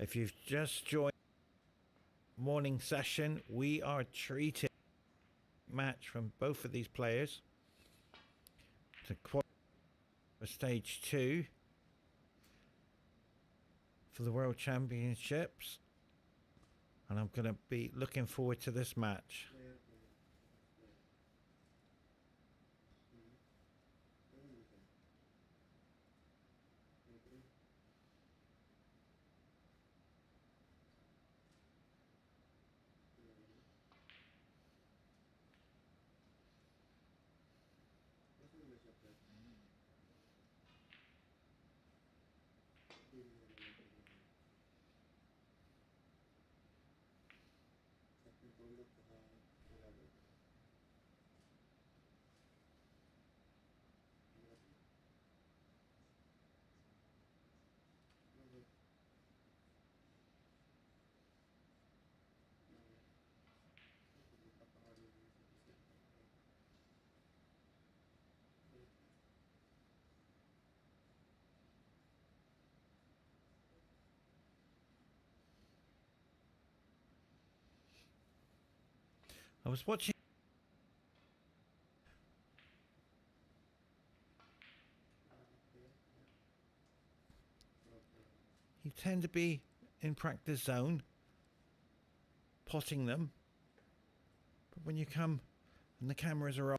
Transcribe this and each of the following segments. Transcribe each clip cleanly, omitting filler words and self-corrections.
If you've just joined morning session, we are treating match from both of these players to qualify for stage 2 for the World Championships, and I'm going to be looking forward to this match. I was watching. You tend to be in practice zone, potting them, but when you come and the cameras are on,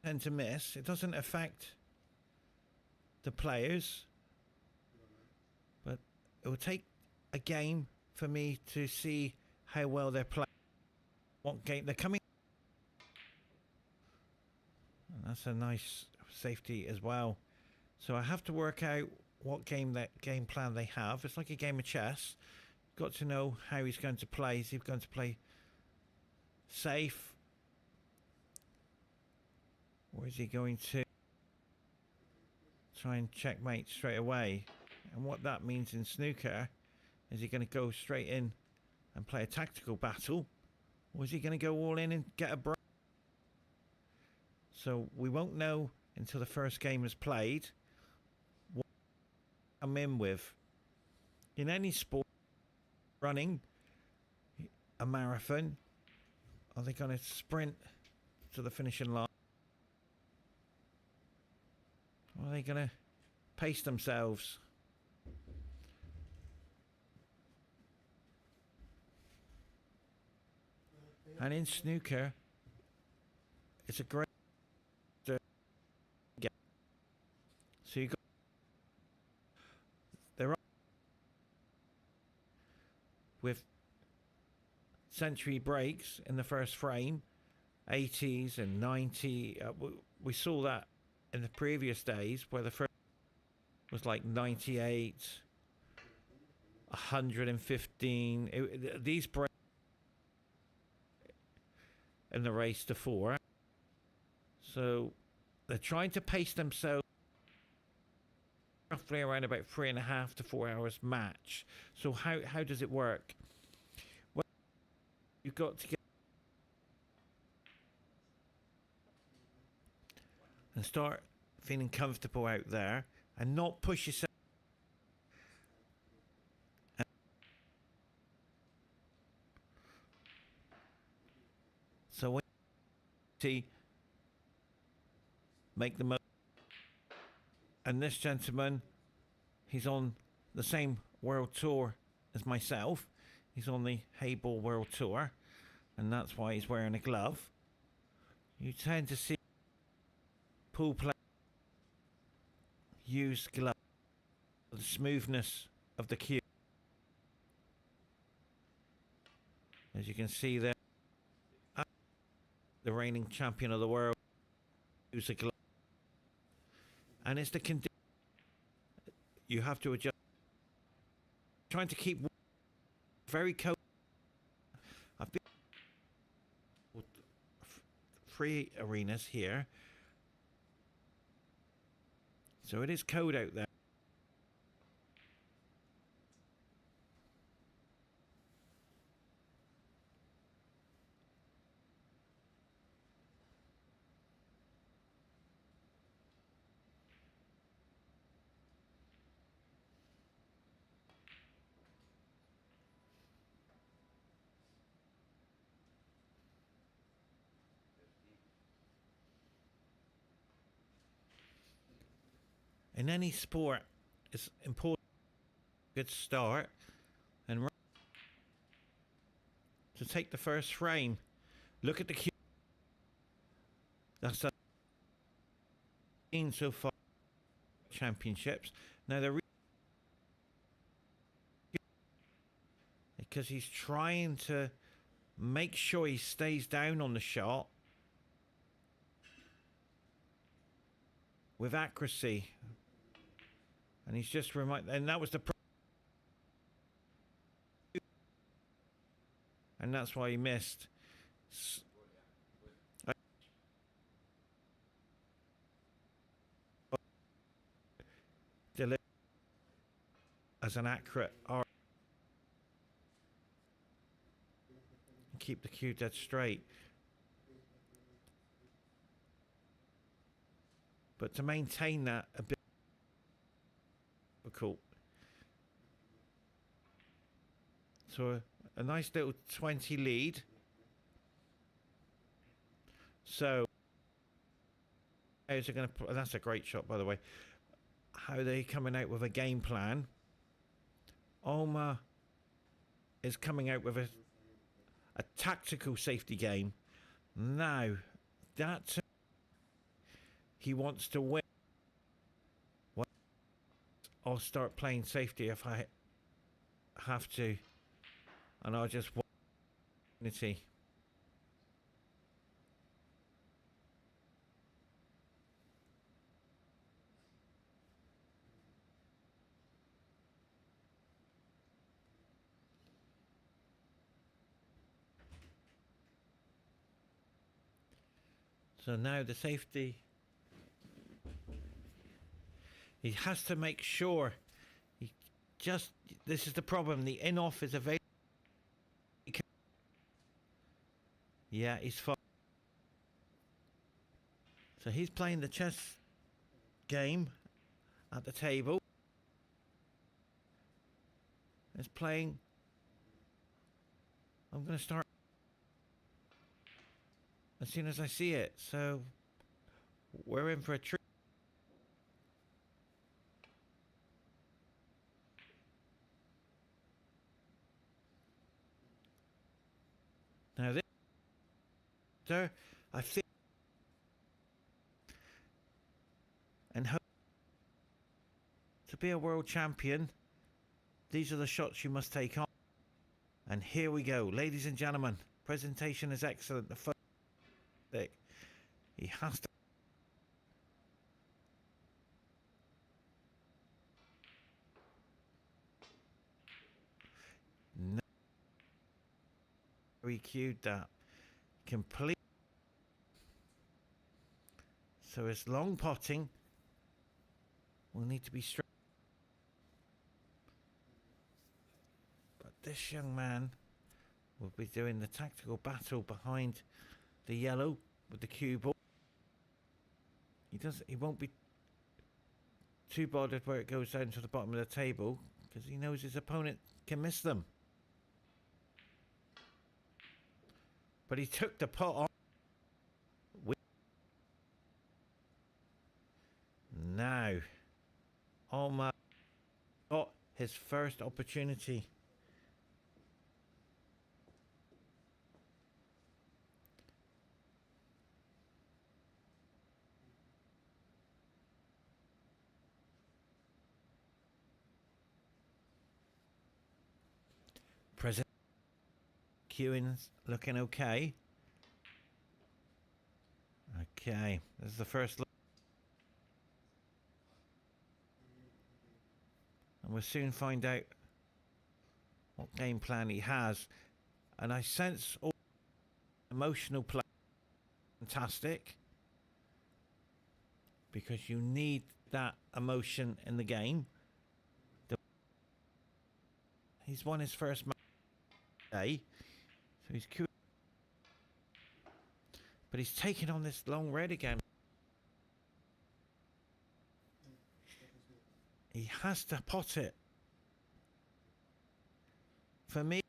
you tend to miss. It doesn't affect the players, but it will take a game for me to see how well they're playing. What game they're coming. And that's a nice safety as well. So I have to work out what game plan they have. It's like a game of chess. Got to know how he's going to play. Is he going to play safe, or is he going to try and checkmate straight away? And what that means in snooker, is he going to go straight in and play a tactical battle, or is he going to go all in and get a break? So we won't know until the first game is played what I'm in with. In any sport, running a marathon, are they going to sprint to the finishing line? Or are they going to pace themselves? And in snooker, it's a great game. So you got there are with century breaks in the first frame, 80s and 90. We saw that in the previous days where the first was like 98, 115. These breaks in the race to 4. So they're trying to pace themselves roughly around about 3.5 to 4 hours match. So how does it work? Well, you've got to get and start feeling comfortable out there and not push yourself. So when you make the most, and this gentleman, he's on the same world tour as myself. He's on the Hayball World Tour, and that's why he's wearing a glove. You tend to see pool players use gloves for the smoothness of the cue. As you can see there, the reigning champion of the world use a glove, and it's the condition you have to adjust. Trying to keep very cold. I've been 3 arenas here, so it is cold out there. in any sport, it's important. Good start and to take the first frame. Look at the cue. That's a so far championships. Now they're because he's trying to make sure he stays down on the shot with accuracy, and he's just and that was the and that's why he missed. Deliver as an accurate R. Keep the cue dead straight. But to maintain that a bit difficult. So a nice little 20 lead. So how's it going to? That's a great shot, by the way. How are they coming out with a game plan? Omar is coming out with a tactical safety game. Now that he wants to win, I'll start playing safety if I have to, and I'll just want unity. So now the safety, he has to make sure this is the problem, the in-off is available. Yeah, he's fine. So he's playing the chess game at the table. He's playing, I'm going to start as soon as I see it. So we're in for a treat. Now this, sir, I think, and hope to be a world champion, these are the shots you must take on. And here we go, ladies and gentlemen. Presentation is excellent. The first stick, he has to. No, we cued that complete. So it's long potting. We'll need to be straight. But this young man will be doing the tactical battle behind the yellow with the cue ball. He won't be too bothered where it goes down to the bottom of the table because he knows his opponent can miss them. But he took the pot on. Now, Omar got his first opportunity. Present cueing's looking okay. Okay, this is the first look. And we'll soon find out what game plan he has. And I sense all emotional play. Fantastic. Because you need that emotion in the game. He's won his first match today. So he's cool. But he's taking on this long red again. He has to pot it. For me,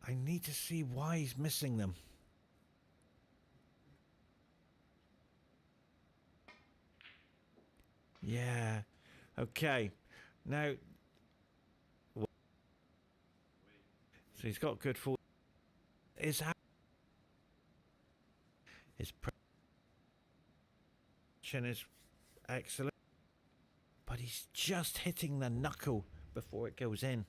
I need to see why he's missing them. Yeah. Okay. Now, so he's got good form. His precision is excellent, but he's just hitting the knuckle before it goes in.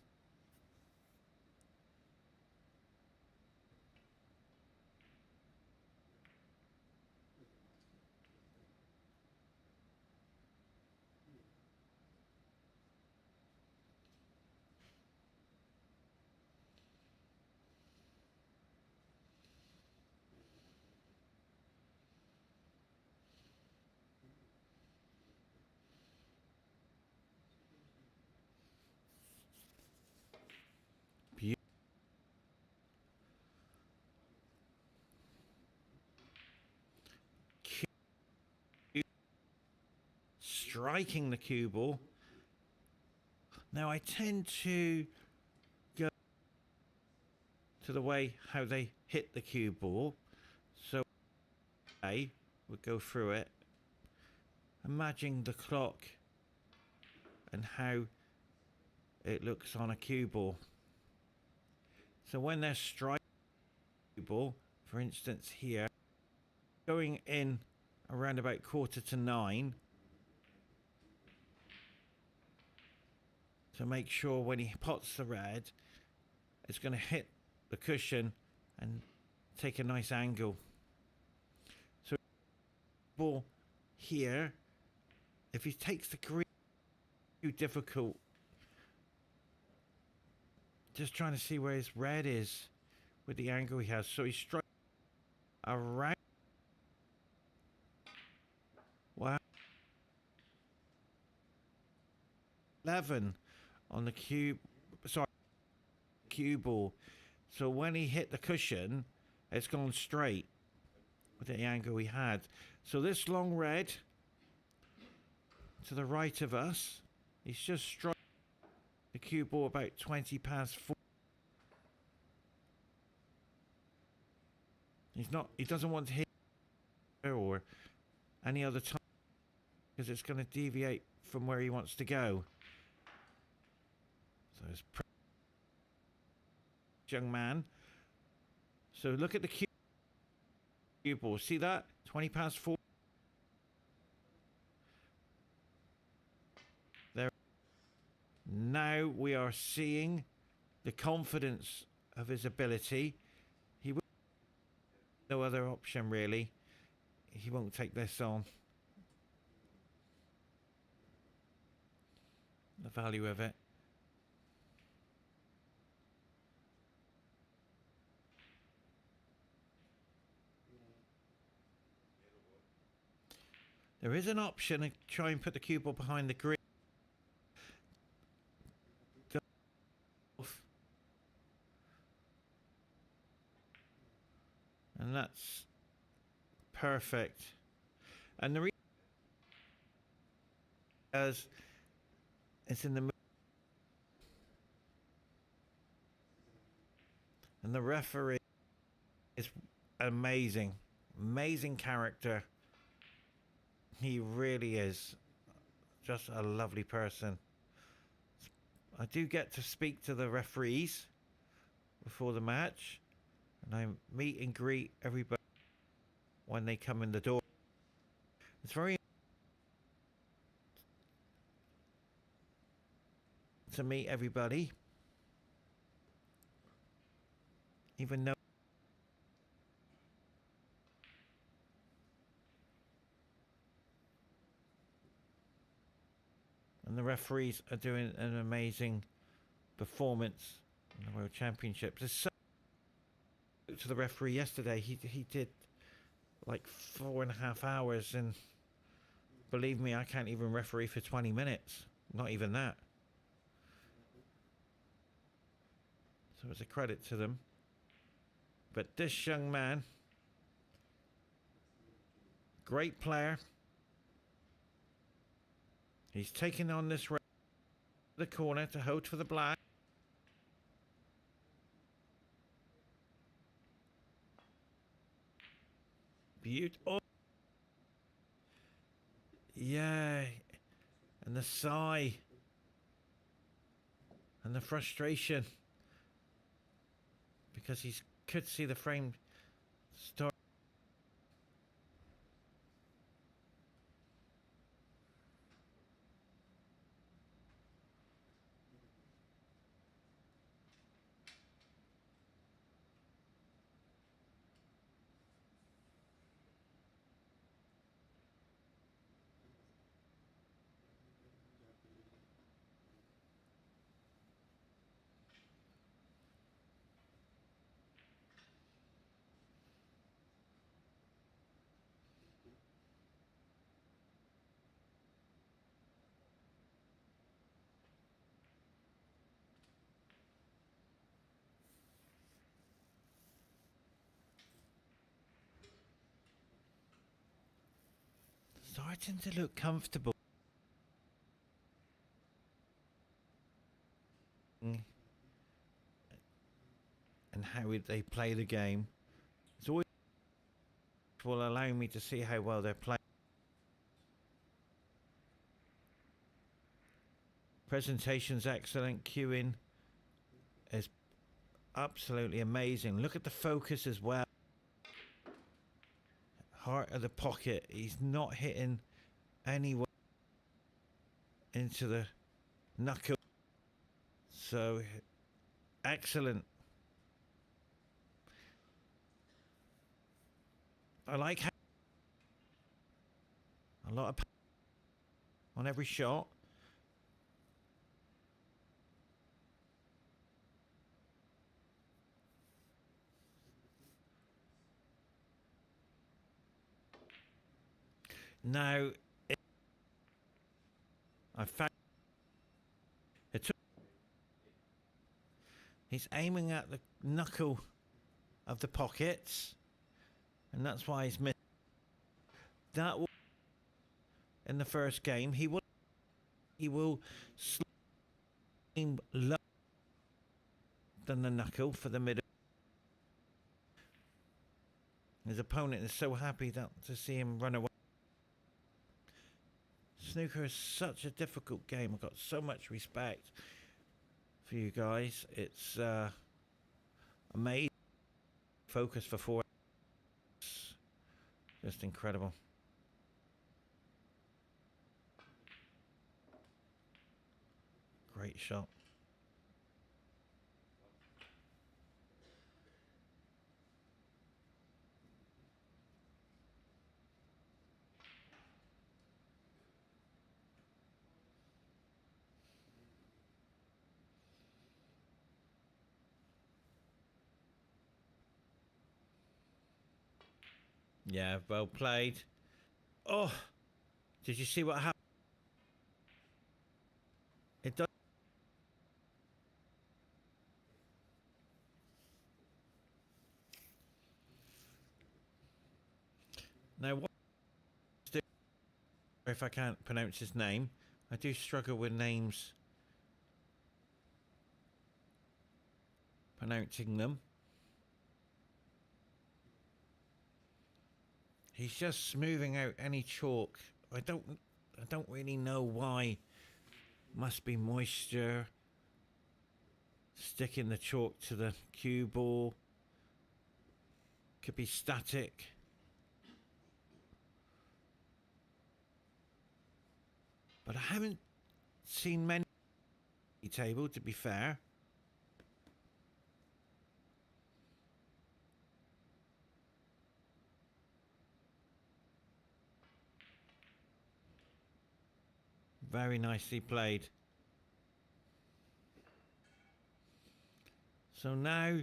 Striking the cue ball. Now I tend to go to the way how they hit the cue ball. So I would go through it, imagining the clock and how it looks on a cue ball. So when they're striking the cue ball, for instance here, going in around about 8:45 to make sure when he pots the red, it's going to hit the cushion and take a nice angle. So ball here, if he takes the green, too difficult. Just trying to see where his red is with the angle he has. So he's striking around. Wow. 11 on the cue ball. So when he hit the cushion, it's gone straight with the angle he had. So this long red to the right of us, he's just striking the cue ball about 4:20. He doesn't want to hit or any other time because it's going to deviate from where he wants to go. So it's young man. So look at the cue ball. See that? 4:20. There. Now we are seeing the confidence of his ability. He will no other option really. He won't take this on. The value of it. There is an option to try and put the cue ball behind the green. And that's perfect. And the reason is it's in the middle. And the referee is amazing. Amazing character. He really is just a lovely person. I do get to speak to the referees before the match, and I meet and greet everybody when they come in the door. It's very to meet everybody, even though and the referees are doing an amazing performance in the World Championships. There's so to the referee yesterday, he did like 4.5 hours, and believe me, I can't even referee for 20 minutes. Not even that. So it's a credit to them. But this young man, great player. He's taking on this the corner to hold for the black. Beautiful. Yeah, and the sigh and the frustration because he could see the frame start. Starting to look comfortable. And how they play the game. It's always will allow me to see how well they're playing. Presentation's excellent. Cueing is absolutely amazing. Look at the focus as well. Heart of the pocket. He's not hitting anywhere into the knuckle. So excellent. I like how a lot of on every shot. Now, I found he's aiming at the knuckle of the pockets, and that's why he's missed. That will, in the first game, he will aim lower than the knuckle for the middle. His opponent is so happy to see him run away. Snooker is such a difficult game. I've got so much respect for you guys. It's amazing. Focus for 4 hours. Just incredible. Great shot. Yeah, well played. Oh, did you see what happened? It does. Now, what? If I can't pronounce his name, I do struggle with names. Pronouncing them. He's just smoothing out any chalk. I don't really know why. Must be moisture. Sticking the chalk to the cue ball. Could be static. But I haven't seen many table, to be fair. Very nicely played. So now,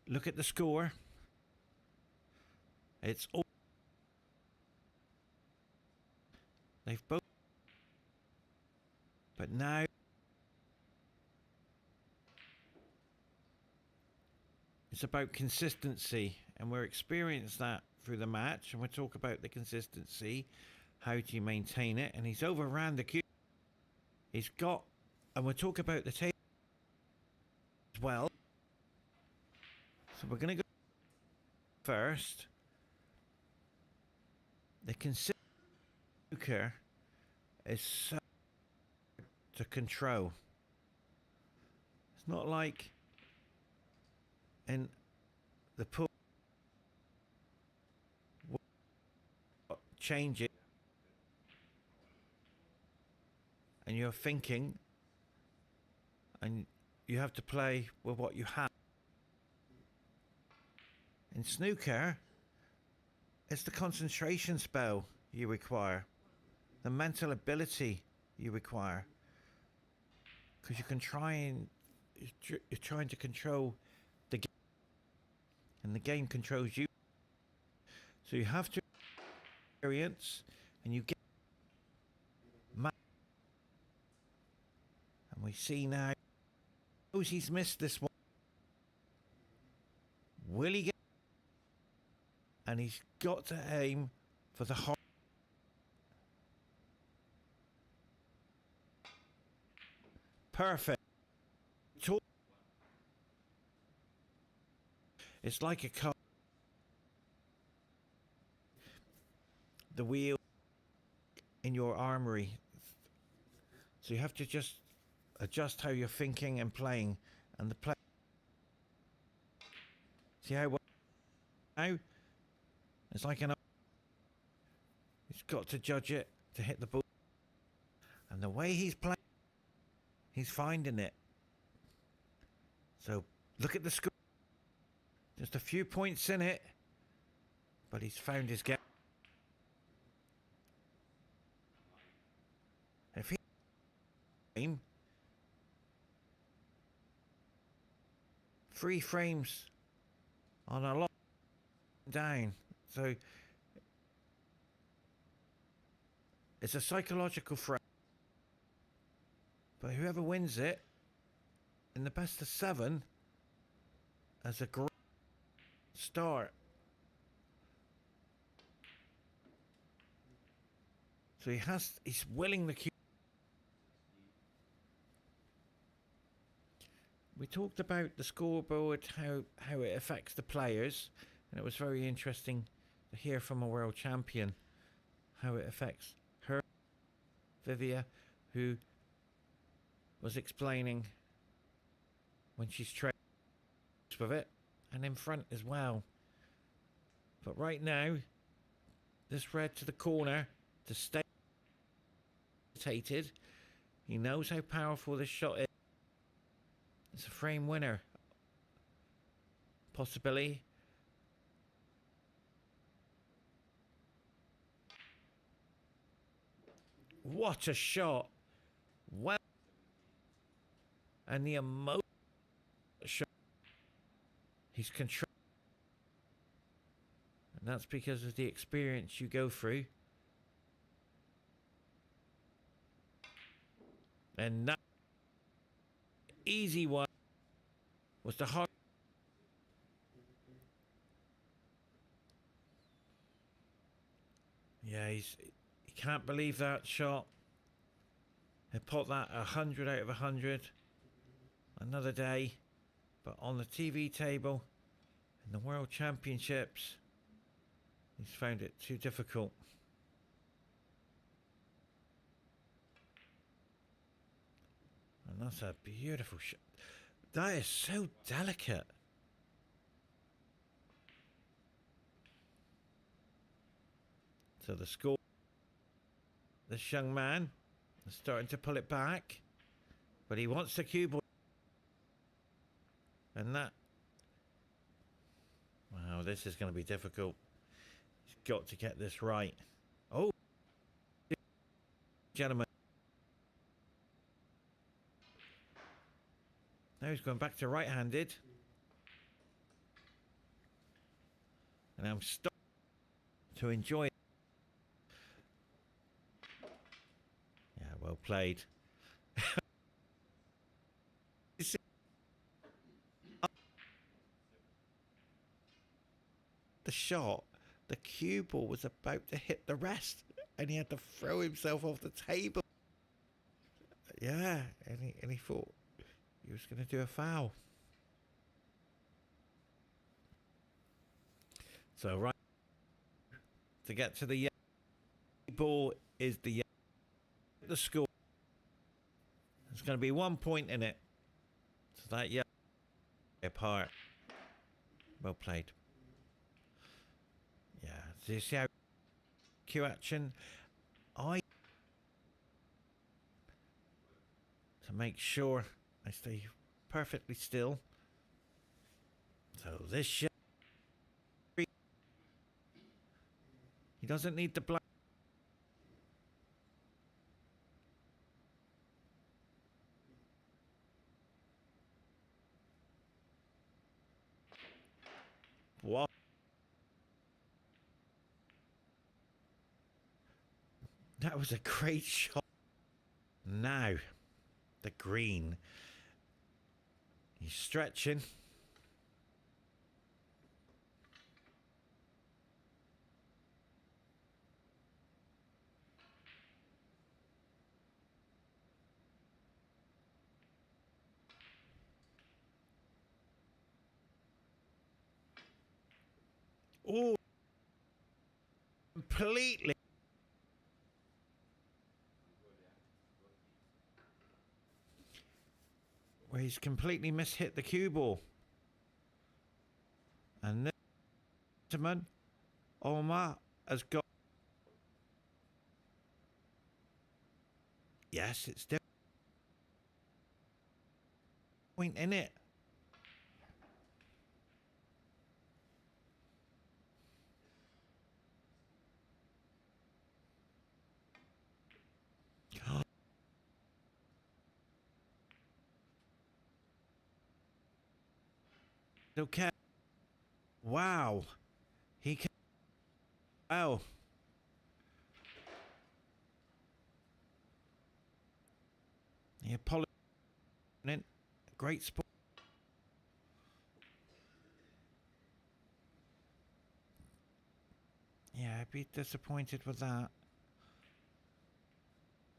look at the score. It's all. They've both. But now. It's about consistency. And we're experiencing that through the match. And we'll talk about the consistency. How do you maintain it? And he's overran the cue. He's got, and we'll talk about the table as well. So we're going to go first. The consistency is so to control. It's not like in the pool change it and you're thinking and you have to play with what you have. In snooker, it's the concentration spell you require, the mental ability you require, because you can try and you're trying to control the game, and the game controls you. So you have to experience, and you get. And we see now, he's missed this one. Will he get? And he's got to aim for the hard. Perfect. It's like a car. The wheel in your armory. So you have to just adjust how you're thinking and playing, and the play. See how now it's like an. He's got to judge it to hit the ball, and the way he's playing, he's finding it. So look at the score. Just a few points in it, but he's found his game. If he game 3 frames on a lot down, so it's a psychological frame. But whoever wins it in the best of 7 has a great start. So he's willing the cue. We talked about the scoreboard, how it affects the players, and it was very interesting to hear from a world champion how it affects her, Vivia, who was explaining when she's trained with it, and in front as well. But right now, this red to the corner to stay rotated. He knows how powerful this shot is. It's a frame winner. Possibly. What a shot. Well. And the emotion shot. He's control. And that's because of the experience you go through. And that easy one was the hard. Yeah, he can't believe that shot. He put that 100 out of 100. Another day, but on the TV table in the World Championships, he's found it too difficult. And that's a beautiful shot. That is so delicate. So the score, this young man is starting to pull it back, but he wants the cue ball. And that, wow, this is going to be difficult. He's got to get this right. Oh, gentlemen. Now he's going back to right-handed. And I'm stopped to enjoy it. Yeah, well played. The shot, the cue ball was about to hit the rest, and he had to throw himself off the table. Yeah, and he thought he was going to do a foul. So right to get to the ball is the the score. There's going to be 1 point in it. So that, yeah, apart. Well played. Yeah, so you see how Q action. To make sure I stay perfectly still. So this shot, he doesn't need the black. What? That was a great shot. Now, the green. He's stretching. Oh, completely. Where he's completely mishit the cue ball. And this gentleman, Omar, has got. Yes, it's different. Point in it. Okay. Wow. He can. Wow. The opponent. Great sport. Yeah, I'd be disappointed with that.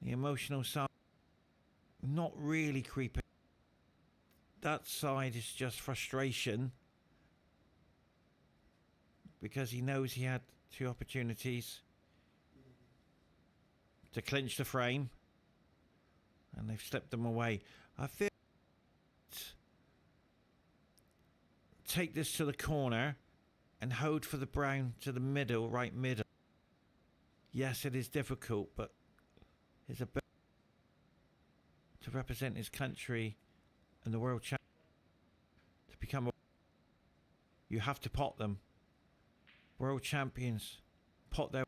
The emotional side, not really creeping. That side is just frustration. Because he knows he had 2 opportunities to clinch the frame. And they've slipped them away. I feel take this to the corner and hold for the brown to the middle, right middle. Yes, it is difficult, but his ability to represent his country and the world champion to become you have to pot them. World champions pot their.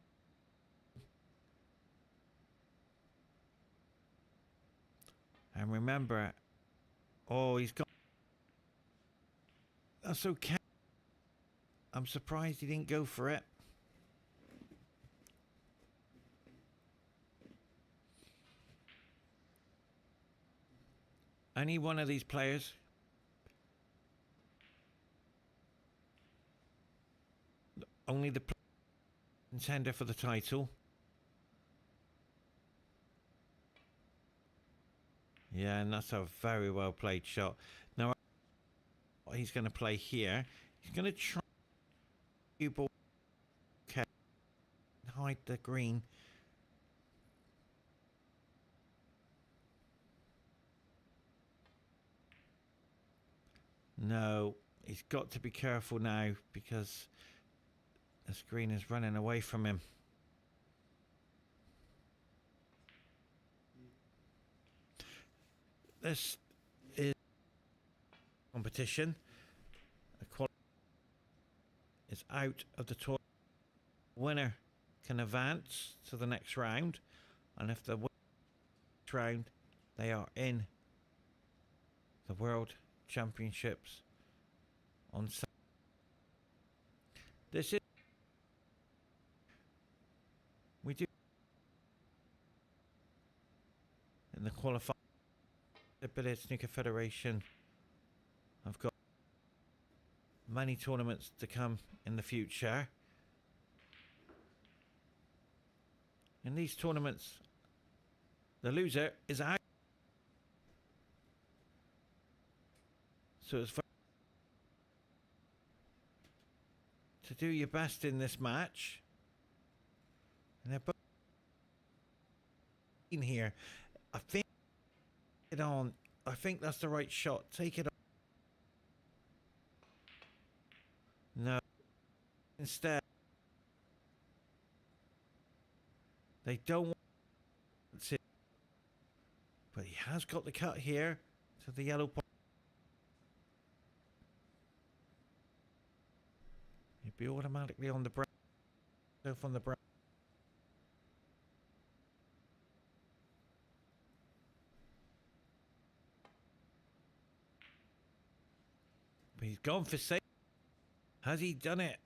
And remember, oh, he's got. That's okay. I'm surprised he didn't go for it. Any one of these players. Only the contender for the title. Yeah, and that's a very well played shot. Now, what he's going to play here, he's going to try cue ball. Okay, hide the green. No, he's got to be careful now because the screen is running away from him. This is competition. A quality is out of the tournament. Winner can advance to the next round, and if the next round, they are in the World Championships on Saturday. This is we do in the qualifying. The Billiard Snooker Federation have got many tournaments to come in the future. In these tournaments, the loser is out. So it's to do your best in this match. And they're both in here. I think it on. I think that's the right shot. Take it on. No. Instead, they don't want it. But he has got the cut here to the yellow point. He'd be automatically on the brown. On the brown. But he's gone for safe. Has he done it?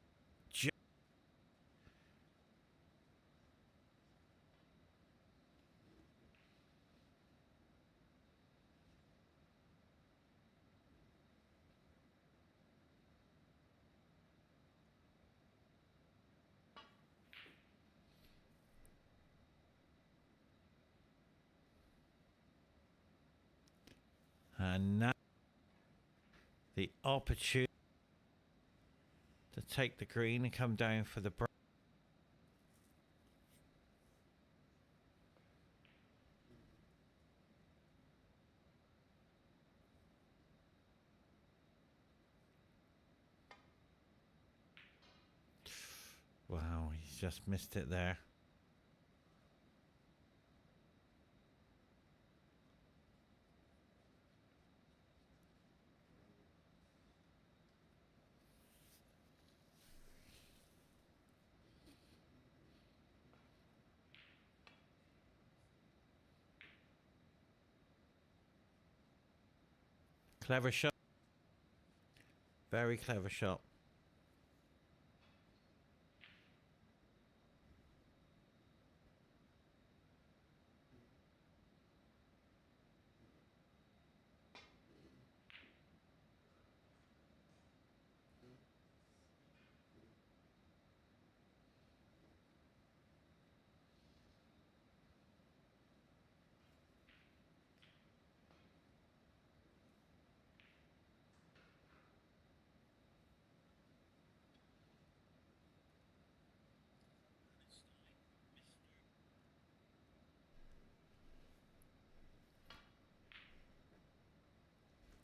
And now the opportunity to take the green and come down for the brown. Wow, he's just missed it there. Clever shot. Very clever shot.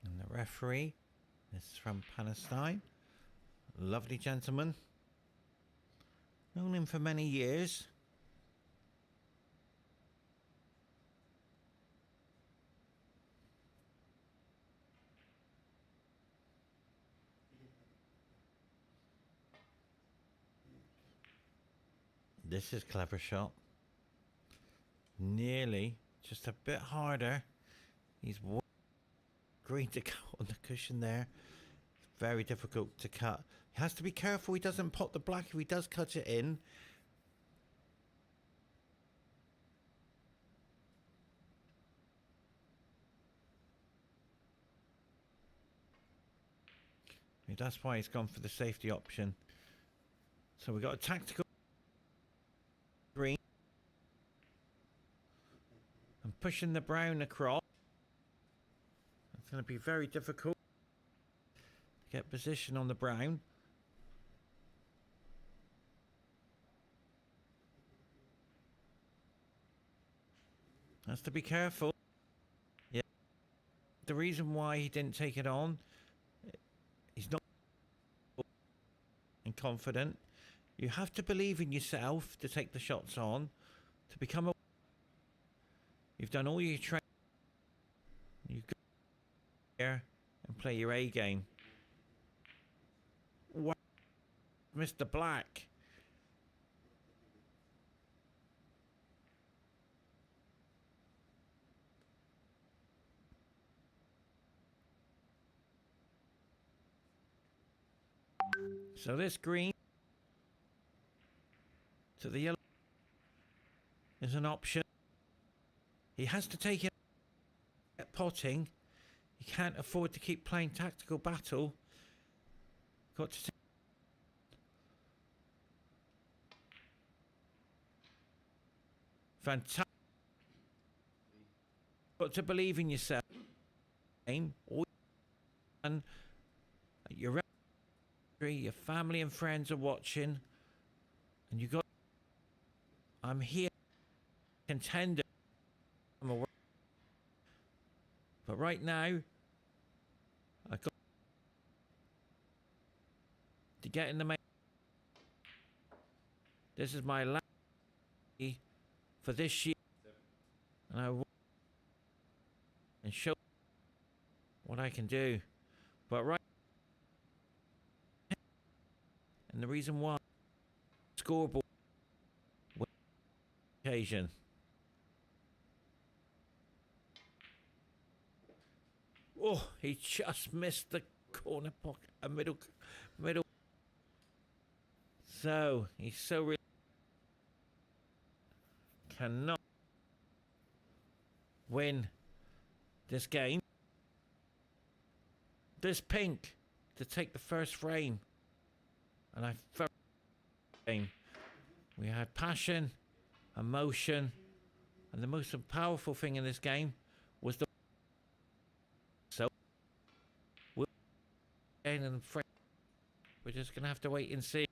And the referee is from Palestine. Lovely gentleman. Known him for many years. This is clever shot. Nearly, just a bit harder. He's green to go on the cushion there. It's very difficult to cut. He has to be careful he doesn't pop the black if he does cut it in. That's why he's gone for the safety option. So we've got a tactical green. And pushing the brown across. It's going to be very difficult to get position on the brown. Has to be careful. Yeah. The reason why he didn't take it on, he's not and confident. You have to believe in yourself to take the shots on, to become a. You've done all your training. You've got here and play your A game. Wow, Mr. Black. So this green to the yellow is an option. He has to take it at potting. He can't afford to keep playing tactical battle. Got to fantastic. Got to believe in yourself. All and your family and friends are watching, and you got. I'm here, contender. I'm aware. But right now, I got to get in the main. This is my last for this year, and I will and show what I can do. But right, and the reason why scoreboard occasion. Oh, he just missed the corner pocket, a middle. So he's so really cannot win this game. This pink to take the first frame, and I felt game. We had passion, emotion, and the most powerful thing in this game was the. So we're just gonna have to wait and see.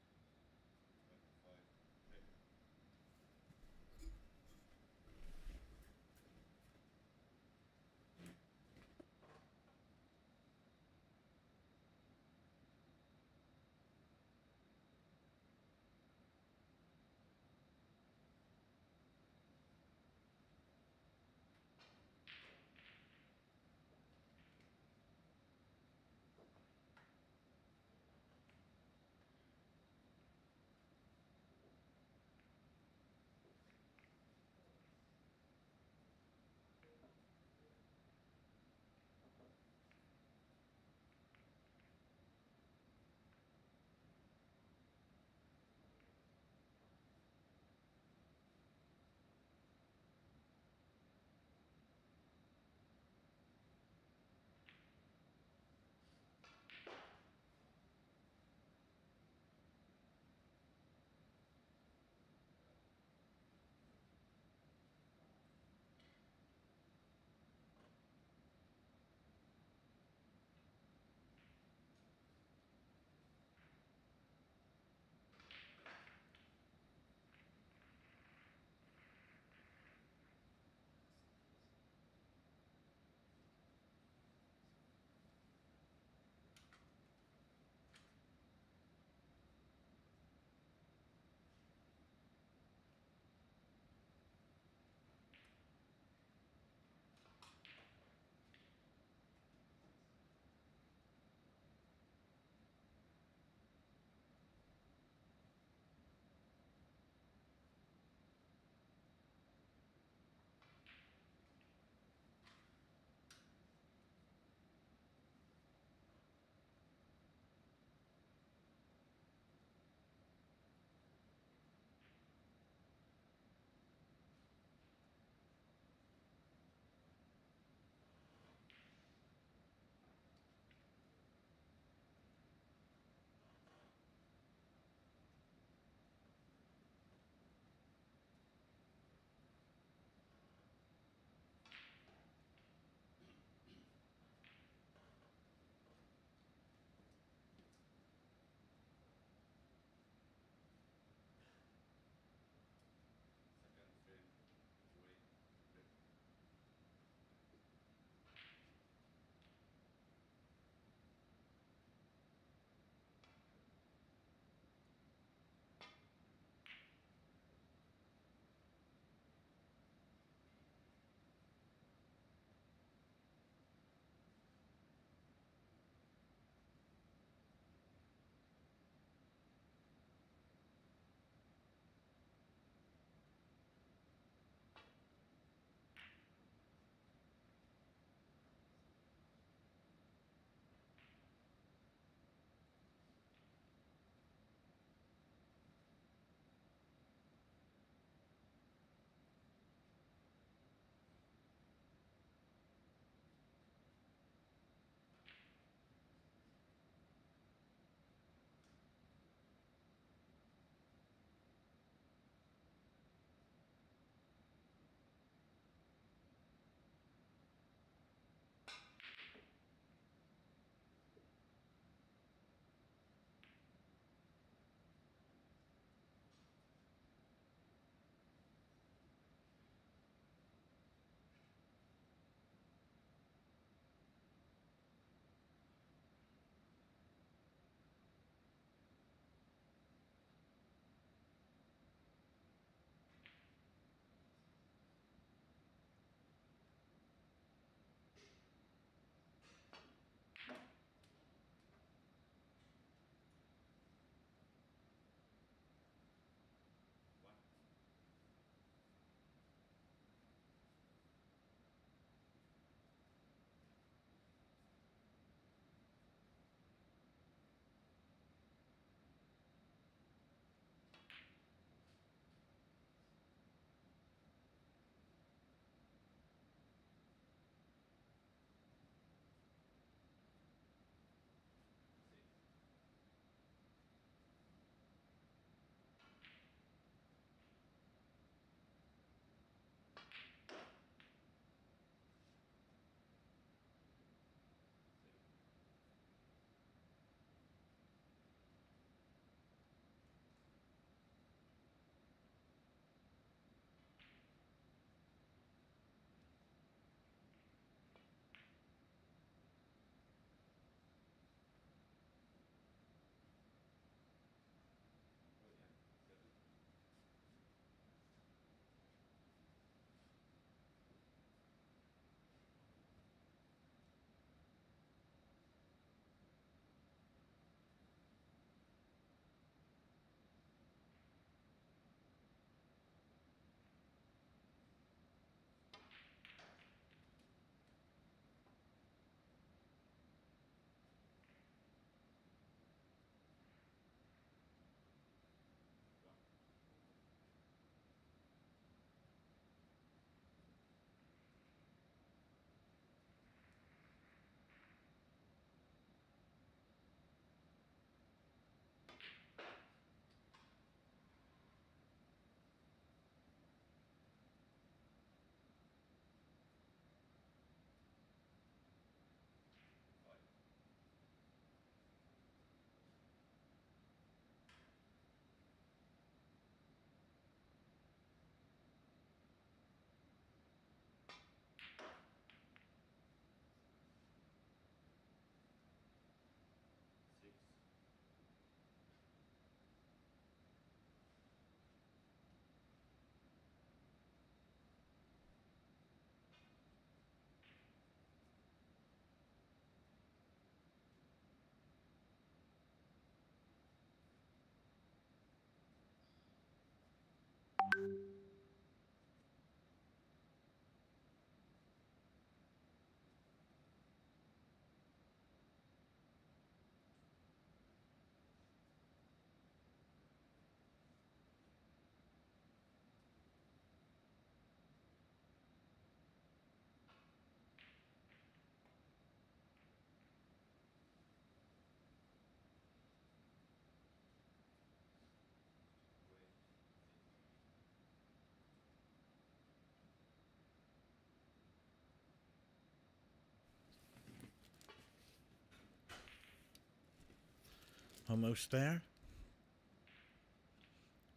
Almost there.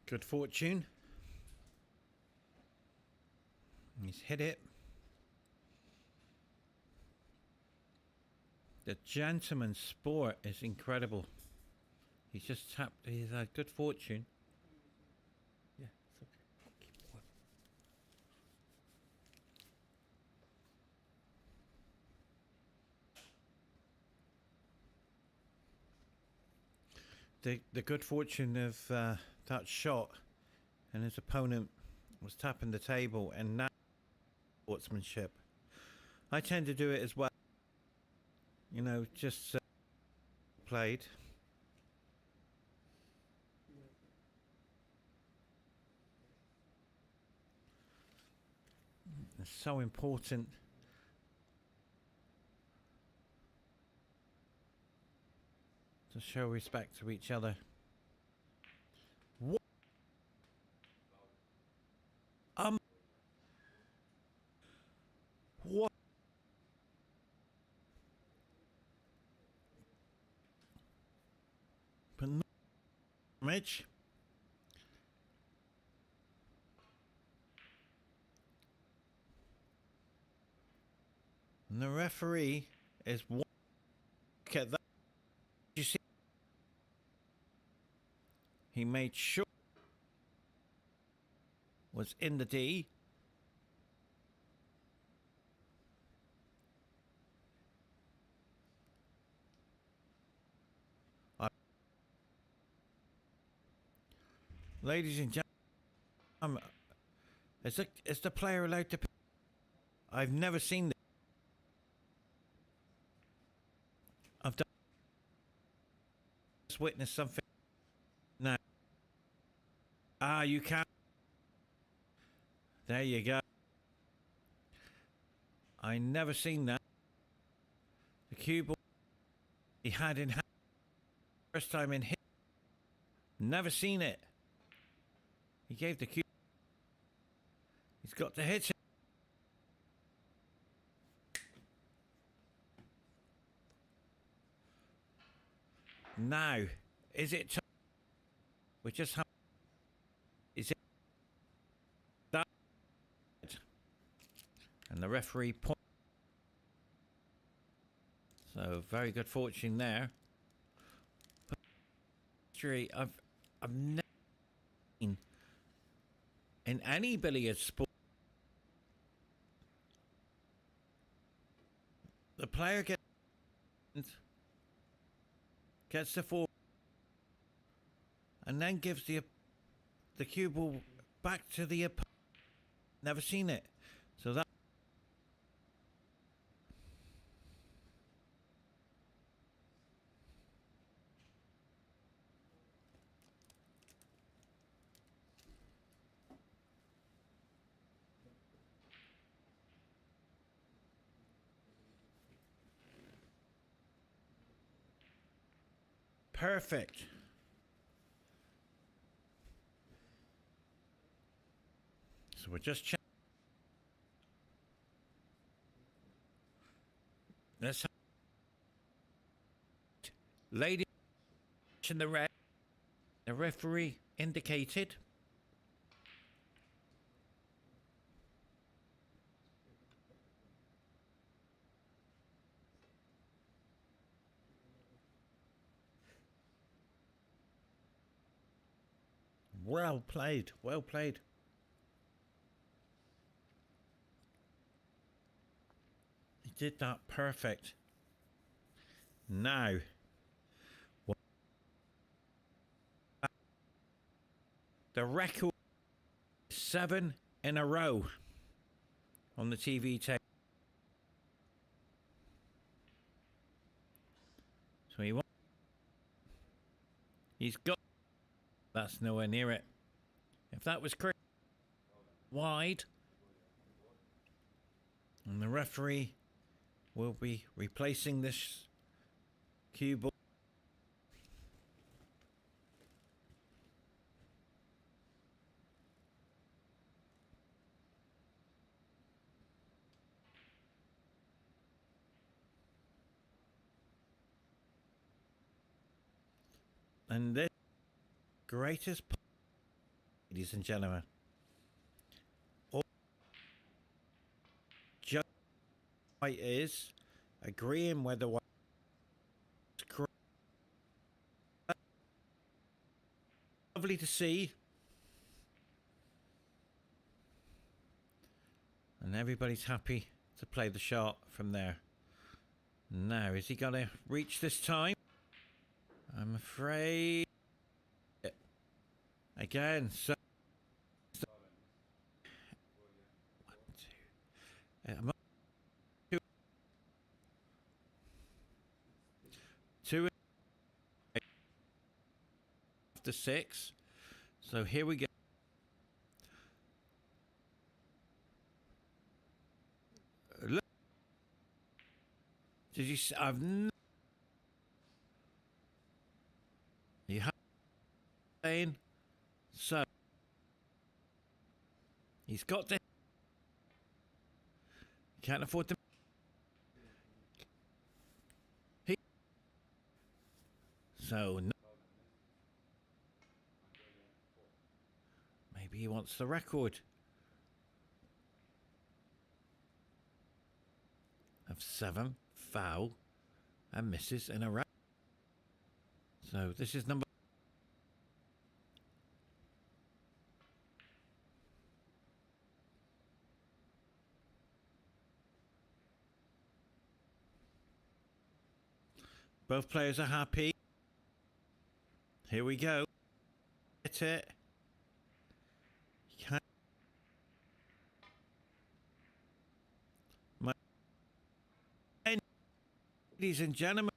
Good fortune. He's hit it. The gentleman's sport is incredible. He's just tapped. He's had good fortune. Yeah, it's okay. Keep going. The good fortune of that shot, and his opponent was tapping the table, and now sportsmanship. I tend to do it as well. You know, just played. It's so important to show respect to each other. What? What? But no damage. And the referee is look at that. You see, he made sure was in the D. Ladies and gentlemen, is the player allowed to pick? I've never seen this. I've done witness something. No. Ah, you can't. There you go. I never seen that. The cue ball he had in hand. First time in hit. Never seen it. He gave the cue. He's got to hit it. Now, is it time? We just have. Is it that? And the referee point. So very good fortune there. History I've never seen in any billiard sport. The player gets the four and then gives the cue ball back to the opponent. Never seen it. So that perfect. So we're just checking. Let's have lady in the red. The referee indicated. Well played, well played. He did that perfect. Now, the record is 7 in a row on the TV tape. So he's got. That's nowhere near it. If that was correct, wide, and the referee will be replacing this cue ball. And this greatest, ladies and gentlemen, all just white is agreeing whether white is correct. Lovely to see. And everybody's happy to play the shot from there. Now, is he going to reach this time? I'm afraid. Again, so. 1, 2. 2 after 6. So here we go. Look. Did you see? You have saying so. He's got to. Can't afford to. So no. Maybe he wants the record of 7 foul and misses in a row. So this is number. Both players are happy. Here we go. Hit it. Ladies and gentlemen,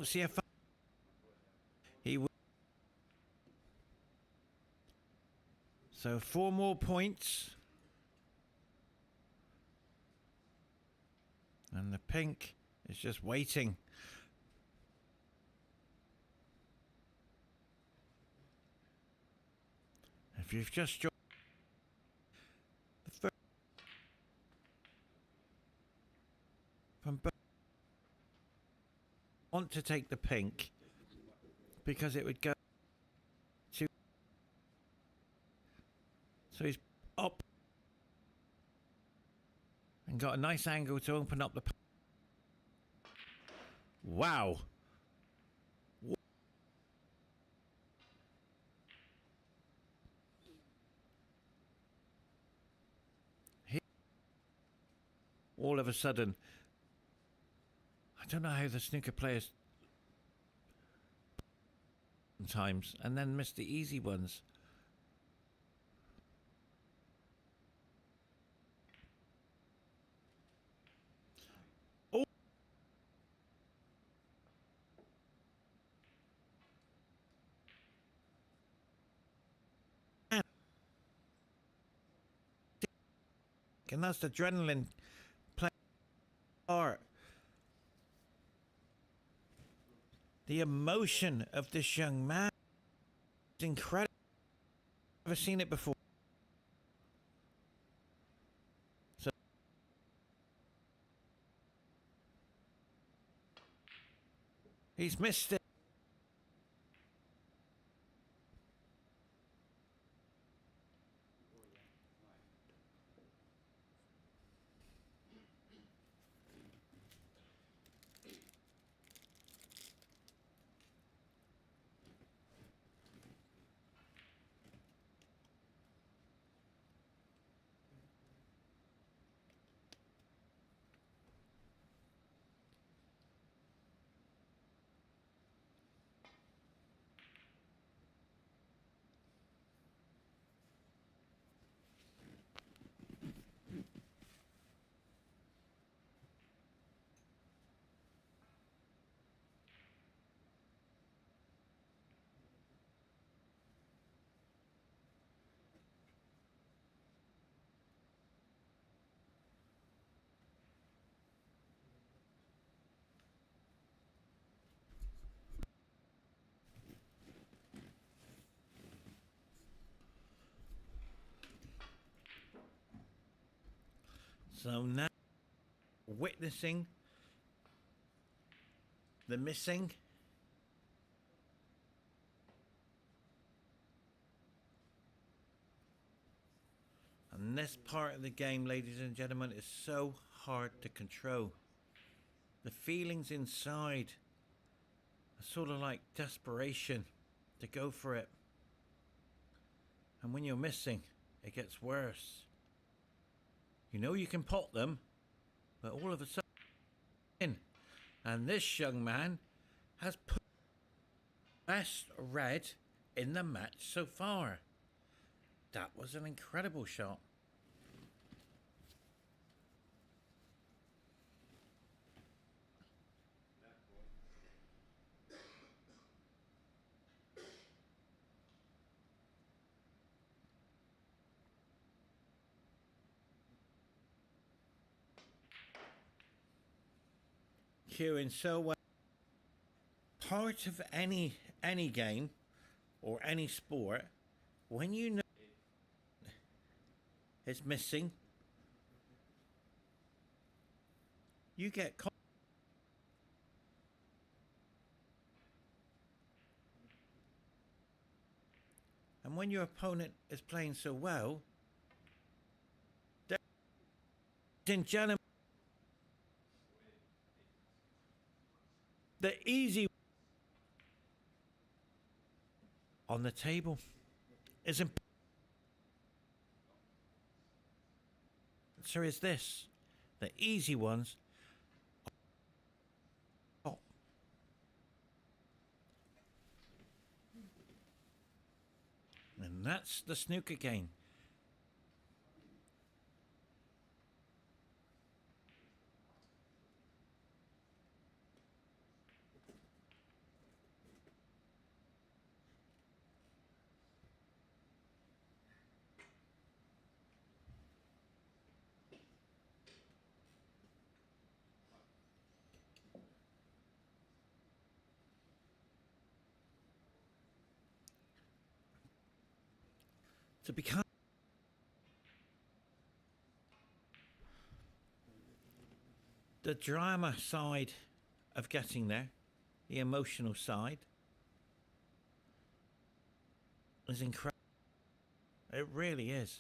see if he will. So 4 more points. And the pink is just waiting. If you've just joined the first from both, want to take the pink because it would go to, so he's up and got a nice angle to open up the. Wow. All of a sudden, I don't know how the snooker players sometimes and then miss the easy ones. Oh. And that's the adrenaline playing part. The emotion of this young man is incredible. I've never seen it before. So he's missed it. So now witnessing the missing And this part of the game, ladies and gentlemen, is so hard to control. The feelings inside are sort of like desperation to go for it. And when you're missing, it gets worse. You know you can pot them, but all of a sudden, and this young man has put best red in the match so far. That was an incredible shot. Cueing so well. Part of any game or any sport, when you know it's missing, you get and when your opponent is playing so well, in gentlemen, the easy on the table is important. So is this. The easy ones. Oh. And that's the snooker game. To become the drama side of getting there, the emotional side, is incredible. It really is.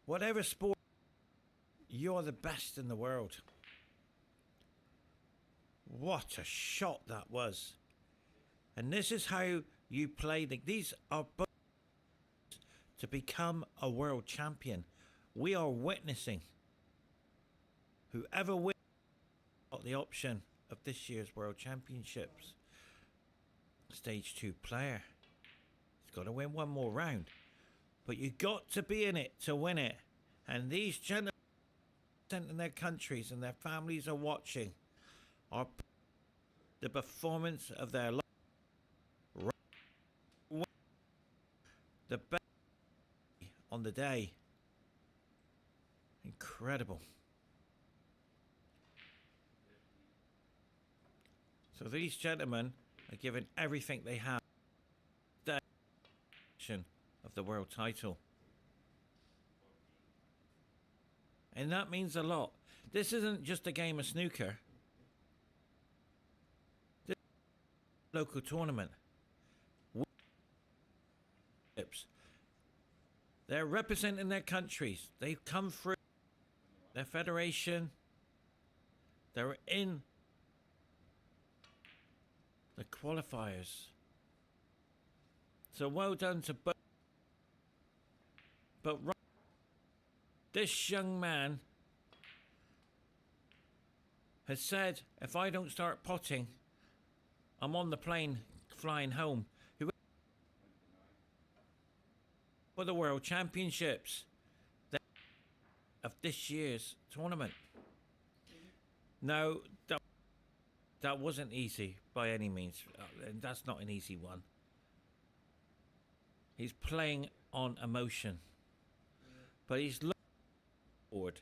Whatever sport, you're the best in the world. What a shot that was. And this is how you play. These are both to become a world champion. We are witnessing whoever wins got the option of this year's World Championships. Stage 2 player. He's got to win one more round. But you got to be in it to win it. And these gentlemen in their countries and their families are watching are the performance of their life. The best on the day. Incredible. So these gentlemen are giving everything they have the of the world title. And that means a lot. This isn't just a game of snooker. This is a local tournament. They're representing their countries. They've come through their federation. They're in the qualifiers. So well done to both. But this young man has said, if I don't start potting, I'm on the plane flying home. For the World Championships of this year's tournament. Now, that wasn't easy by any means. That's not an easy one. He's playing on emotion. But he's looking forward.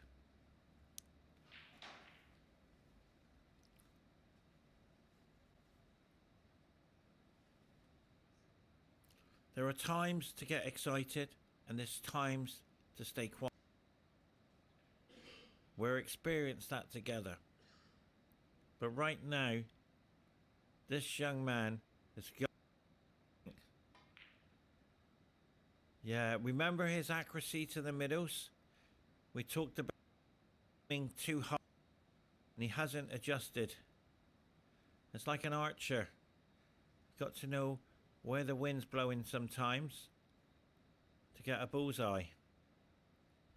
There are times to get excited, and there's times to stay quiet. We're experienced that together. But right now, this young man has got... Yeah, remember his accuracy to the middles? We talked about being too high, and he hasn't adjusted. It's like an archer. You've got to know where the wind's blowing sometimes to get a bullseye.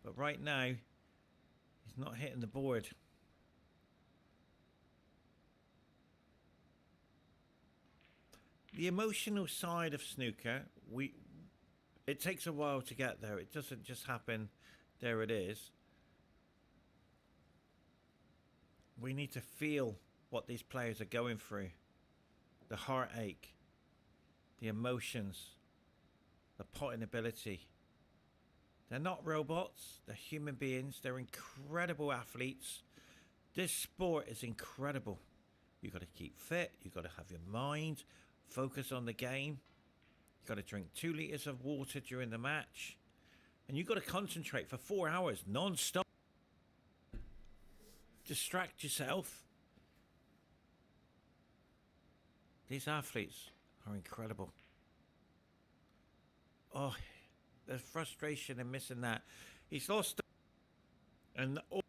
But right now, he's not hitting the board. The emotional side of snooker, it takes a while to get there. It doesn't just happen. There it is. We need to feel what these players are going through. The heartache, the emotions, the potting ability. They're not robots. They're human beings. They're incredible athletes. This sport is incredible. You've got to keep fit. You've got to have your mind. Focus on the game. You've got to drink 2 liters of water during the match. And you've got to concentrate for 4 hours non-stop. Distract yourself. These athletes are incredible. Oh, the frustration in missing that. He's lost. And oh.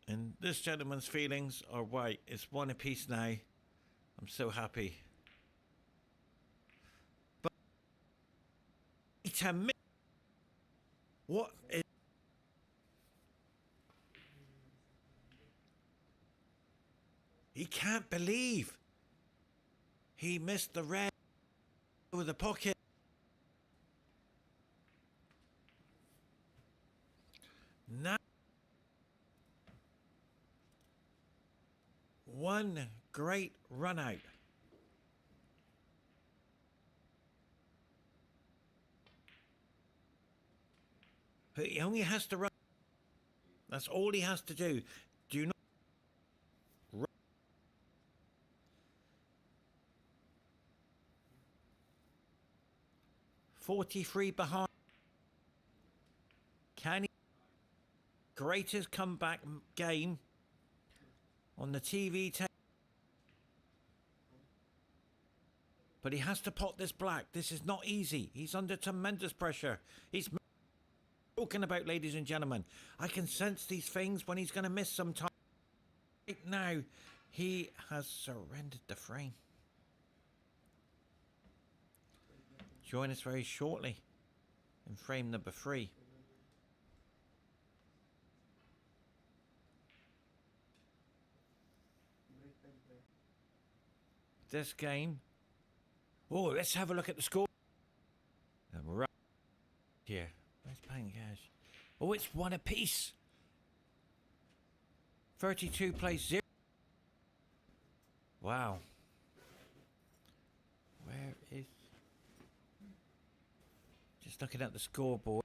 And this gentleman's feelings are right. It's 1 apiece now. I'm so happy. But 10 minutes. What is... He can't believe he missed the red with the pocket. Now, one great run out. He only has to run. That's all he has to do. Do not run. 43 behind. Can he? Greatest comeback game on the TV tape. But he has to pot this black. This is not easy. He's under tremendous pressure. He's talking about, ladies and gentlemen. I can sense these things when he's going to miss some time. Right now, he has surrendered the frame. Join us very shortly in frame number 3. This game. Oh, let's have a look at the score. Right here. Where's paying cash? Oh, it's 1 apiece. 32 plays 0. Wow. Where is... Just looking at the scoreboard.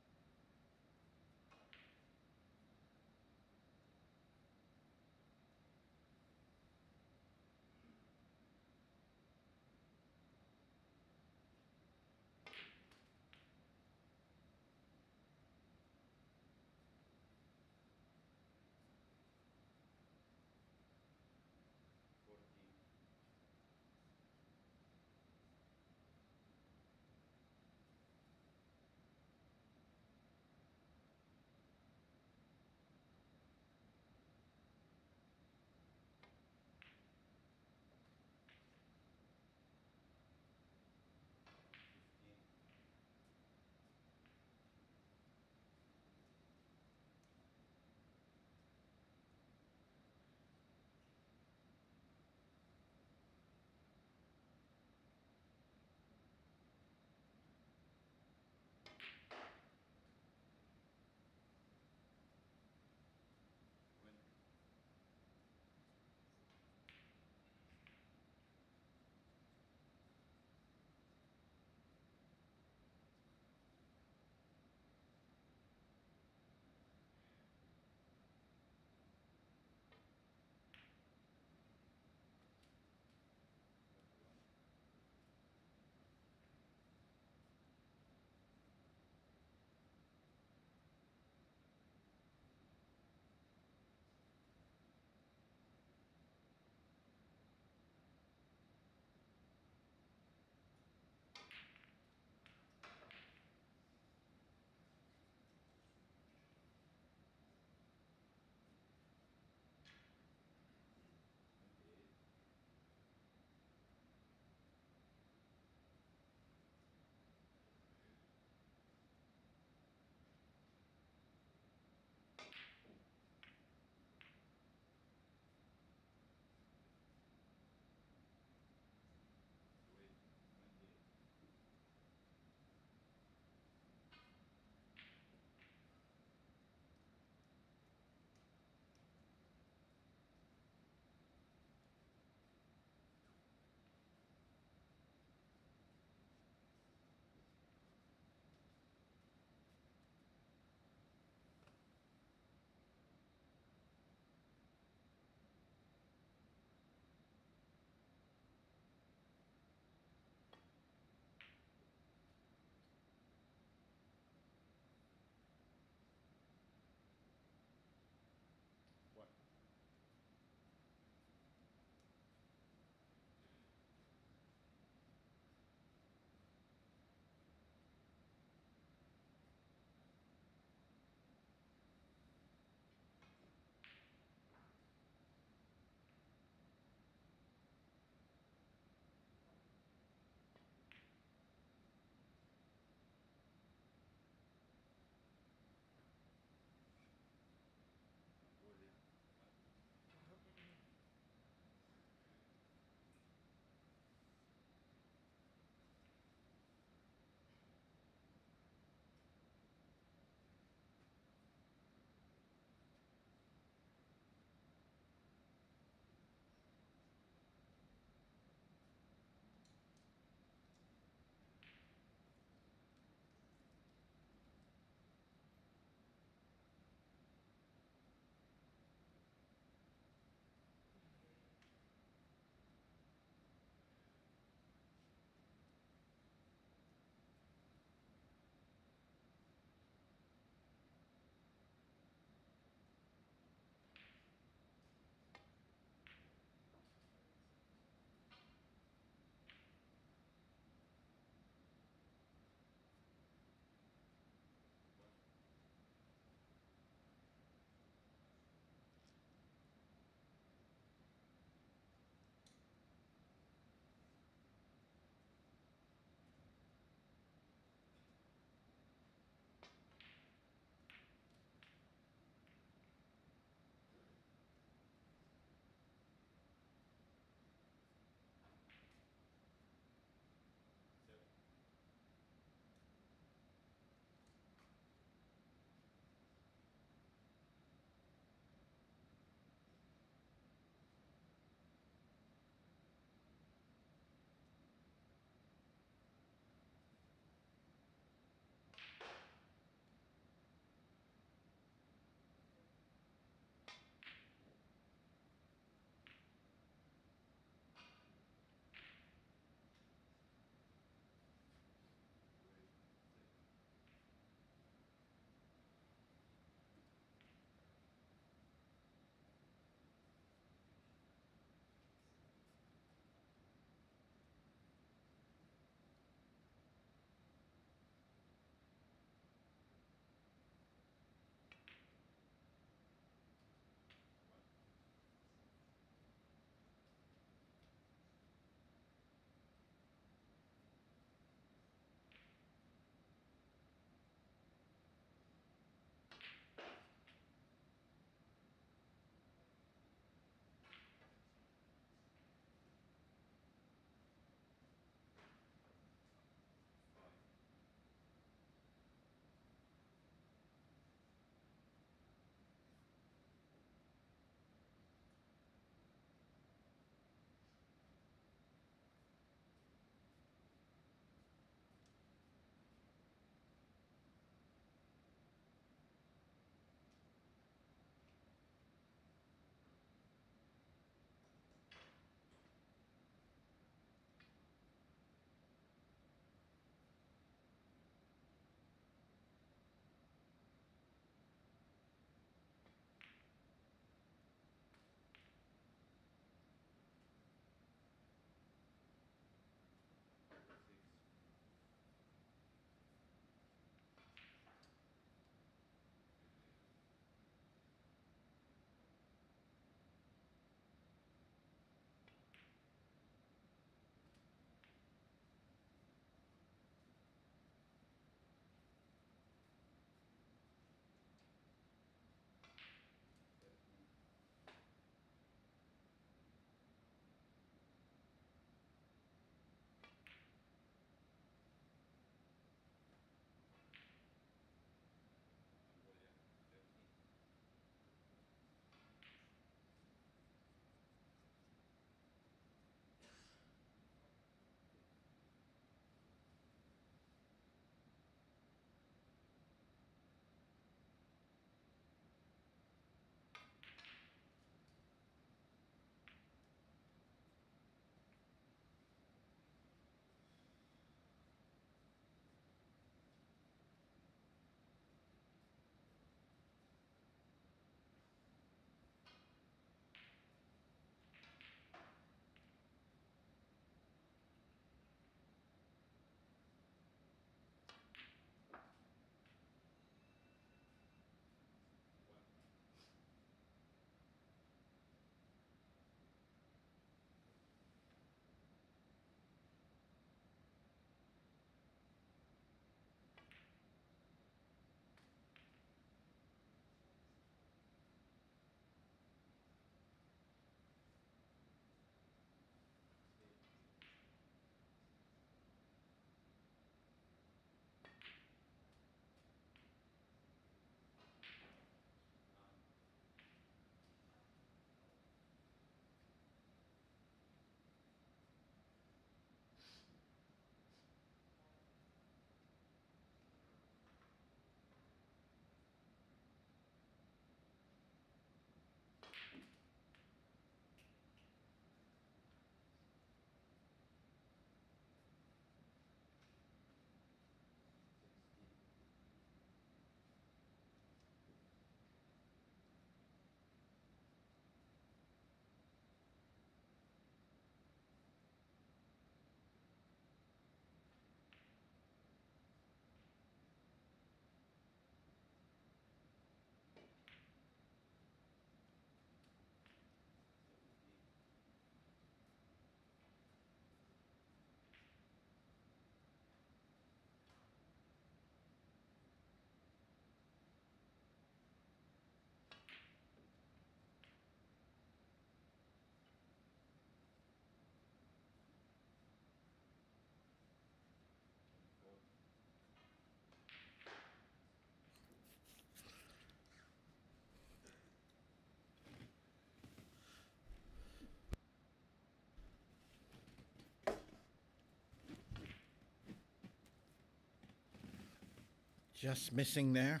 Just missing there.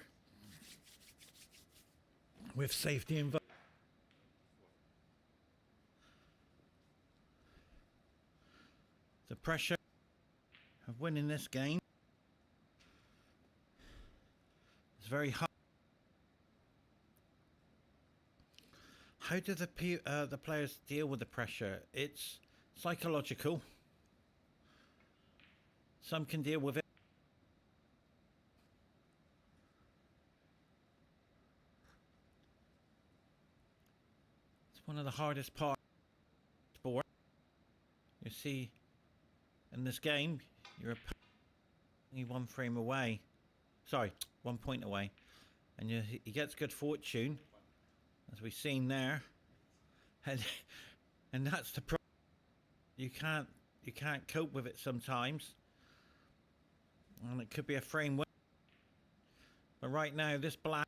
With safety involved. The pressure of winning this game is very high. How do the players deal with the pressure? It's psychological. Some can deal with it. It's one of the hardest parts of sport. You see, in this game, you're only 1 frame away. Sorry, 1 point away. And he gets good fortune, as we've seen there. And that's the problem. You can't cope with it sometimes. And it could be a frame win. But right now, this black.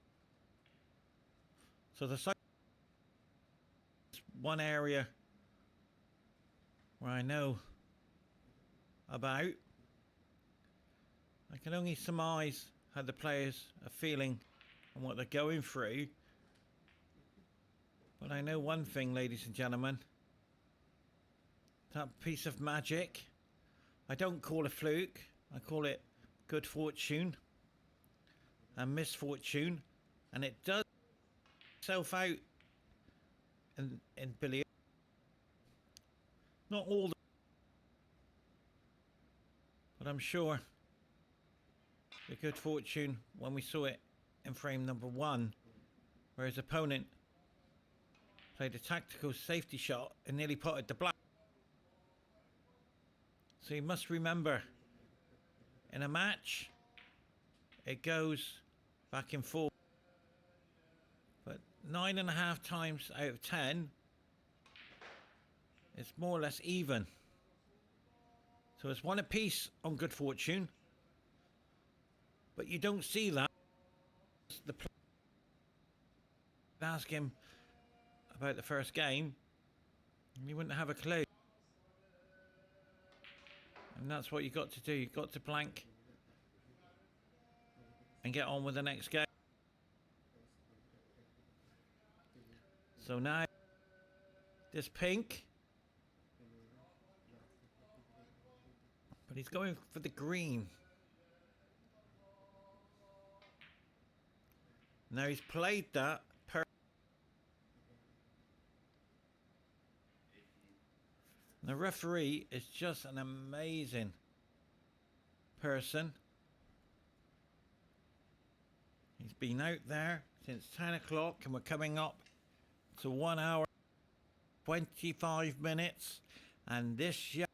So the side is one area where I know about. I can only surmise how the players are feeling and what they're going through. But I know one thing, ladies and gentlemen. That piece of magic, I don't call it fluke. I call it good fortune and misfortune. And it does itself out in billiards. Not all the, but I'm sure the good fortune when we saw it in frame number 1, where his opponent played a tactical safety shot and nearly potted the black. So you must remember, in a match, it goes back and forth. But 9.5 times out of 10, it's more or less even. So it's 1 apiece on good fortune. But you don't see that. The ask him about the first game, and he wouldn't have a clue. And that's what you got to do. You've got to blank and get on with the next game. So now this pink, but he's going for the green. Now he's played that the referee is just an amazing person. He's been out there since 10 o'clock and we're coming up to 1 hour 25 minutes, and this is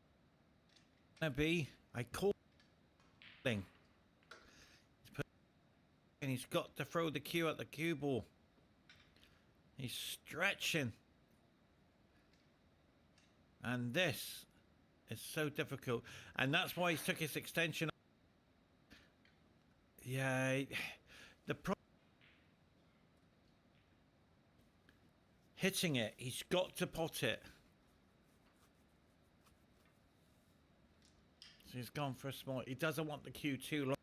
gonna be a call thing. And he's got to throw the cue at the cue ball. He's stretching. And this is so difficult. And that's why he took his extension. Yeah, hitting it, he's got to pot it. So he's gone for a small. He doesn't want the cue too long.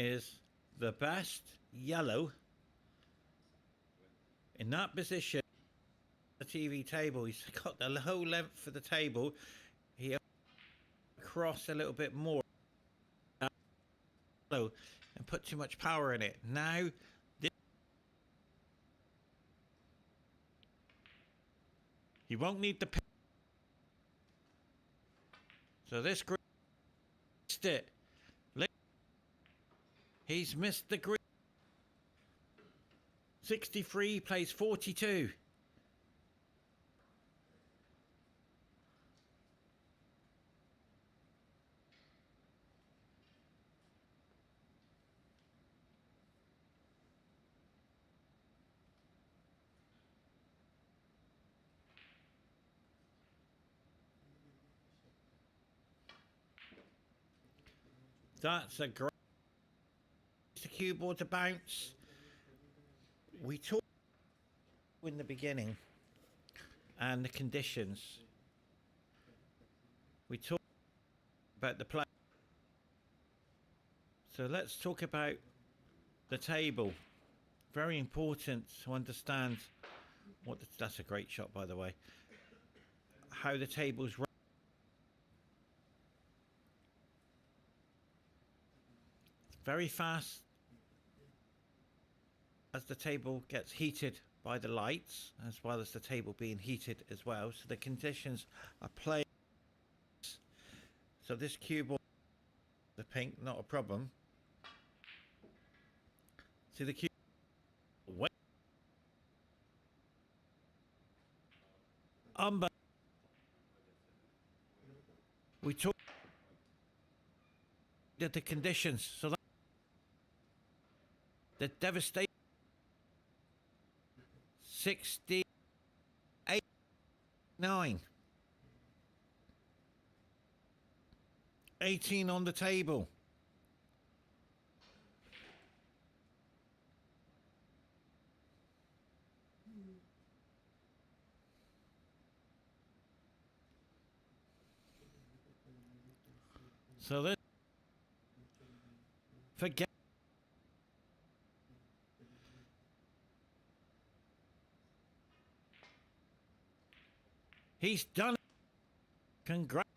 Is the best yellow in that position. The TV table, he's got the whole length of the table. He across a little bit more and put too much power in it. Now he won't need the pin. So this green missed it. He's missed the green. 63 plays 42. That's a great cue ball to bounce. We talked in the beginning and the conditions. We talked about the play. So let's talk about the table. Very important to understand what that's a great shot, by the way. How the table's run. Very fast as the table gets heated by the lights, as well as the table being heated as well. So the conditions are playing. So this cue ball, the pink, not a problem. See the cue. We talked at the conditions, so that the devastation. 68, 9, 18 on the table. So let's forget. He's done it. Congrats.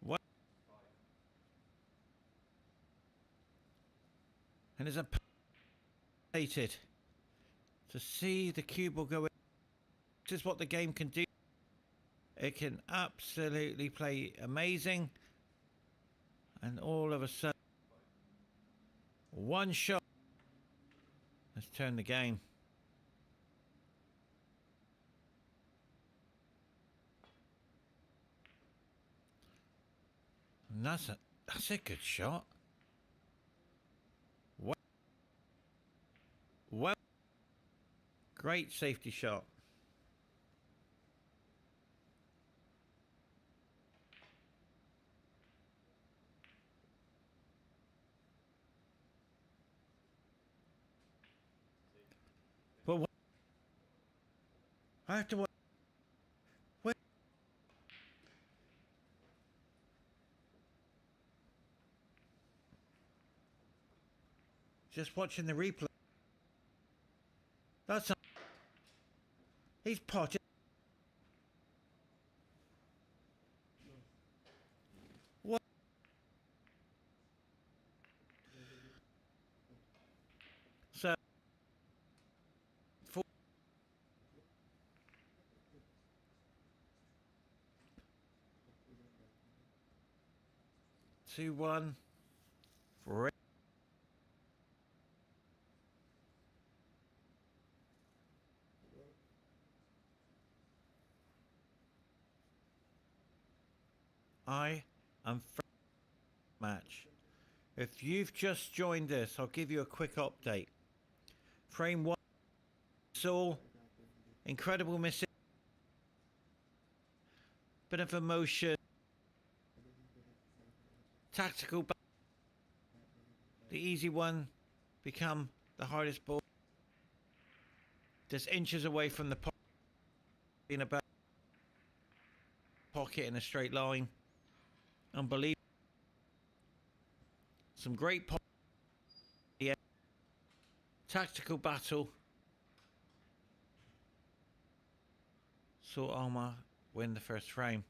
What? And is appreciated to see the cue ball go in. This is what the game can do. It can absolutely play amazing. And all of a sudden, one shot has turned the game. And that's a good shot. Well, great safety shot. But what? I have to wait. Just watching the replay. That's a, he's potted. What? So 4 2 1 3. I am match. If you've just joined us, I'll give you a quick update. Frame 1 saw incredible missing, bit of emotion, tactical, the easy one become the hardest ball. Just inches away from the pocket, in about pocket in a straight line. Unbelievable. Some great tactical battle. Saw Omar win the first frame.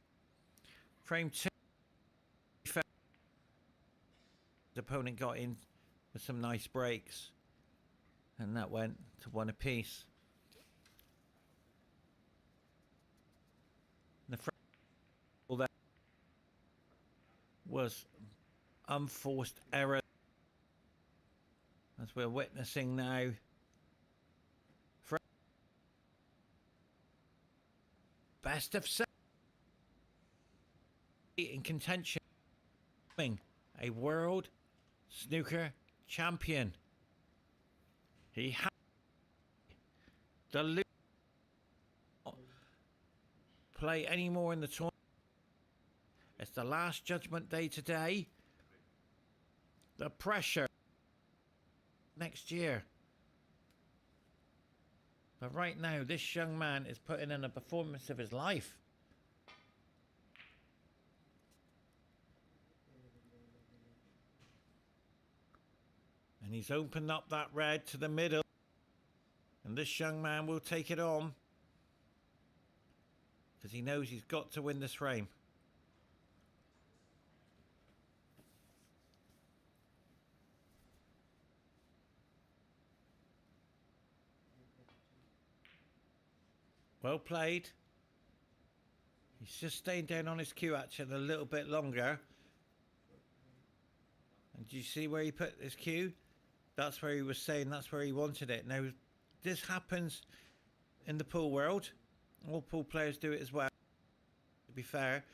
Frame 2, the opponent got in with some nice breaks, and that went to 1 apiece. The frame that was unforced error, as we're witnessing now. Best of 7 in contention, a world snooker champion. He had the play anymore in the tournament. It's the last judgment day today. the pressure next year. But right now, this young man is putting in a performance of his life. And he's opened up that red to the middle. And this young man will take it on. Because he knows he's got to win this frame. Well played. He's just staying down on his cue action a little bit longer. And do you see where he put his cue? That's where he was saying that's where he wanted it. Now, this happens in the pool world. All pool players do it as well. To be fair,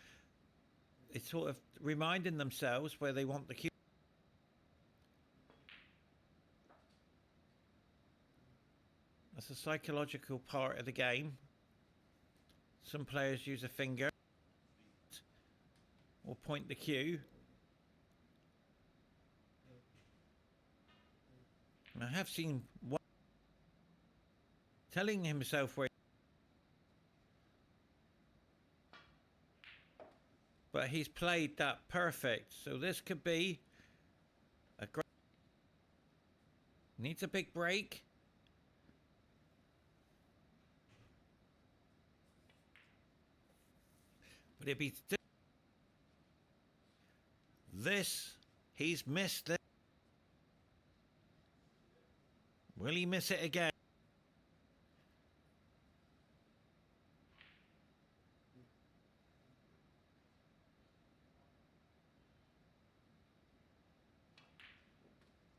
it's sort of reminding themselves where they want the cue. That's a psychological part of the game. Some players use a finger or point the cue. And I have seen one telling himself where, but he's played that perfect. So this could be a great, needs a big break. But if he's this, he's missed it. Will he miss it again?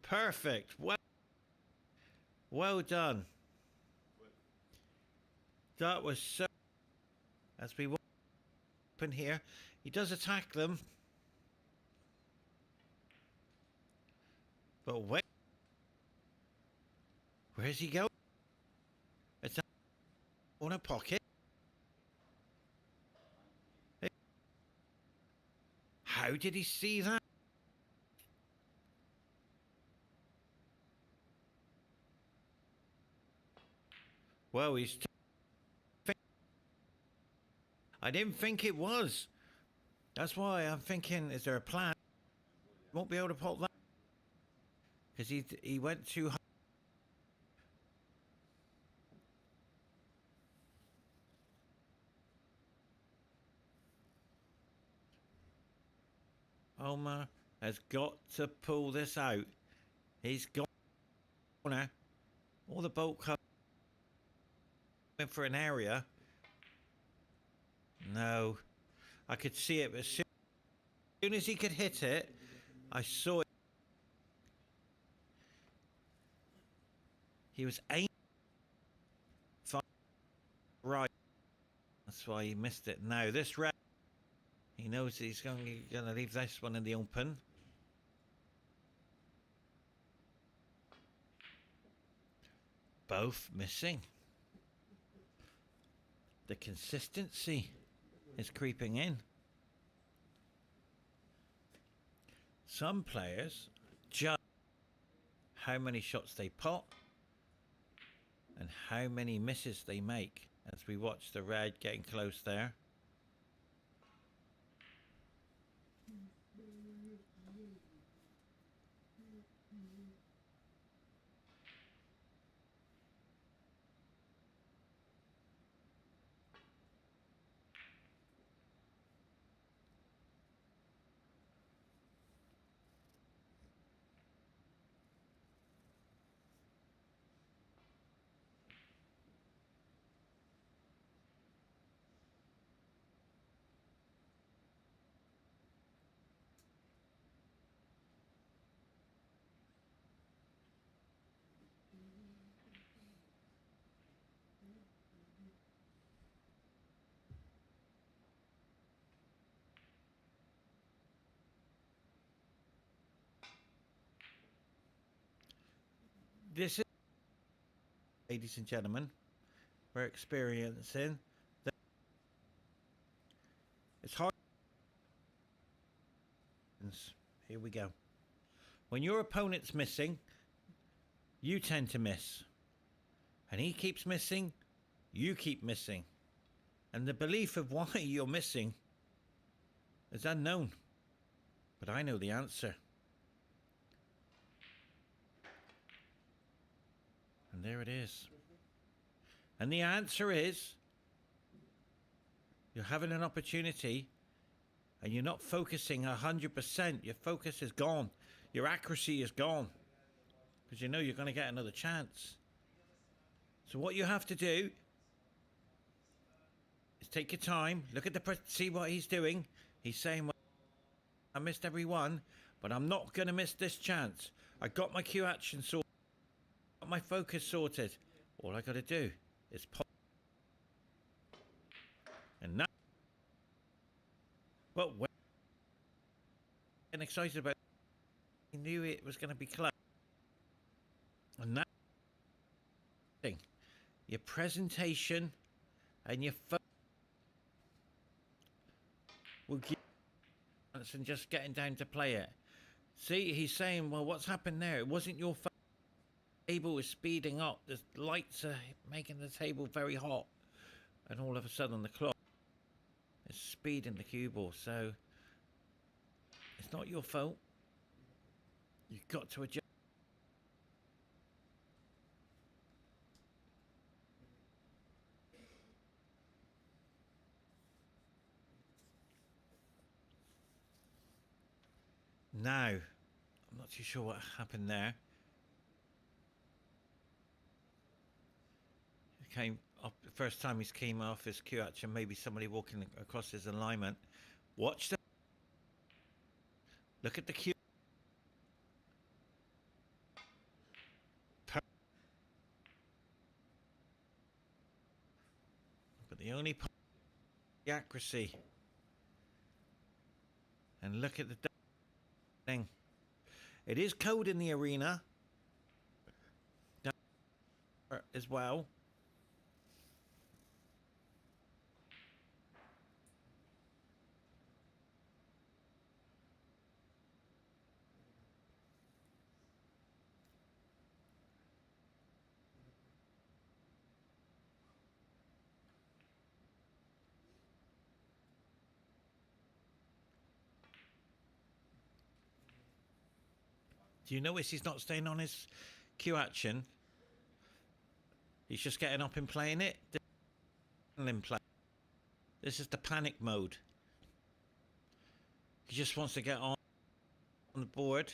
Perfect. Well done. That was so. As we walk in here, he does attack them. But wait. Where's he going? It's on a pocket. How did he see that? Well, he's... I didn't think it was. That's why I'm thinking, is there a plan? Won't be able to pop that. Because he went too high. Omar has got to pull this out. He's got all the bolt coming for an area. No, I could see it, but as soon as he could hit it, I saw it. He was aiming right. That's why he missed it. Now this red, he knows that he's going to leave this one in the open. Both missing. The consistency is creeping in. Some players judge how many shots they pot and how many misses they make, as we watch the red getting close there. This is, ladies and gentlemen, we're experiencing that it's hard. Here we go. When your opponent's missing, you tend to miss. And he keeps missing, you keep missing. And the belief of why you're missing is unknown. But I know the answer. And there it is. And the answer is, you're having an opportunity and you're not focusing 100%. Your focus is gone. Your accuracy is gone. Because you know you're going to get another chance. So what you have to do is take your time, look at see what he's doing. He's saying, well, I missed every one, but I'm not going to miss this chance. I got my cue action sorted. Got my focus sorted. All I got to do is pop. And now, but when I'm excited about, he knew it was going to be close. And now, your presentation and your focus will give you and just getting down to play it. See, he's saying, well, what's happened there? It wasn't your fault. The table is speeding up. The lights are making the table very hot. And all of a sudden the clock is speeding the cue ball. So it's not your fault. You've got to adjust. Now, I'm not too sure what happened there. He came up the first time he came off his cue action, maybe somebody walking across his alignment. Watch the look at the cue. But the only part the accuracy. And look at the thing. It is cold in the arena as well. Do you notice he's not staying on his cue action? He's just getting up and playing it. This is the panic mode. He just wants to get on the board.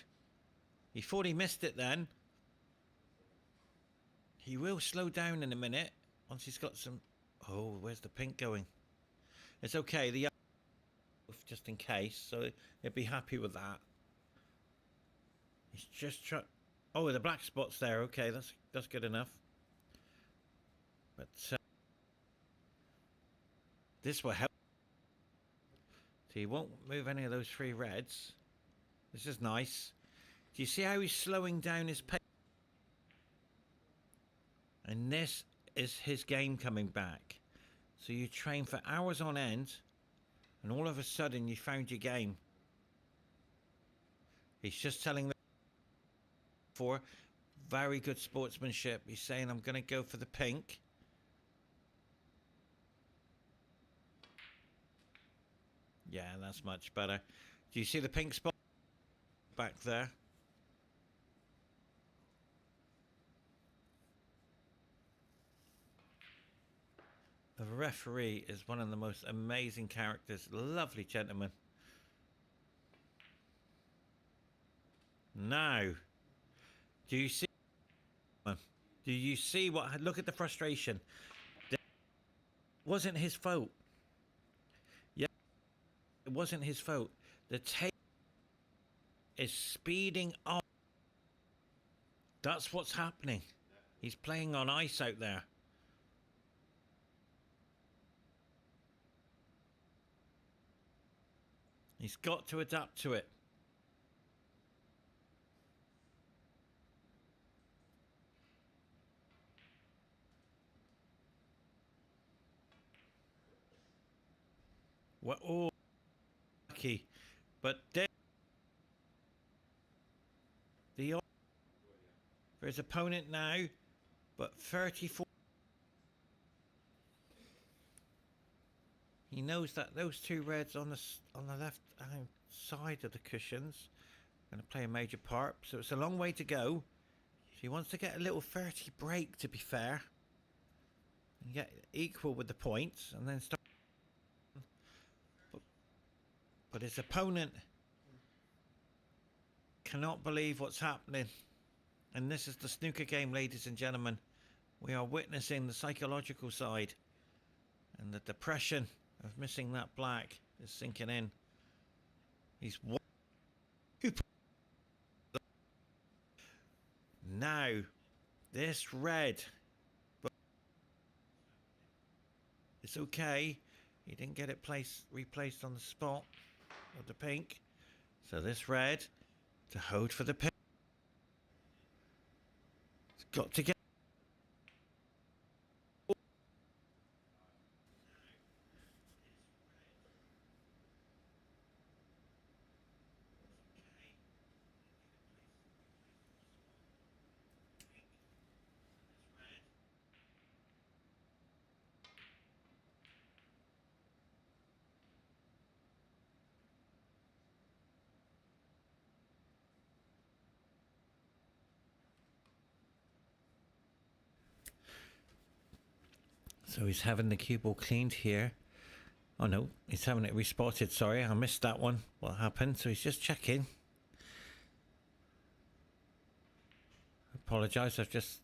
He thought he missed it then. He will slow down in a minute once he's got some... Oh, where's the pink going? It's okay. The just in case, so he'll be happy with that. He's just trying... Oh, the black spot's there. Okay, that's good enough. But this will help. So he won't move any of those three reds. This is nice. Do you see how he's slowing down his pace? And this is his game coming back. So you train for hours on end, and all of a sudden you found your game. He's just telling them for very good sportsmanship. He's saying, I'm going to go for the pink. Yeah, that's much better. Do you see the pink spot back there? The referee is one of the most amazing characters. Lovely gentleman. Now, do you see? Do you see what? Look at the frustration. It wasn't his fault. Yeah, it wasn't his fault. The tape is speeding up. That's what's happening. He's playing on ice out there. He's got to adapt to it. Well, oh, lucky. But then the odds for his opponent now, but 34. He knows that those two reds on the left hand side of the cushions are going to play a major part. So it's a long way to go. So he wants to get a little 30 break, to be fair, and get equal with the points, and then start. But his opponent cannot believe what's happening. And this is the snooker game, ladies and gentlemen. We are witnessing the psychological side, and the depression of missing that black is sinking in. He's now this red, but it's okay. He didn't get it replaced on the spot of the pink. So this red to hold for the pink. It's got to get. So he's having the cue ball cleaned here. Oh no, he's having it respotted. Sorry, I missed that one. What happened? So he's just checking. Apologise, I've just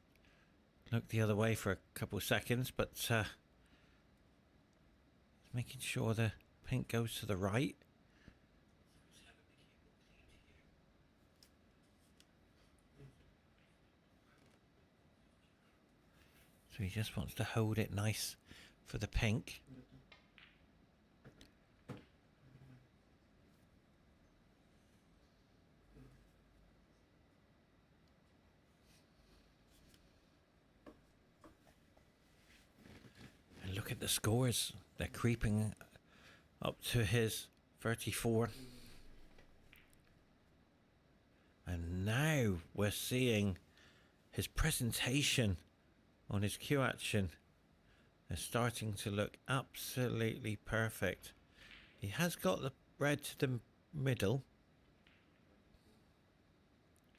looked the other way for a couple of seconds, but making sure the pink goes to the right. So he just wants to hold it nice for the pink. And look at the scores. They're creeping up to his 34. And now we're seeing his presentation on his cue action is starting to look absolutely perfect. He has got the red to the middle.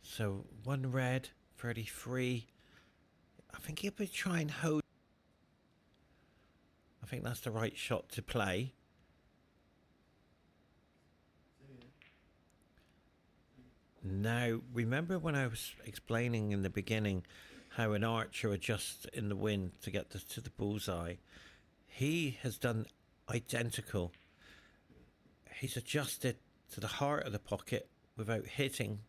So one red, 33. I think he'll be trying and hold. I think that's the right shot to play. Now, remember when I was explaining in the beginning how an archer adjusts in the wind to get to the bullseye? He has done identical. He's adjusted to the heart of the pocket without hitting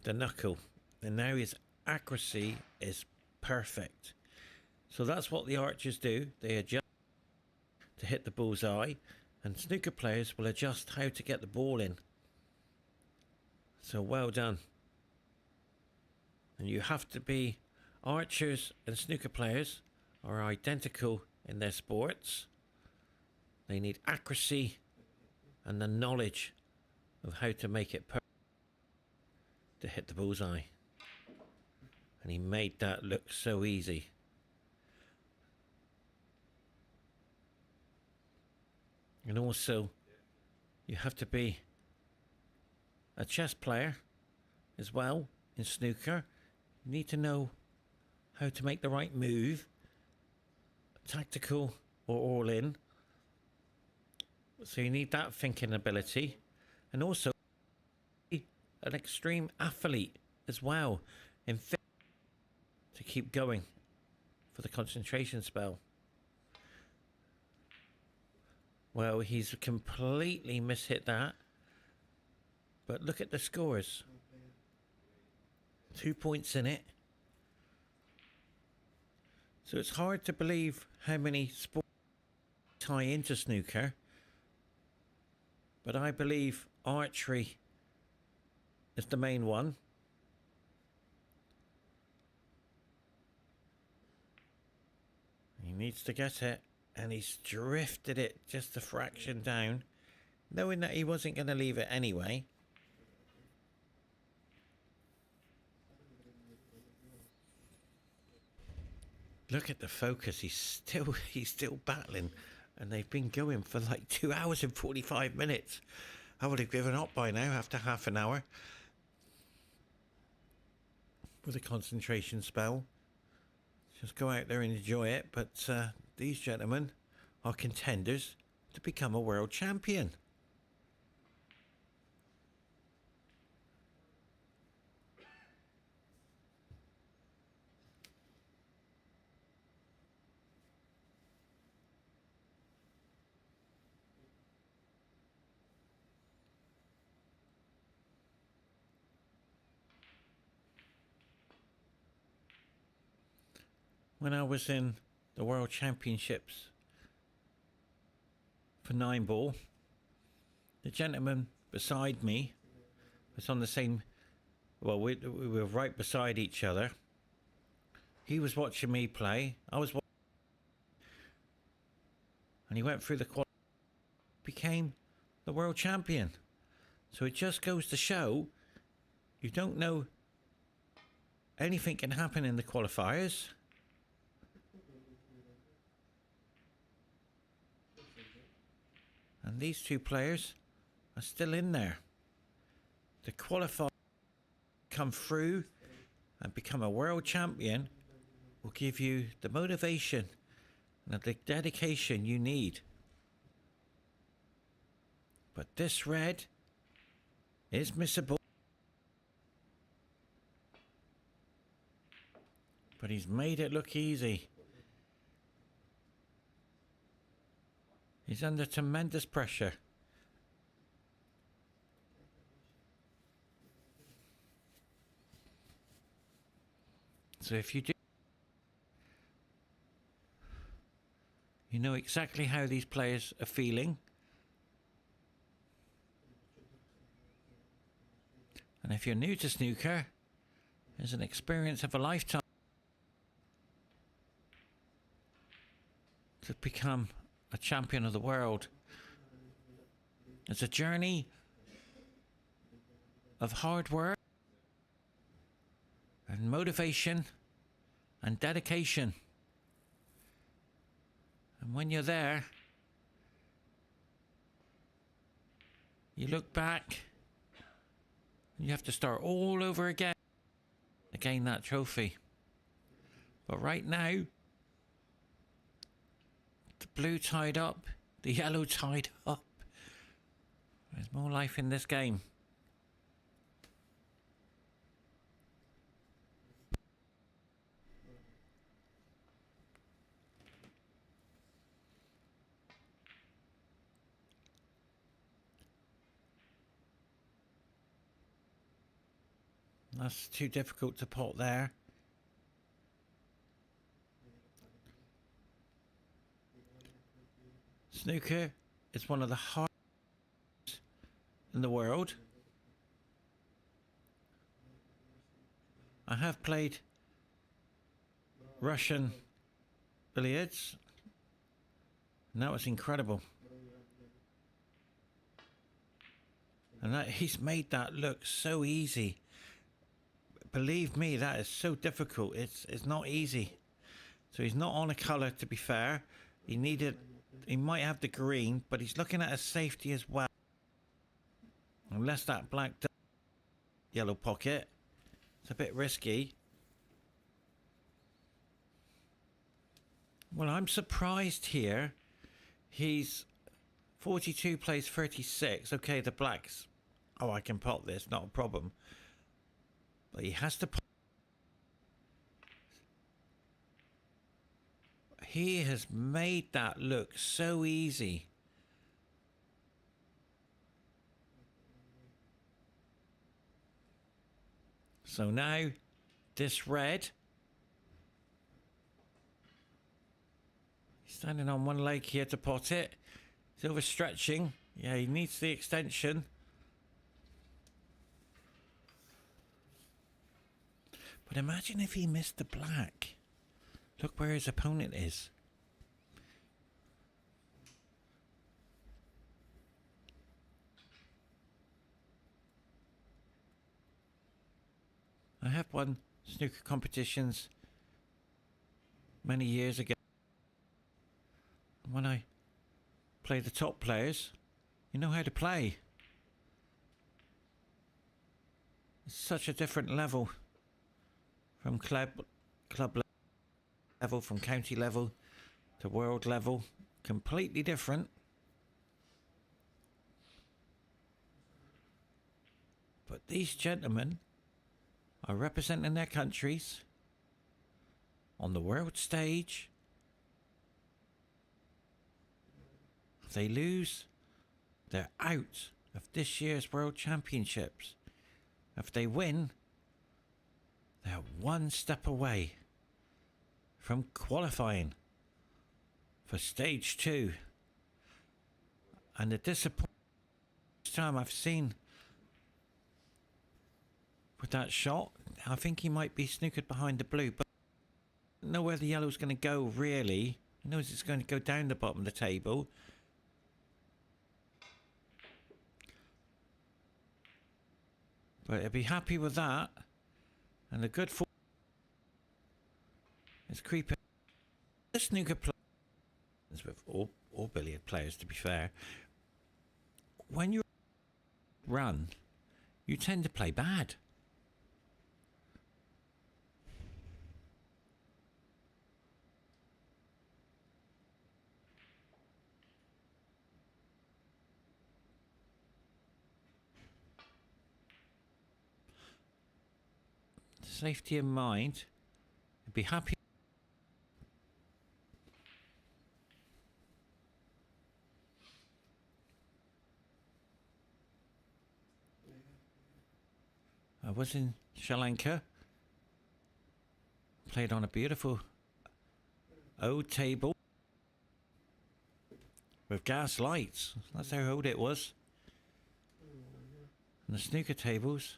the knuckle. And now his accuracy is perfect. So that's what the archers do. They adjust to hit the bullseye, and snooker players will adjust how to get the ball in. So well done. And you have to be, archers and snooker players are identical in their sports. They need accuracy and the knowledge of how to make it perfect to hit the bullseye. And he made that look so easy. And also, you have to be a chess player as well in snooker. You need to know how to make the right move, tactical or all in. So you need that thinking ability, and also an extreme athlete as well in to keep going for the concentration spell. Well, he's completely mishit that. But look at the scores. 2 points in it. So it's hard to believe how many sports tie into snooker. But I believe archery is the main one. He needs to get it. And he's drifted it just a fraction down, knowing that he wasn't going to leave it anyway. Look at the focus. He's still battling, and they've been going for like 2 hours and 45 minutes. I would have given up by now after half an hour with a concentration spell. Just go out there and enjoy it. But these gentlemen are contenders to become a world champion. When I was in the World Championships for 9-ball, the gentleman beside me was on the same, well, we were right beside each other. He was watching me play. I was watching, and he went through the qual, became the world champion. So it just goes to show you don't know, anything can happen in the qualifiers. And these two players are still in there. To qualify, come through and become a world champion will give you the motivation and the dedication you need. But this red is missable. But he's made it look easy. He's under tremendous pressure. So if you do, you know exactly how these players are feeling. And if you're new to snooker, it's an experience of a lifetime to become a champion of the world. It's a journey of hard work and motivation and dedication. And when you're there, you look back and you have to start all over again to gain that trophy. But right now, the blue tied up, the yellow tied up. There's more life in this game. That's too difficult to pot there. Snooker is one of the hardest in the world. I have played Russian billiards, and that was incredible. And that, he's made that look so easy. Believe me, that is so difficult. It's not easy. So he's not on a colour, to be fair. He might have the green, but he's looking at his safety as well. Unless that black yellow pocket, it's a bit risky. Well, I'm surprised here. He's 42 plays 36. Okay, the blacks. Oh, I can pot this, not a problem. But he has to pot. He has made that look so easy. So now, this red. He's standing on one leg here to pot it. He's overstretching. Yeah, he needs the extension. But imagine if he missed the black. Look where his opponent is. I have won snooker competitions many years ago. When I play the top players, you know how to play. It's such a different level from club level, from county level to world level. Completely different. But these gentlemen are representing their countries on the world stage. If they lose, they're out of this year's World Championships. If they win, they're one step away from qualifying for stage 2. And the disappointing time I've seen with that shot, I think he might be snookered behind the blue, but I don't know where the yellow's going to go really. He knows it's going to go down the bottom of the table. But he'll be happy with that. And the good fortune is creeping. The snooker players, with all billiard players to be fair, when you run, you tend to play bad. Safety in mind, I'd be happy. I was in Sri Lanka, played on a beautiful old table with gas lights. That's how old it was. And the snooker tables.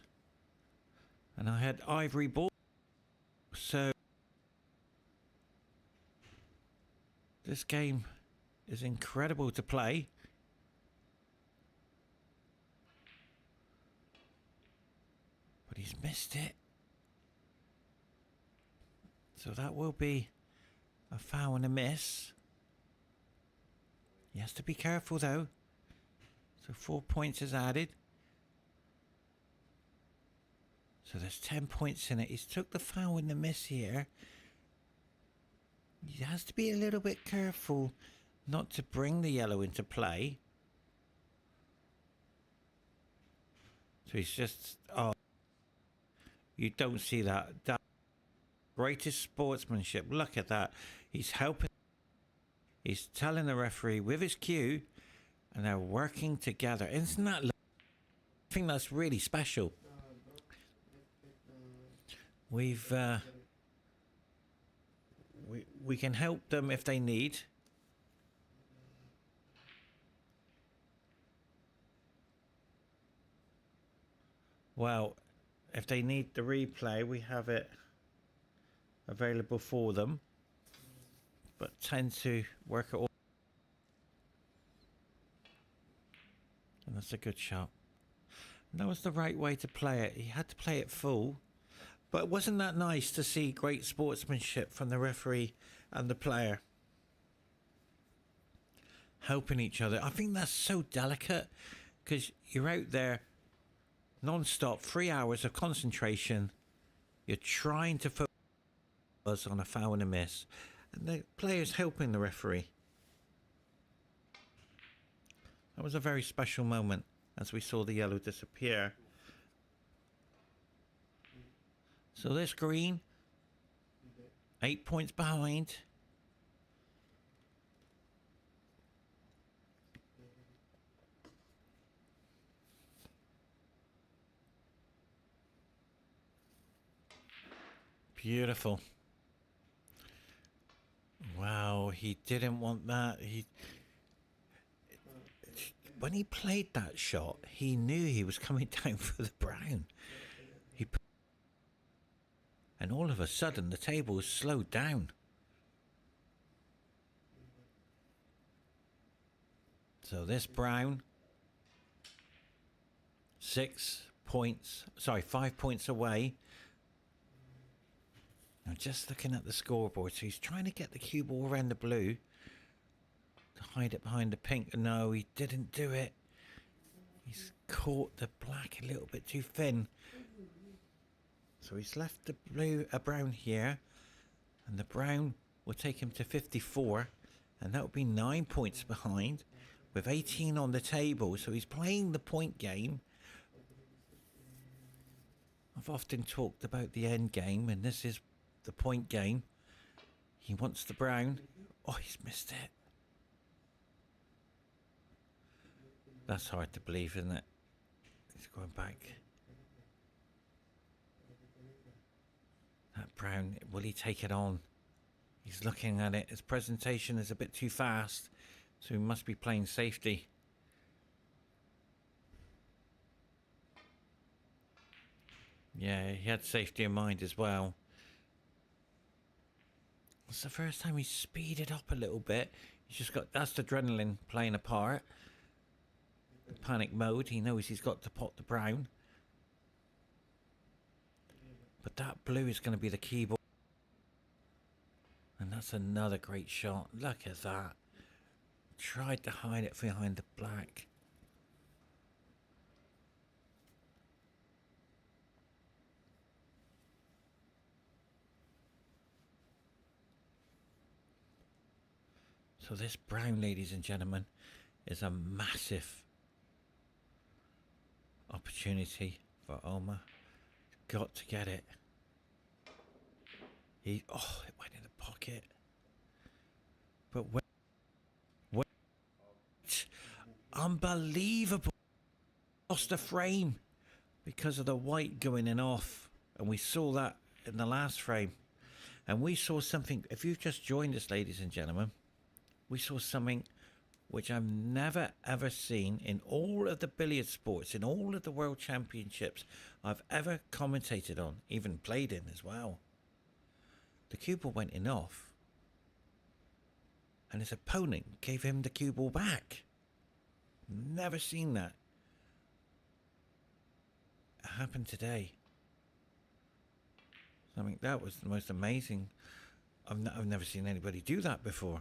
And I had ivory balls, so this game is incredible to play. But he's missed it. So that will be a foul and a miss. He has to be careful though. So 4 points is added. So there's 10 points in it. He's took the foul and the miss here. He has to be a little bit careful not to bring the yellow into play. So he's just... Oh, you don't see that. That greatest sportsmanship. Look at that. He's helping. He's telling the referee with his cue. And they're working together. Isn't that... I think that's really special. We've we can help them if they need. Well, if they need the replay, we have it available for them, but tend to work it all. And that's a good shot. And that was the right way to play it. He had to play it full. But wasn't that nice to see great sportsmanship from the referee and the player? Helping each other. I think that's so delicate because you're out there non-stop, 3 hours of concentration. You're trying to focus on a foul and a miss. And the player's helping the referee. That was a very special moment as we saw the yellow disappear. So this green, 8 points behind. Beautiful. Wow, he didn't want that. When he played that shot, he knew he was coming down for the brown. And all of a sudden, the table slowed down. So this brown, 5 points away. I'm just looking at the scoreboard. So he's trying to get the cue ball around the blue to hide it behind the pink. No, he didn't do it. He's caught the black a little bit too thin. So he's left the brown here. And the brown will take him to 54. And that will be 9 points behind with 18 on the table. So he's playing the point game. I've often talked about the end game, and this is the point game. He wants the brown. Oh, he's missed it. That's hard to believe, isn't it? He's going back. That brown, will he take it on? He's looking at it. His presentation is a bit too fast, so he must be playing safety. Yeah, he had safety in mind as well. It's the first time he's speeded up a little bit. He's just got, that's the adrenaline playing a part. The panic mode, he knows he's got to pot the brown. But that blue is going to be the keyboard. And that's another great shot. Look at that. Tried to hide it behind the black. So this brown, ladies and gentlemen, is a massive opportunity for Omar. Got to get it. It went in the pocket. But wait, unbelievable. Lost a frame because of the white going in off. And we saw that in the last frame. And we saw something, if you've just joined us, ladies and gentlemen, we saw something which I've never ever seen in all of the billiard sports, in all of the world championships I've ever commentated on, even played in as well. The cue ball went in off, and his opponent gave him the cue ball back. Never seen that. It happened today. I mean, that was the most amazing. I've never seen anybody do that before.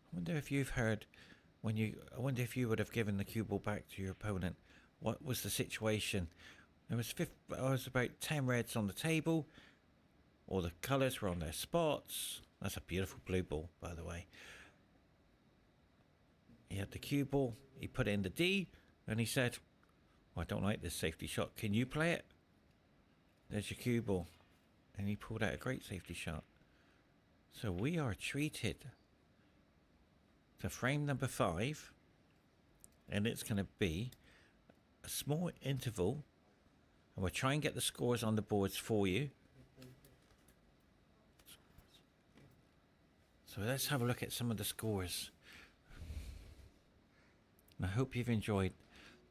I wonder if you've heard I wonder if you would have given the cue ball back to your opponent. What was the situation? There was about 10 reds on the table. All the colours were on their spots. That's a beautiful blue ball, by the way. He had the cue ball. He put it in the D, and he said, I don't like this safety shot. Can you play it? There's your cue ball. And he pulled out a great safety shot. So we are treated to frame number 5, and it's going to be a small interval, and we'll try and get the scores on the boards for you. So let's have a look at some of the scores, and I hope you've enjoyed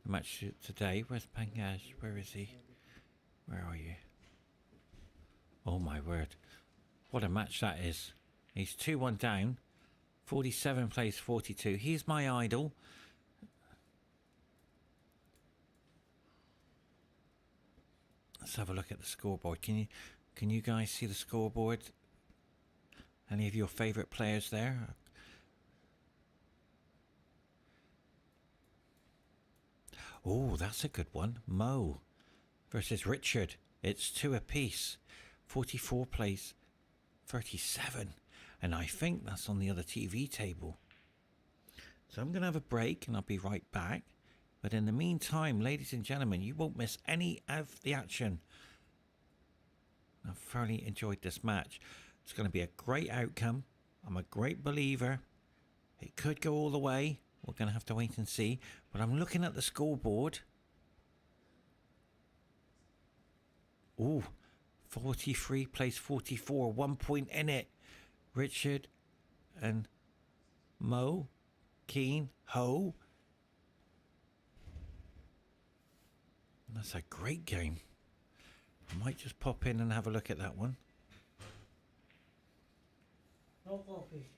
the match today. Where's Pangaj? Where is he? Where are you? Oh my word, what a match that is. He's 2-1 down. 47 plays 42. He's my idol. Let's have a look at the scoreboard. Can you guys see the scoreboard? Any of your favourite players there? Oh, that's a good one. Mo versus Richard. It's 2 apiece. 44 plays 37. And I think that's on the other TV table. So I'm going to have a break and I'll be right back. But in the meantime, ladies and gentlemen, you won't miss any of the action. I've thoroughly enjoyed this match. It's going to be a great outcome. I'm a great believer. It could go all the way. We're going to have to wait and see. But I'm looking at the scoreboard. Ooh, 43 plays 44. 1 point in it. Richard and Mo, Keen, Ho. That's a great game. I might just pop in and have a look at that one. No coffee.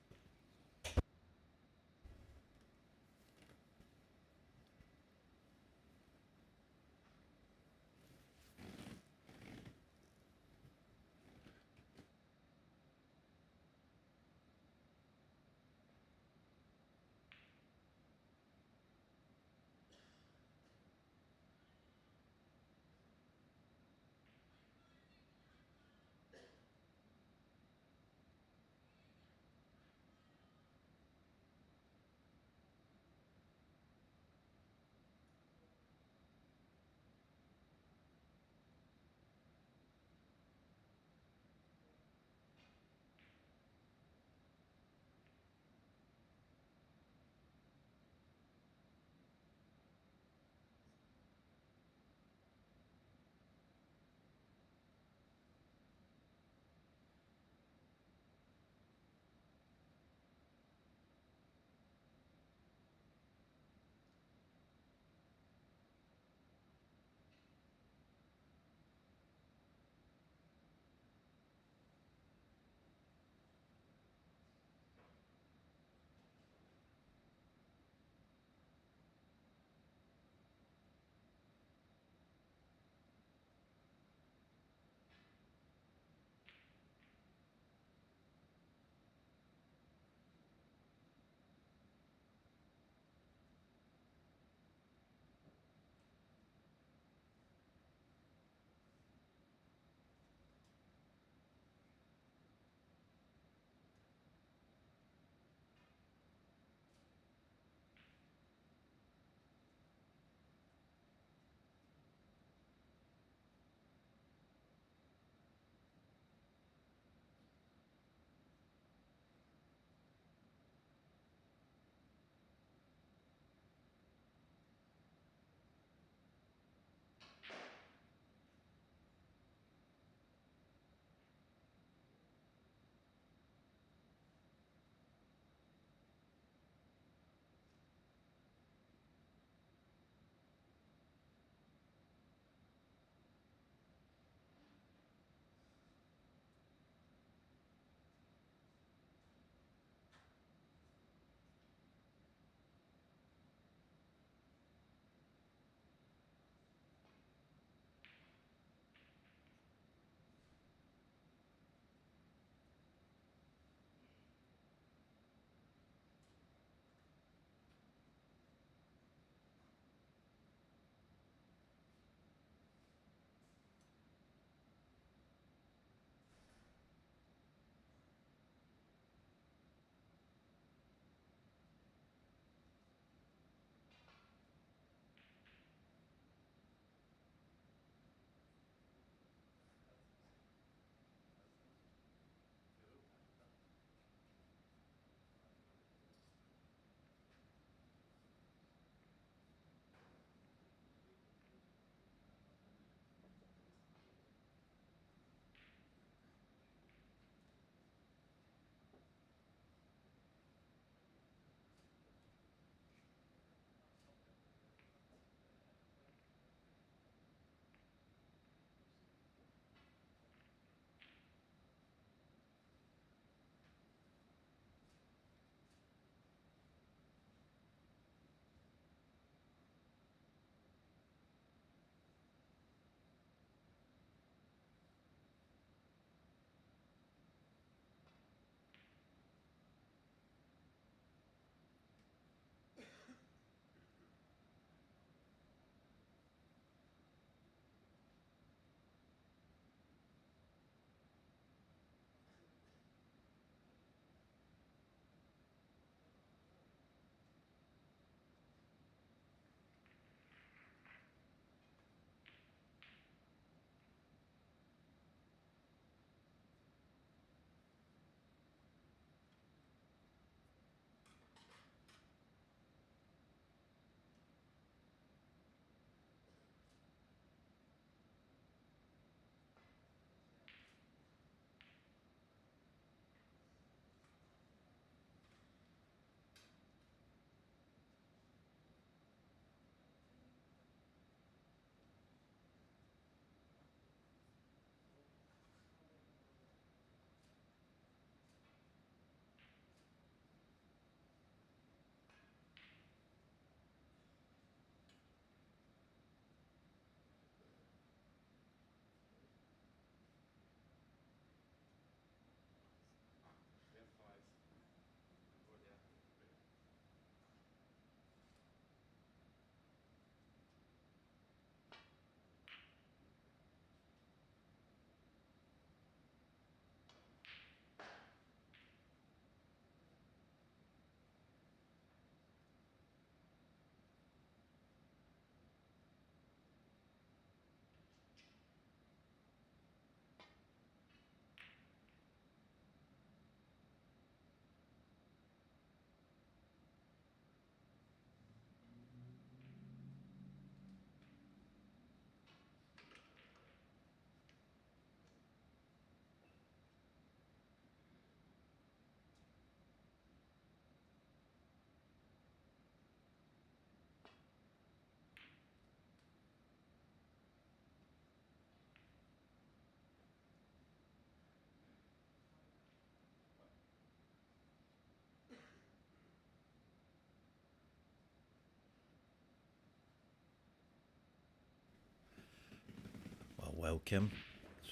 welcome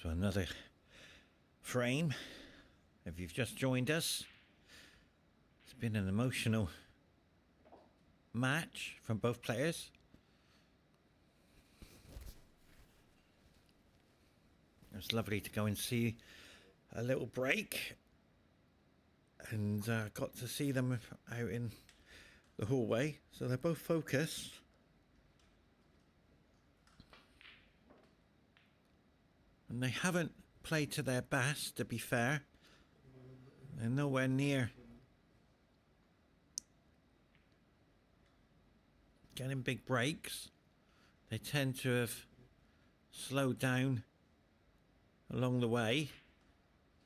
to another frame. If you've just joined us, it's been an emotional match from both players. It was lovely to go and see a little break, and got to see them out in the hallway, so they're both focused. And they haven't played to their best, to be fair. They're nowhere near getting big breaks. They tend to have slowed down along the way.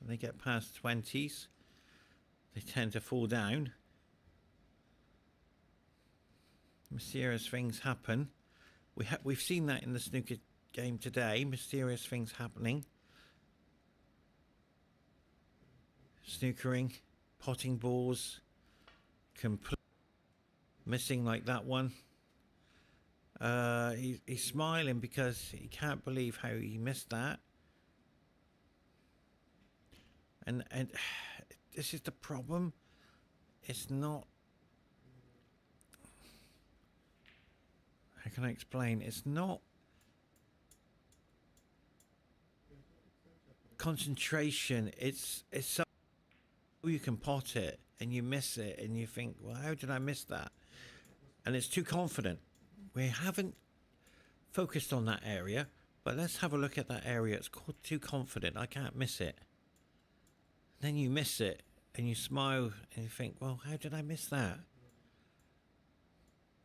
When they get past 20s, they tend to fall down. Mysterious things happen. We've seen that in the snooker game today. Mysterious things happening. Snookering, potting balls, missing like that one. He's smiling because he can't believe how he missed that. And this is the problem. It's not. How can I explain? It's not concentration. It's so you can pot it and you miss it and you think, well, how did I miss that? And it's too confident. We haven't focused on that area, but let's have a look at that area. It's called too confident. I can't miss it. Then you miss it and you smile and you think, well, how did I miss that?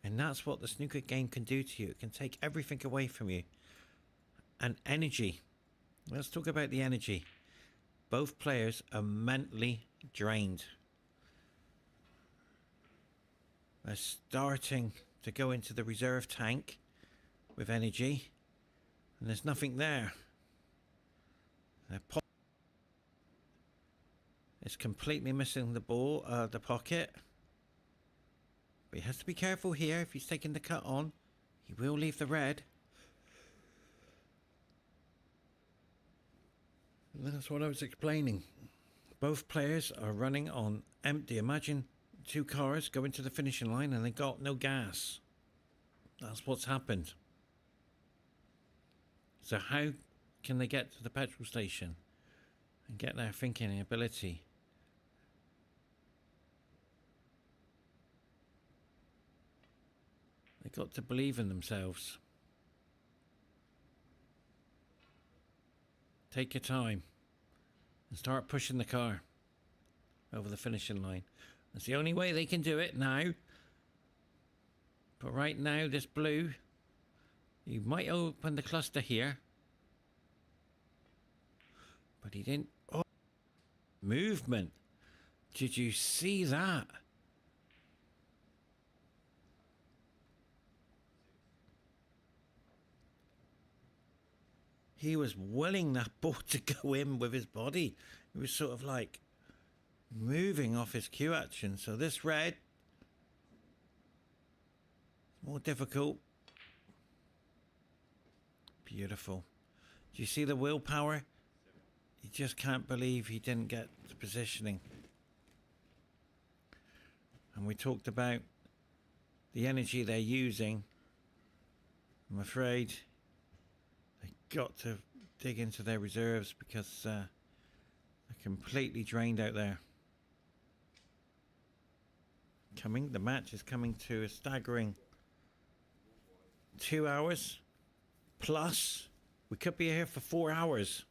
And that's what the snooker game can do to you. It can take everything away from you. And energy. Let's talk about the energy. Both players are mentally drained. They're starting to go into the reserve tank with energy. And there's nothing there. It's completely missing the ball, the pocket. But he has to be careful here. If he's taking the cut on, he will leave the red. And that's what I was explaining. Both players are running on empty. Imagine two cars going to the finishing line and they got no gas. That's what's happened. So how can they get to the petrol station and get their thinking ability? They've got to believe in themselves. Take your time and start pushing the car over the finishing line. That's the only way they can do it now. But right now, this blue, you might open the cluster here. But he didn't. Oh, movement. Did you see that? He was willing that ball to go in with his body. He was sort of like moving off his cue action. So this red, more difficult. Beautiful. Do you see the willpower? You just can't believe he didn't get the positioning. And we talked about the energy they're using. I'm afraid they got to dig into their reserves because they're completely drained out there. The match is coming to a staggering 2 hours plus. We could be here for 4 hours.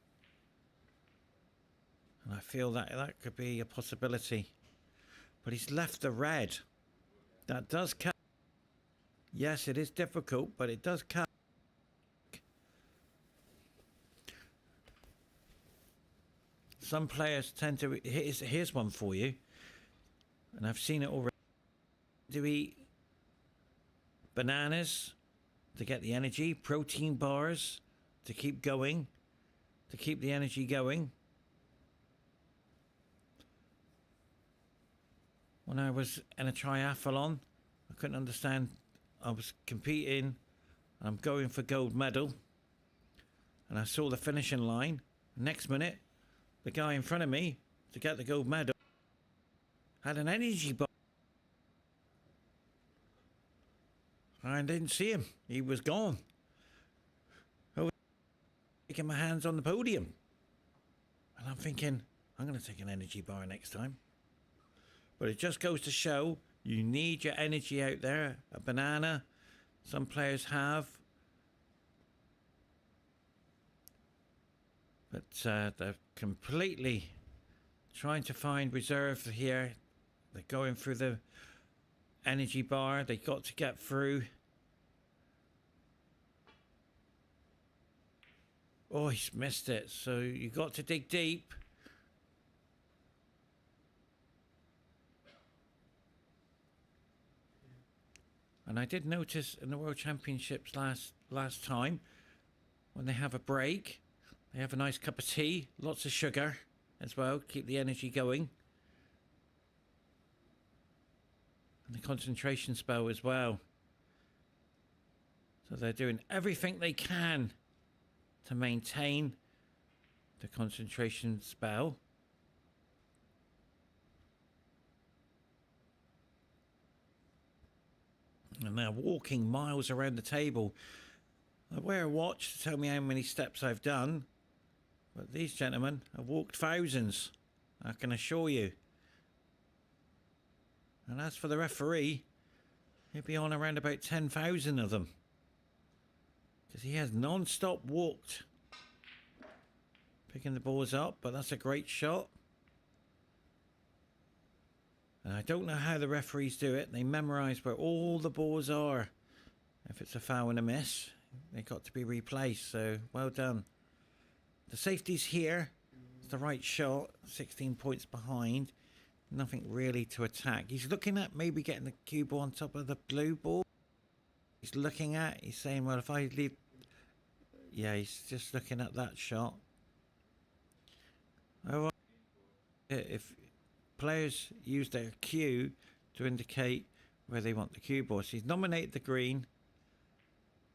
And I feel that could be a possibility. But he's left the red. That does count. Yes, it is difficult, but it does count. Some players tend to... Here's one for you. And I've seen it already. To eat bananas to get the energy. Protein bars to keep going. To keep the energy going. When I was in a triathlon, I couldn't understand. I was competing. I'm going for gold medal. and I saw the finishing line. Next minute, the guy in front of me to get the gold medal had an energy bar. I didn't see him. He was gone. I was taking my hands on the podium. And I'm thinking, I'm going to take an energy bar next time. But it just goes to show you need your energy out there. A banana, some players have. But they're completely trying to find reserve here. They're going through the energy bar. They got to get through. Oh, he's missed it. So you got to dig deep. And I did notice in the World Championships last time, when they have a break, they have a nice cup of tea, lots of sugar as well, keep the energy going. And the concentration spell as well. So they're doing everything they can to maintain the concentration spell. And they're walking miles around the table. I wear a watch to tell me how many steps I've done. But these gentlemen have walked thousands, I can assure you. And as for the referee, he'll be on around about 10,000 of them. Because he has non-stop walked. Picking the balls up, but that's a great shot. And I don't know how the referees do it. They memorise where all the balls are. If it's a foul and a miss, they've got to be replaced. So, well done. The safety's here. It's the right shot. 16 points behind. Nothing really to attack. He's looking at maybe getting the cue ball on top of the blue ball. He's looking at. He's saying, well, if I leave... Yeah, he's just looking at that shot. Oh, if players use their cue to indicate where they want the cue ball. So he's nominated the green.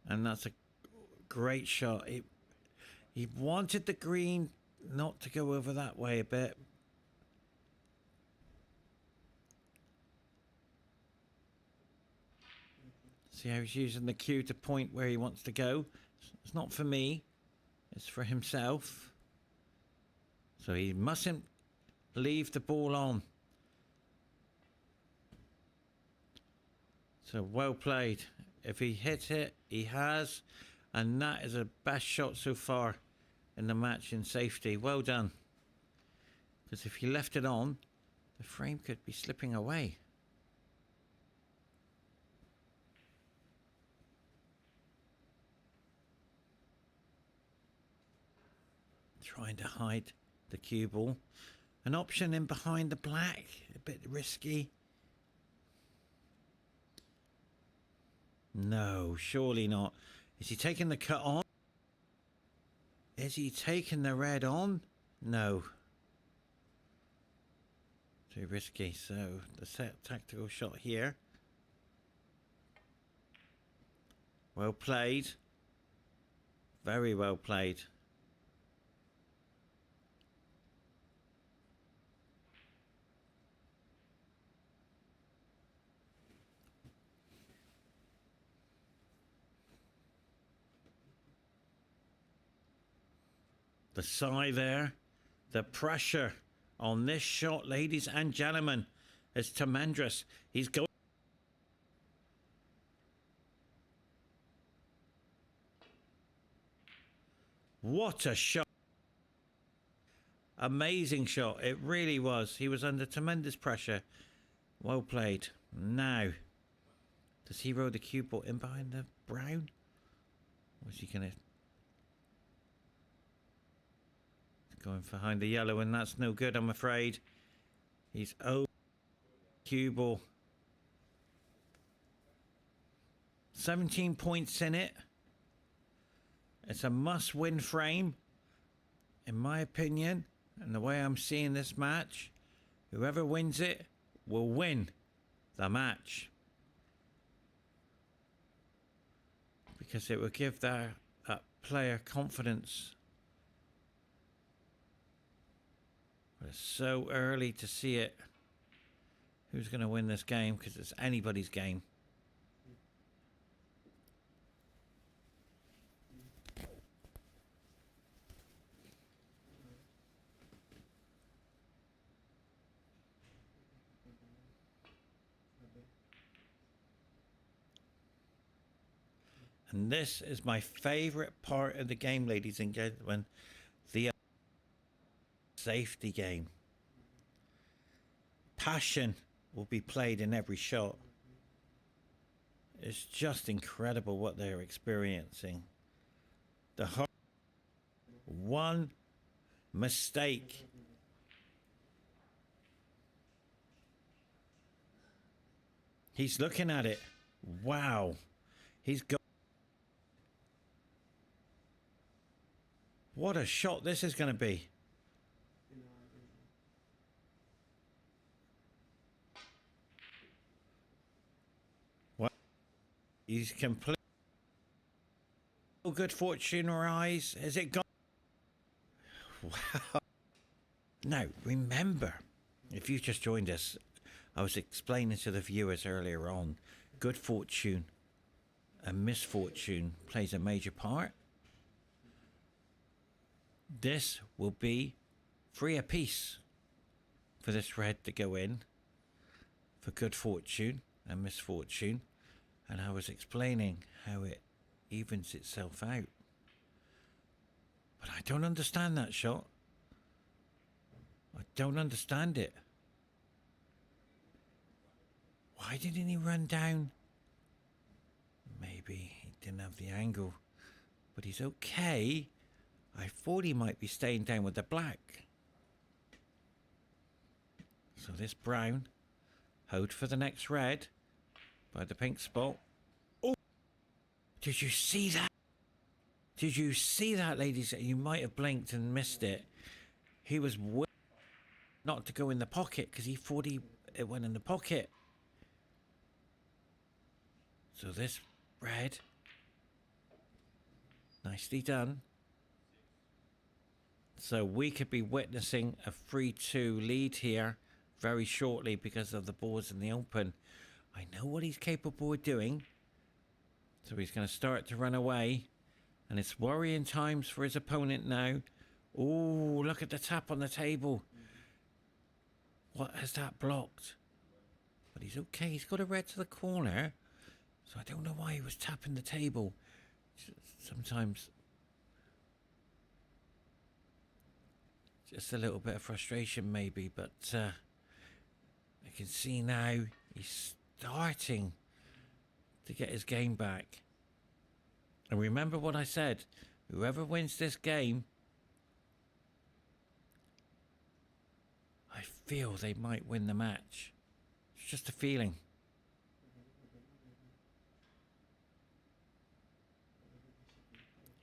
And that's a great shot. He wanted the green not to go over that way a bit. See how he's using the cue to point where he wants to go. It's not for me. It's for himself. So he mustn't leave the ball on. So well played. If he hits it, he has. And that is the best shot so far in the match in safety. Well done. Because if he left it on, the frame could be slipping away. Trying to hide the cue ball. An option in behind the black. A bit risky. No, surely not. Is he taking the cut on? Is he taking the red on? No. Too risky. So the set tactical shot here. Well played. Very well played. The sigh there, the pressure on this shot, ladies and gentlemen, is tremendous. He's going. What a shot. Amazing shot. It really was. He was under tremendous pressure. Well played. Now, does he roll the cue ball in behind the brown? Or is he going to... Going behind the yellow, and that's no good, I'm afraid. He's over cue ball. 17 points in it. It's a must-win frame, in my opinion, and the way I'm seeing this match. Whoever wins it will win the match, because it will give that player confidence. But it's so early to see it. Who's going to win this game? Because it's anybody's game. And this is my favorite part of the game, ladies and gentlemen. The safety game. Passion will be played in every shot. It's just incredible what they're experiencing. The whole one mistake. He's looking at it. Wow. He's got... What a shot this is going to be. What? He's complete. Good fortune rise. Has it gone? Wow. Now, remember, if you just joined us, I was explaining to the viewers earlier on, good fortune and misfortune plays a major part. This will be 3 apiece for this red to go in for good fortune and misfortune. And I was explaining how it evens itself out. But I don't understand that shot. I don't understand it. Why didn't he run down? Maybe he didn't have the angle. But he's okay. I thought he might be staying down with the black. So this brown, hold for the next red by the pink spot. Oh! Did you see that? Did you see that, ladies? You might have blinked and missed it. He was not to go in the pocket because he thought it went in the pocket. So this red, nicely done. So we could be witnessing a 3-2 lead here very shortly because of the boards in the open. I know what he's capable of doing. So he's going to start to run away. And it's worrying times for his opponent now. Oh, look at the tap on the table. What has that blocked? But he's okay. He's got a red to the corner. So I don't know why he was tapping the table. Sometimes... just a little bit of frustration maybe, but I can see now he's starting to get his game back. And remember what I said, whoever wins this game, I feel they might win the match. It's just a feeling.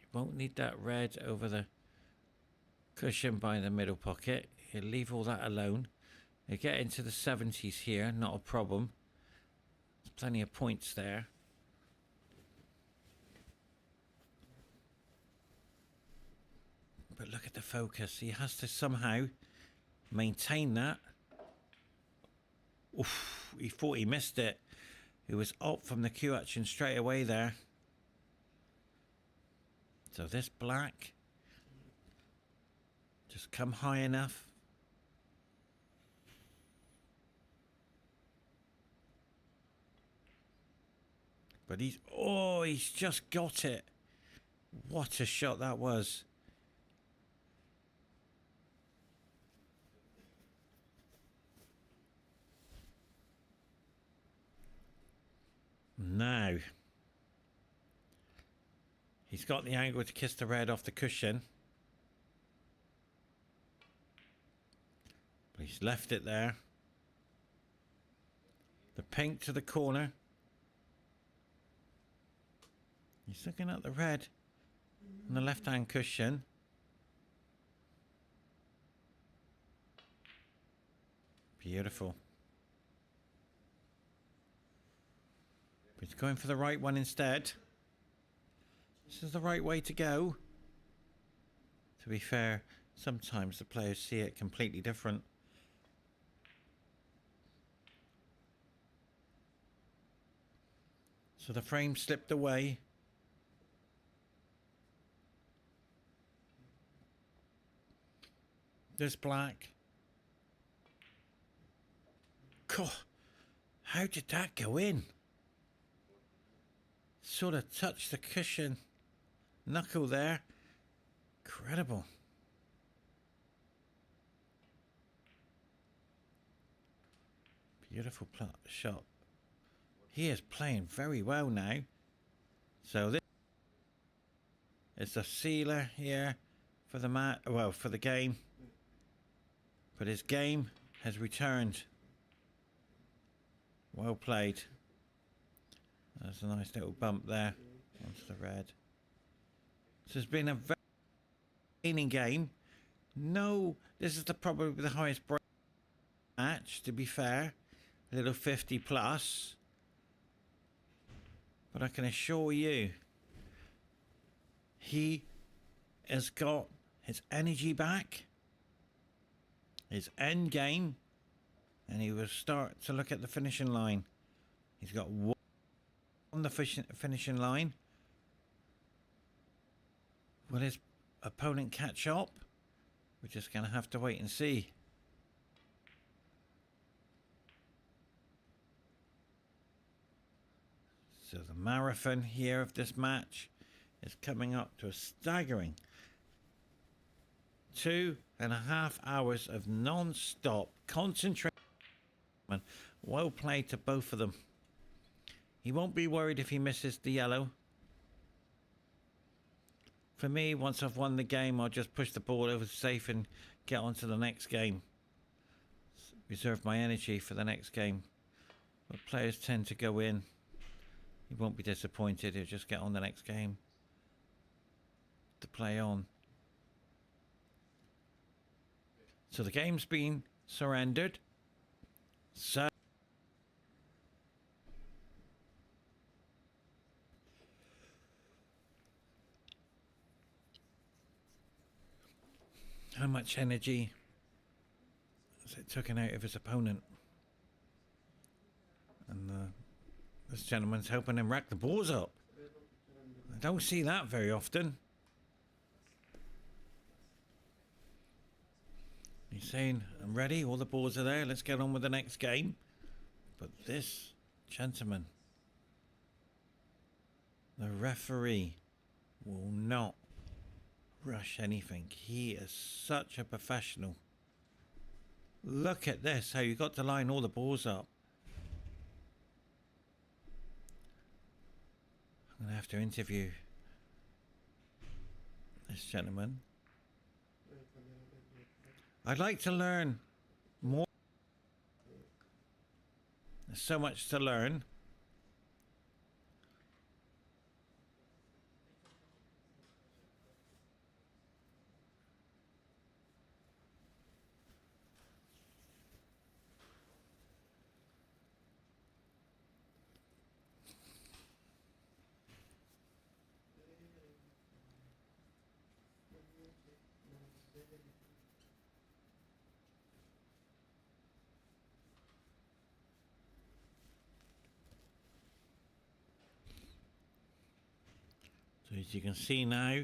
You won't need that red over the cushion by the middle pocket. He'll leave all that alone. He'll get into the 70s here, not a problem. There's plenty of points there. But look at the focus. He has to somehow maintain that. Oof, he thought he missed it. He was up from the cue action straight away there. So this black, just come high enough. But he's just got it. What a shot that was. Now, he's got the angle to kiss the red off the cushion. But he's left it there. The pink to the corner. He's looking at the red on the left-hand cushion. Beautiful. But he's going for the right one instead. This is the right way to go. To be fair, sometimes the players see it completely different. So the frame slipped away. There's black. God, how did that go in? Sort of touched the cushion knuckle there. Incredible. Beautiful shot. He is playing very well now. So this is the sealer here for the for the game. But his game has returned. Well played. There's a nice little bump there onto the red. So it's been a very entertaining game. No, this is probably the highest match, to be fair. A little 50 plus. But I can assure you, he has got his energy back, his end game, and he will start to look at the finishing line. He's got one on the finishing line. Will his opponent catch up? We're just going to have to wait and see. So the marathon here of this match is coming up to a staggering 2.5 hours of non-stop concentration. Well played to both of them. He won't be worried if he misses the yellow. For me, once I've won the game, I'll just push the ball over safe and get on to the next game. Reserve my energy for the next game. But players tend to go in. He won't be disappointed. He'll just get on the next game to play on. So the game's been surrendered. So how much energy has it taken out of his opponent? And this gentleman's helping him rack the balls up. I don't see that very often. He's saying, I'm ready, all the balls are there, let's get on with the next game. But this gentleman, the referee, will not rush anything. He is such a professional. Look at this, how you got to line all the balls up. I'm going to have to interview this gentleman. I'd like to learn more. There's so much to learn. So as you can see now,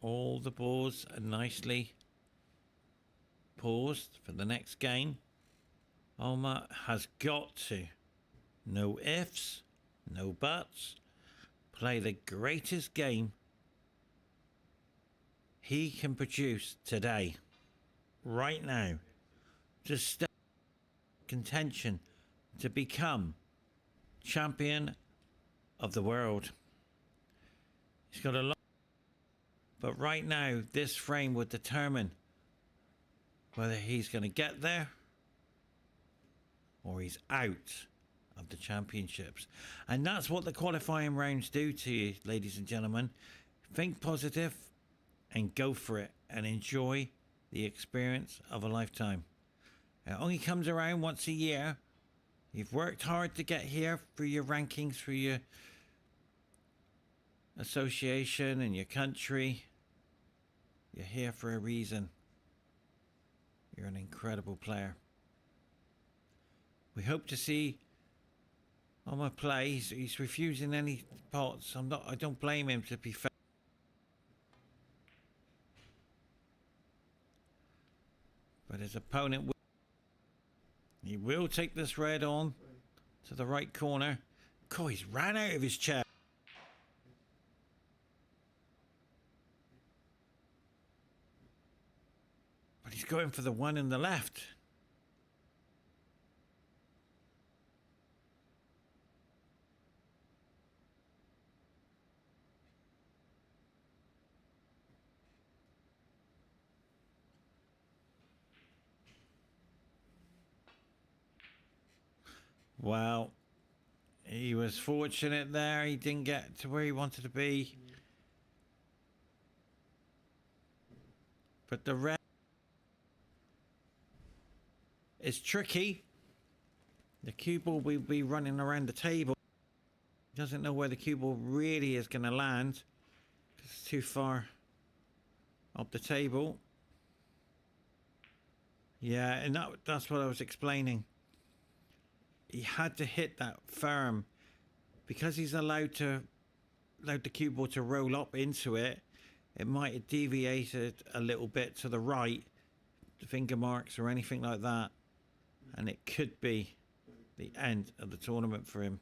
all the balls are nicely paused for the next game. Omar has got to, no ifs, no buts, play the greatest game he can produce today, right now, to stay in contention to become champion of the world. He's got a lot, but right now this frame would determine whether he's going to get there or he's out of the championships. And that's what the qualifying rounds do to you, ladies and gentlemen. Think positive and go for it and enjoy the experience of a lifetime. It only comes around once a year. You've worked hard to get here through your rankings, through your association and your country. You're here for a reason. You're an incredible player. We hope to see Omar play. He's refusing any pots. I don't blame him, to be fair. But his opponent he will take this red on to the right corner. God, he's ran out of his chair. But he's going for the one in the left. Well, he was fortunate there. He didn't get to where he wanted to be. But the red is tricky. The cue ball will be running around the table. He doesn't know where the cue ball really is going to land. It's too far up the table. Yeah, and that's what I was explaining. He had to hit that firm because he's allowed the cue ball to roll up into it. It might have deviated a little bit to the right, the finger marks or anything like that, and it could be the end of the tournament for him.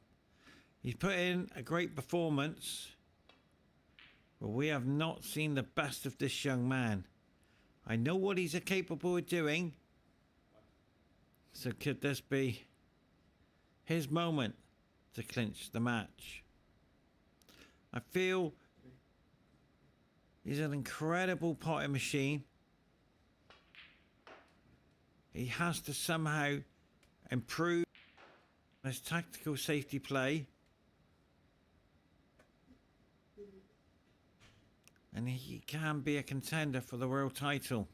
He's put in a great performance, but we have not seen the best of this young man. I know what he's capable of doing, so could this be his moment to clinch the match? I feel he's an incredible potting machine. He has to somehow improve his tactical safety play, and he can be a contender for the world title.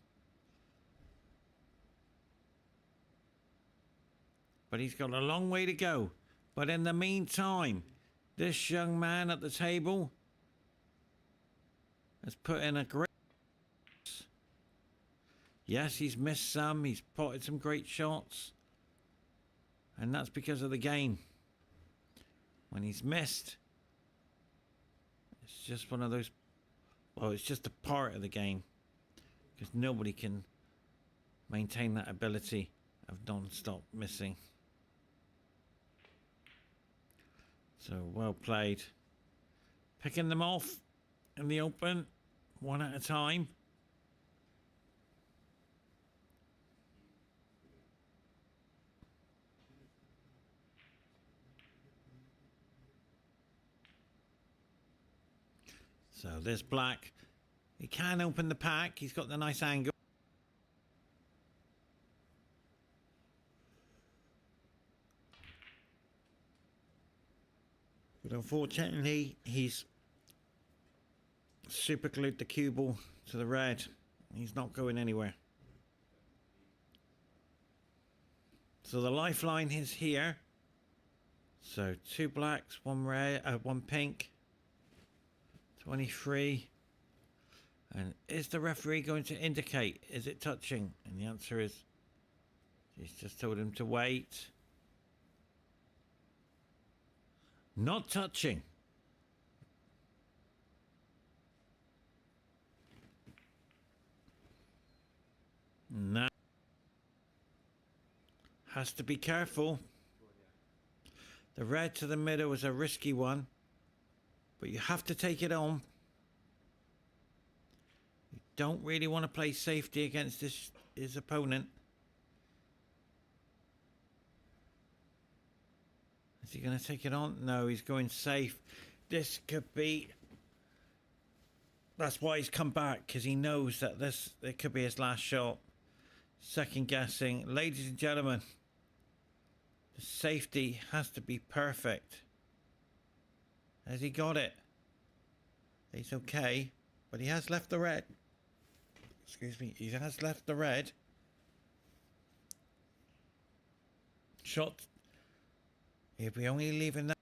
But he's got a long way to go. But in the meantime, this young man at the table has put in a great... Yes, he's missed some. He's potted some great shots. And that's because of the game. When he's missed, it's just one of those... Well, it's just a part of the game. Because nobody can maintain that ability of non-stop missing. So, well played. Picking them off in the open, one at a time. So, this black, he can open the pack. He's got the nice angle. But unfortunately, he's super glued the cue ball to the red. He's not going anywhere. So the lifeline is here. So 2 blacks, 1 red, 1 pink. 23. And is the referee going to indicate? Is it touching? And the answer is, he's just told him to wait. Not touching. No. Has to be careful. The red to the middle was a risky one, but you have to take it on. You don't really want to play safety against his opponent. Is he going to take it on? No, he's going safe. This could be... That's why he's come back, because he knows that it could be his last shot. Second guessing. Ladies and gentlemen, the safety has to be perfect. Has he got it? He's okay, but he has left the red. Excuse me, he has left the red. Shot. He'll be only leaving that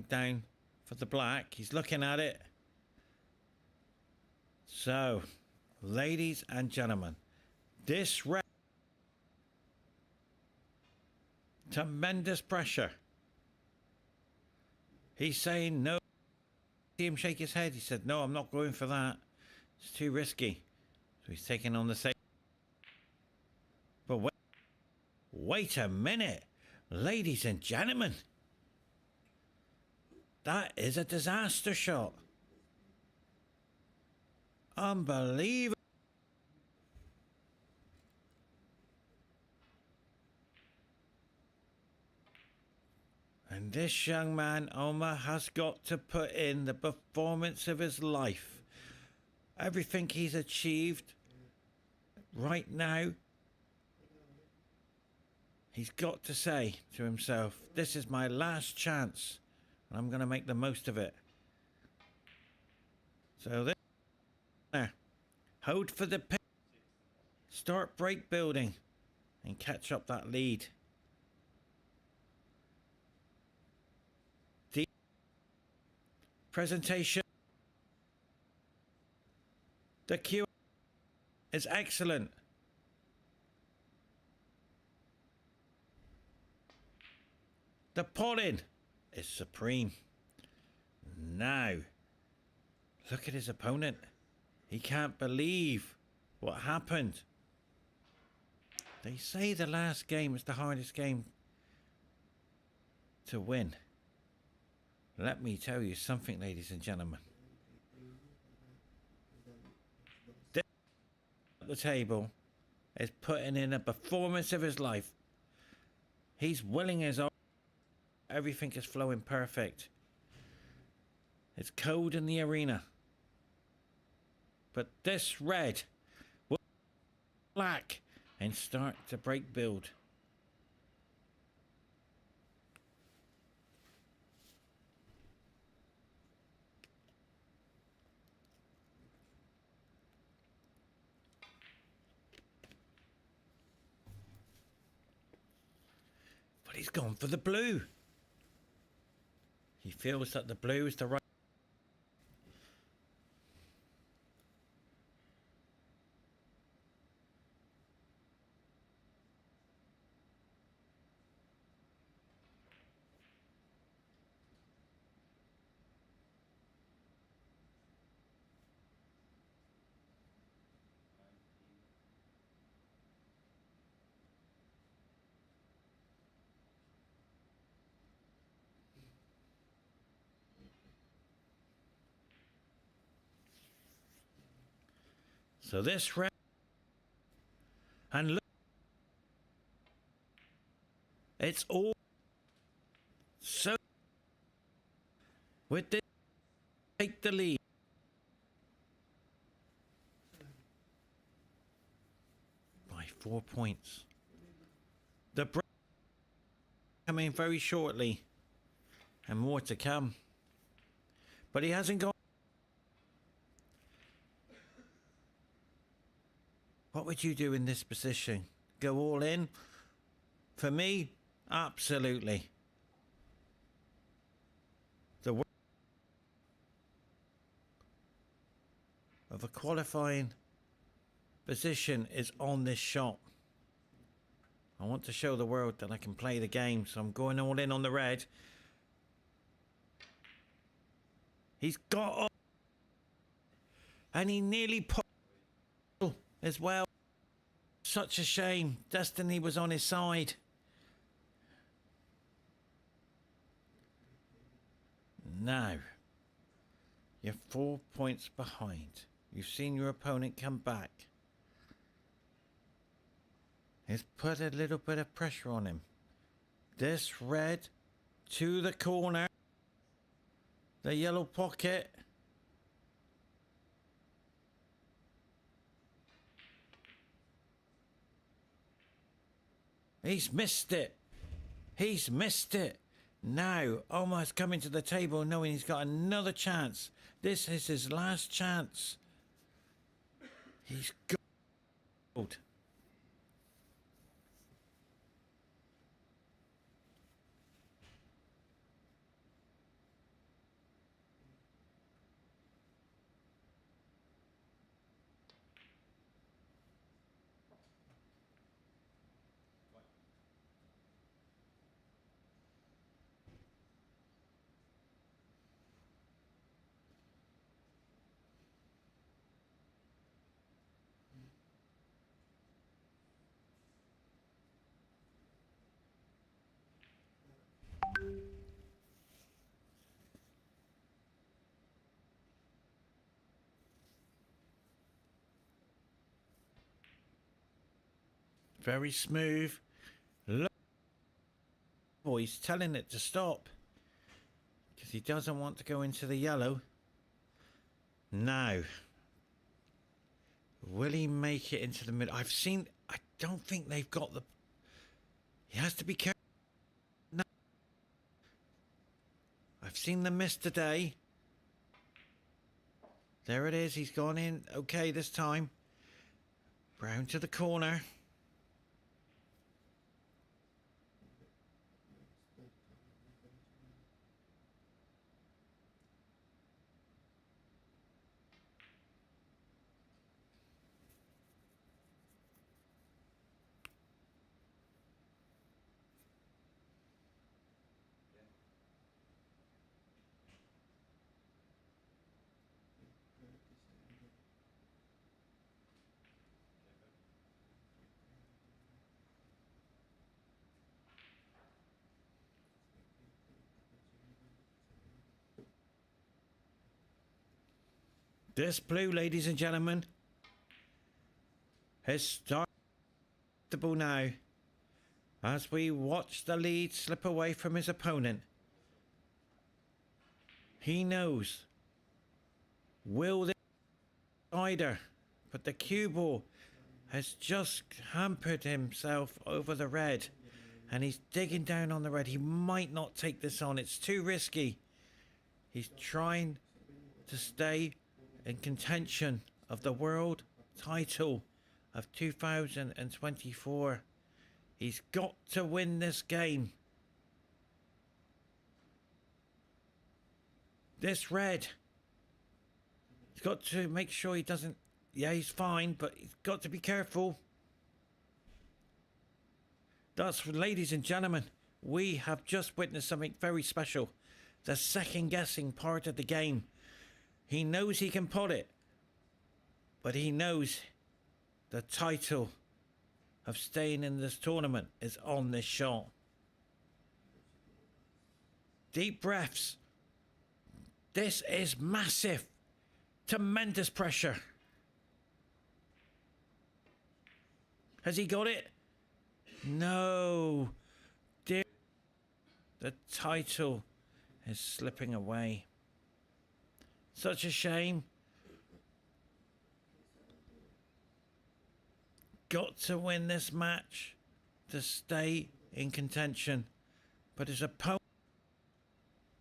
down for the black. He's looking at it. So, ladies and gentlemen, this red, tremendous pressure. He's saying no. See him shake his head. He said, no, I'm not going for that. It's too risky. So he's taking on the same. But wait a minute. Ladies and gentlemen. That is a disaster shot. Unbelievable. And this young man, Omar, has got to put in the performance of his life. Everything he's achieved right now, he's got to say to himself, this is my last chance, and I'm going to make the most of it. So there, hold for the pin, start break building, and catch up that lead. Presentation. The Q is excellent. The potting is supreme. Now, look at his opponent. He can't believe what happened. They say the last game is the hardest game to win. Let me tell you something, ladies and gentlemen. This at the table is putting in a performance of his life. He's willing his own. Everything is flowing perfect. It's cold in the arena. But this red will black and start to break build. But he's gone for the blue. He feels that the blue is the right. So this red, and look, it's all so with this take the lead. By 4 points. The break coming very shortly, and more to come. But he hasn't gone. What would you do in this position? Go all in? For me, absolutely. The work of a qualifying position is on this shot. I want to show the world that I can play the game, so I'm going all in on the red. He's got off, and he nearly put as well. Such a shame. Destiny was on his side. Now, you're 4 points behind. You've seen your opponent come back. He's put a little bit of pressure on him. This red to the corner. The yellow pocket. He's missed it. He's missed it. Now, Omar's coming to the table knowing he's got another chance. This is his last chance. He's gold. Very smooth. Look, he's telling it to stop because he doesn't want to go into the yellow. Now, will he make it into the middle? I don't think they've got the... He has to be careful. No. I've seen them miss today. There it is. He's gone in. Okay, this time. Brown to the corner. This blue, ladies and gentlemen, is startable now as we watch the lead slip away from his opponent. He knows. Will this either? But the cue ball has just hampered himself over the red and he's digging down on the red. He might not take this on. It's too risky. He's trying to stay in contention of the world title of 2024. He's got to win this game. This red, he's got to make sure he doesn't... Yeah, he's fine, but he's got to be careful. That's, ladies and gentlemen, we have just witnessed something very special. The second guessing part of the game. He knows he can pot it, but he knows the title of staying in this tournament is on this shot. Deep breaths. This is massive. Tremendous pressure. Has he got it? No. Dear. The title is slipping away. Such a shame. Got to win this match to stay in contention. But his opponent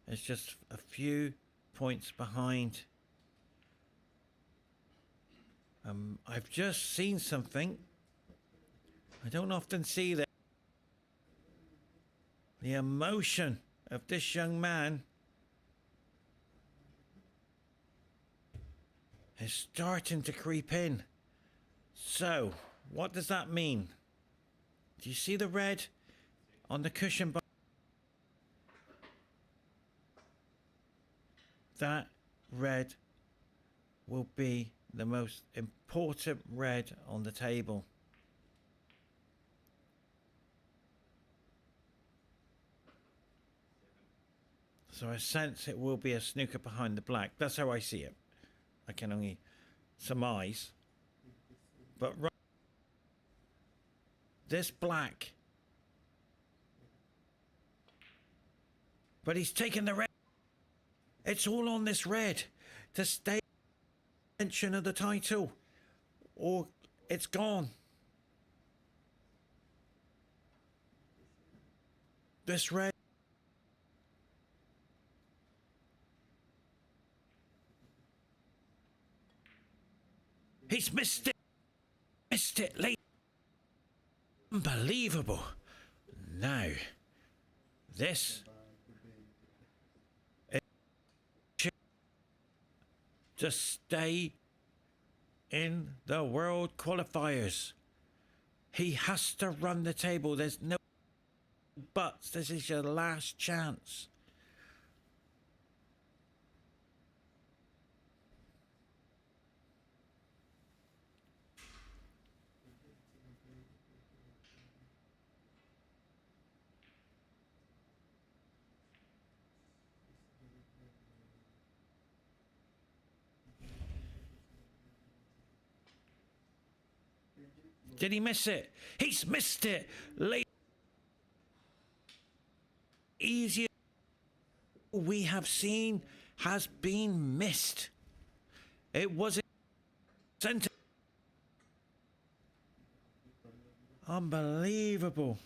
is just a few points behind. I've just seen something. I don't often see that. The emotion of this young man is starting to creep in. So, what does that mean? Do you see the red on the cushion? That red will be the most important red on the table. So I sense it will be a snooker behind the black. That's how I see it. I can only surmise. But this black. But he's taken the red. It's all on this red to stay in contention of the title, or it's gone. This red. He's missed it. Missed it late. Unbelievable. Now, this to stay in the world qualifiers. He has to run the table. There's no buts. This is your last chance. Did he miss it? He's missed it. Easier we have seen has been missed. It was centre. Unbelievable.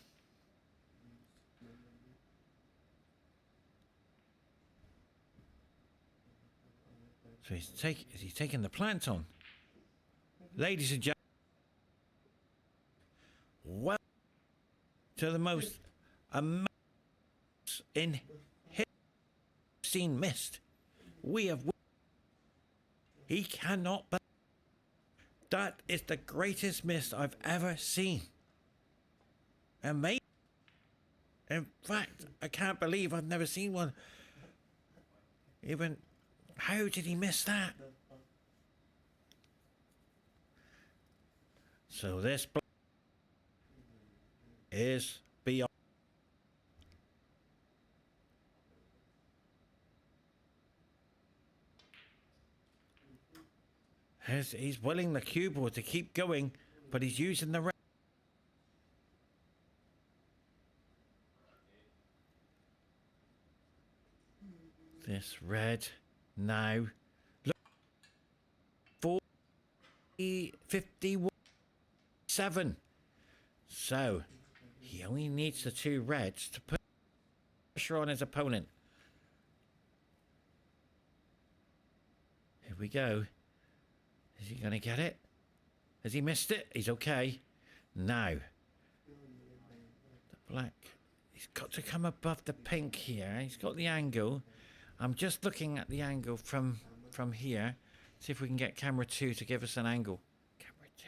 So is he taking the plant on? Ladies and gentlemen, well, to the most amazing in history seen missed. We have. He cannot. That is the greatest miss I've ever seen. Amazing. In fact, I can't believe I've never seen one. Even, how did he miss that? So this is beyond. He's willing the cue board to keep going, but he's using the red. This red now. Look, 57. So he only needs the two reds to put pressure on his opponent. Here we go. Is he going to get it? Has he missed it? He's okay. Now, the black. He's got to come above the pink here. He's got the angle. I'm just looking at the angle from here. See if we can get camera 2 to give us an angle. Camera 2.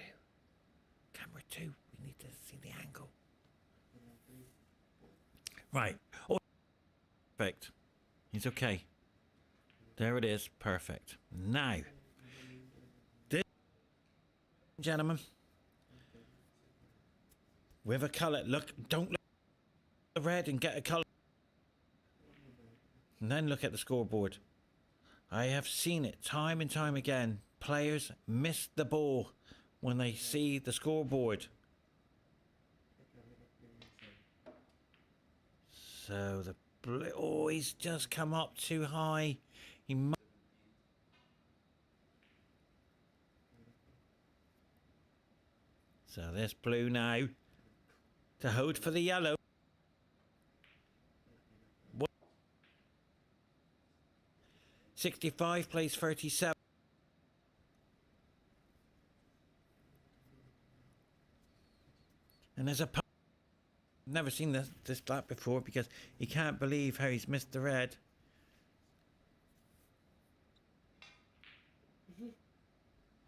Camera 2. We need to see the angle. Right. Oh, perfect. He's okay. There it is. Perfect. Now, this, gentlemen, with a colour. Look, don't look at the red and get a colour. And then look at the scoreboard. I have seen it time and time again. Players miss the ball when they see the scoreboard. So the blue, oh, he's just come up too high. He must. So this blue now to hold for the yellow. 65 plays 37. And there's a never seen this black before because he can't believe how he's missed the red.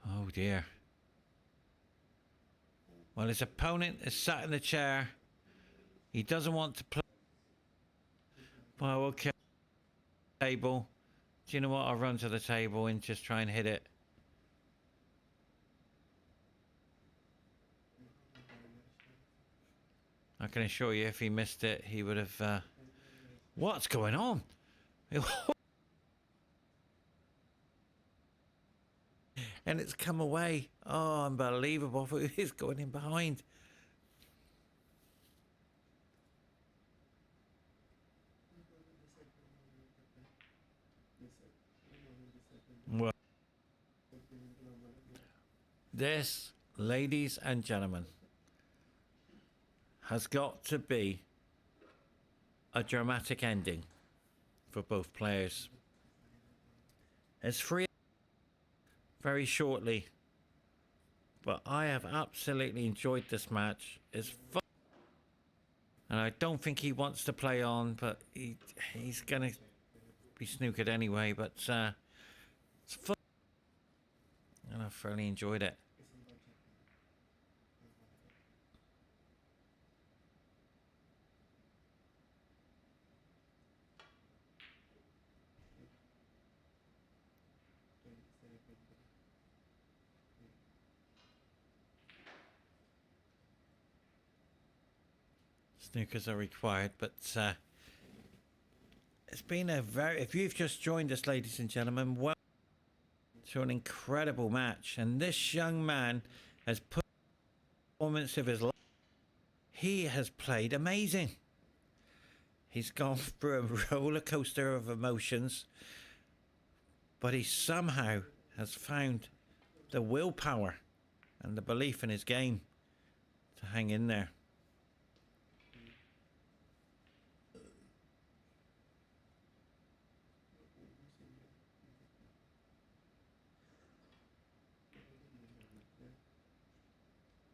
Oh dear. Well, his opponent is sat in the chair. He doesn't want to play. Well, okay. Table. Do you know what? I'll run to the table and just try and hit it. I can assure you, if he missed it, he would have... What's going on? And it's come away. Oh, unbelievable. It's going in behind. Well, this, ladies and gentlemen, has got to be a dramatic ending for both players. It's free very shortly, but I have absolutely enjoyed this match. It's fun, and I don't think he wants to play on, but he's gonna be snookered anyway. But it's fun, and I've thoroughly enjoyed it. Snookers are required, but it's been a very... If you've just joined us, ladies and gentlemen, welcome to an incredible match. And this young man has put performance of his life. He has played amazing. He's gone through a roller coaster of emotions, but he somehow has found the willpower and the belief in his game to hang in there.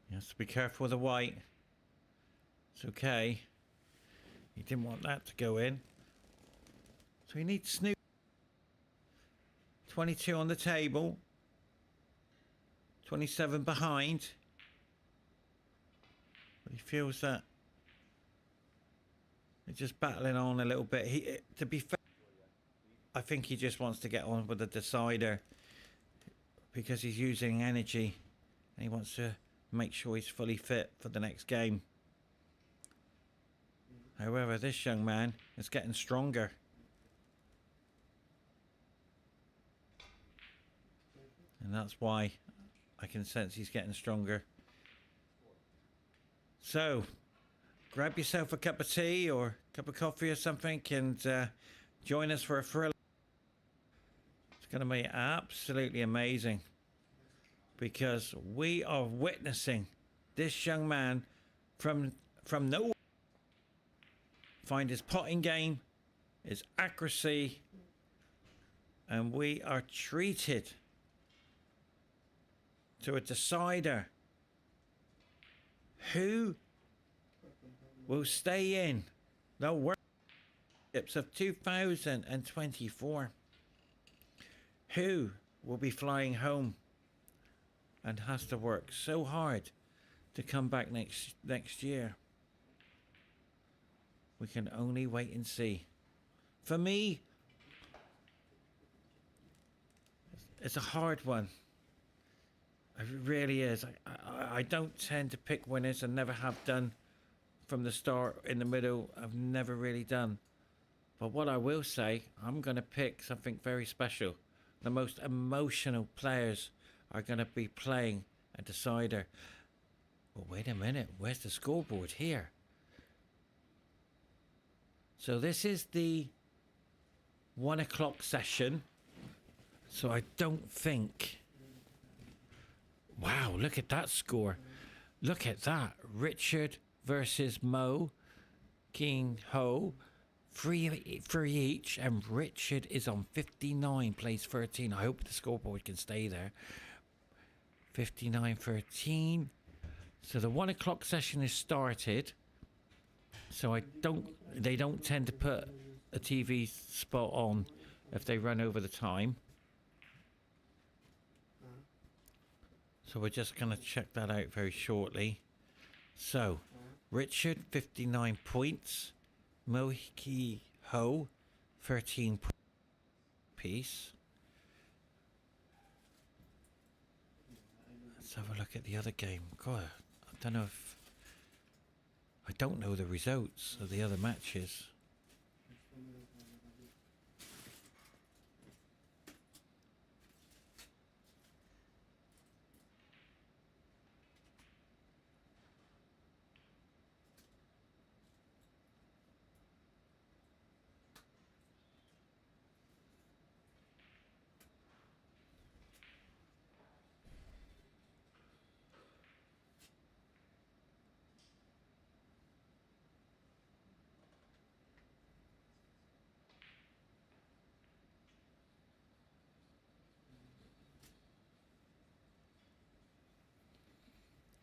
He has to be careful with the white. It's okay. He didn't want that to go in. So he needs Snoop. 22 on the table. 27 behind. But he feels that they're just battling on a little bit. To be fair, I think he just wants to get on with the decider because he's using energy and he wants to make sure he's fully fit for the next game. However, this young man is getting stronger. And that's why I can sense he's getting stronger. So, grab yourself a cup of tea or a cup of coffee or something and join us for a thrill. It's going to be absolutely amazing because we are witnessing this young man from nowhere find his potting game, his accuracy, and we are treated to a decider. Who will stay in the World Championships of 2024? Who will be flying home and has to work so hard to come back next year? We can only wait and see. For me, it's a hard one. It really is. I don't tend to pick winners and never have done from the start. In the middle, I've never really done. But what I will say, I'm going to pick something very special. The most emotional players are going to be playing a decider. Well, wait a minute. Where's the scoreboard here? So this is the 1 o'clock session. So I don't think... Wow, look at that score. Look at that. Richard versus Mo. King Ho. Three each. And Richard is on 59, plays 13. I hope the scoreboard can stay there. 59-13. So the 1 o'clock session is started. So they don't tend to put a TV spot on if they run over the time. So we're just going to check that out very shortly. So, Richard, 59 points. Mohi Ho, 13 points piece. Let's have a look at the other game. God, I don't know if... I don't know the results of the other matches.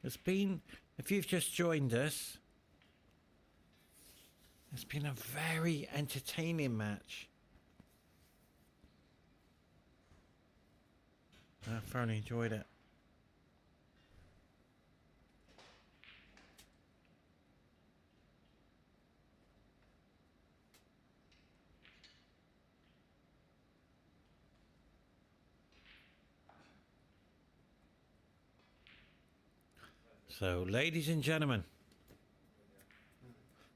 It's been, if you've just joined us, it's been a very entertaining match. I thoroughly enjoyed it. So, ladies and gentlemen,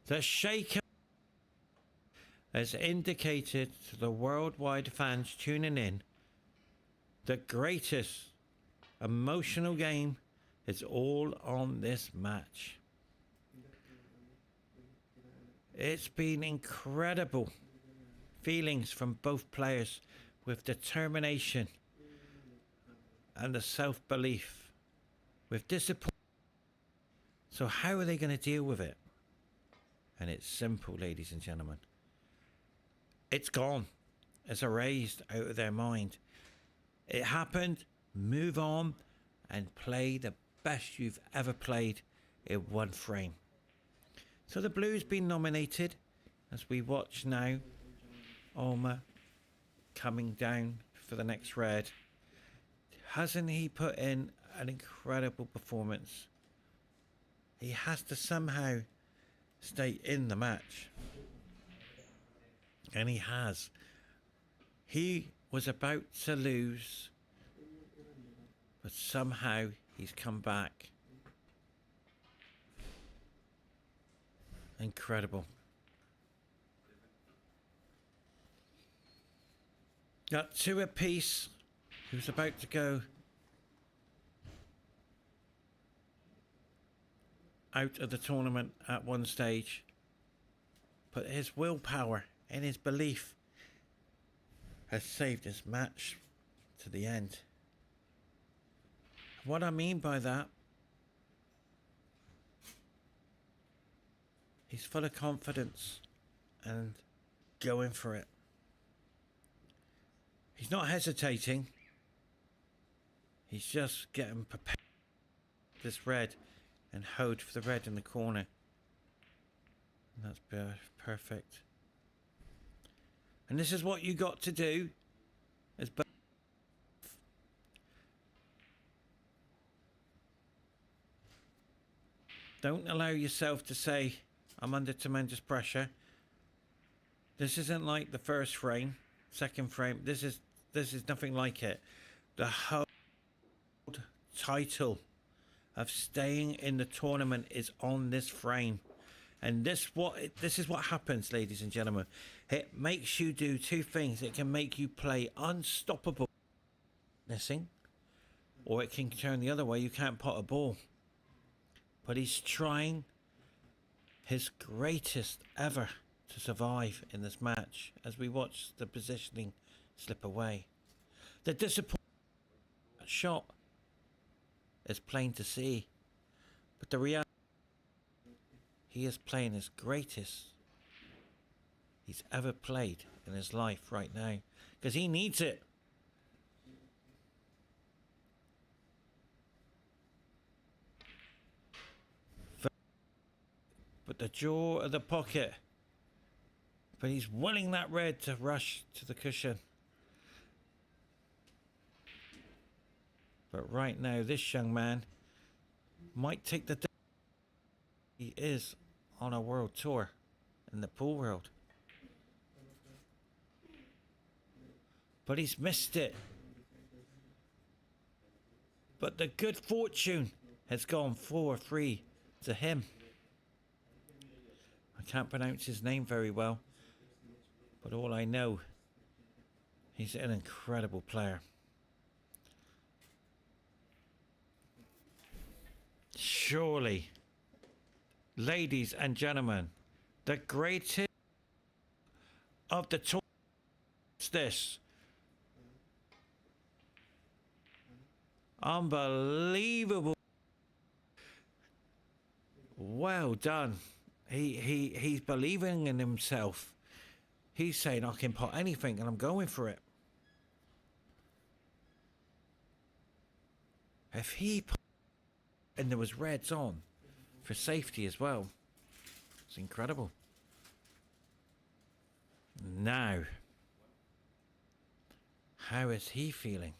the Shaker has indicated to the worldwide fans tuning in the greatest emotional game It's all on this match. It's been incredible feelings from both players with determination and the self-belief, with disappointment. So how are they going to deal with it? And it's simple, ladies and gentlemen. It's gone. It's erased out of their mind. It happened. Move on and play the best you've ever played in one frame. So the blue's been nominated as we watch now Omar coming down for the next red. Hasn't he put in an incredible performance? He has to somehow stay in the match. And he has. He was about to lose, but somehow he's come back. Incredible. Got two apiece. He was about to go out of the tournament at one stage, but his willpower and his belief has saved his match to the end. What I mean by that, he's full of confidence and going for it. He's not hesitating. He's just getting prepared for this red and hold for the red in the corner. And that's perfect. And this is what you got to do as don't allow yourself to say, I'm under tremendous pressure. This isn't like the first frame, second frame. This is nothing like it. The whole title of staying in the tournament is on this frame. And this is what happens, ladies and gentlemen. It makes you do two things. It can make you play unstoppable missing, or it can turn the other way. You can't pot a ball. But he's trying his greatest ever to survive in this match as we watch the positioning slip away. The disappointment shot is plain to see, but the reality, he is playing his greatest he's ever played in his life right now, because he needs it. But the jaw of the pocket, but he's willing that red to rush to the cushion. But right now, this young man might take the... He is on a world tour in the pool world. But he's missed it. But the good fortune has gone 4-3 to him. I can't pronounce his name very well, but all I know, he's an incredible player. Surely, ladies and gentlemen, the greatest of the tournament is this. Unbelievable. Well done. He's believing in himself. He's saying, I can pot anything and I'm going for it. If he put, and there was reds on for safety as well. It's incredible. Now, how is he feeling?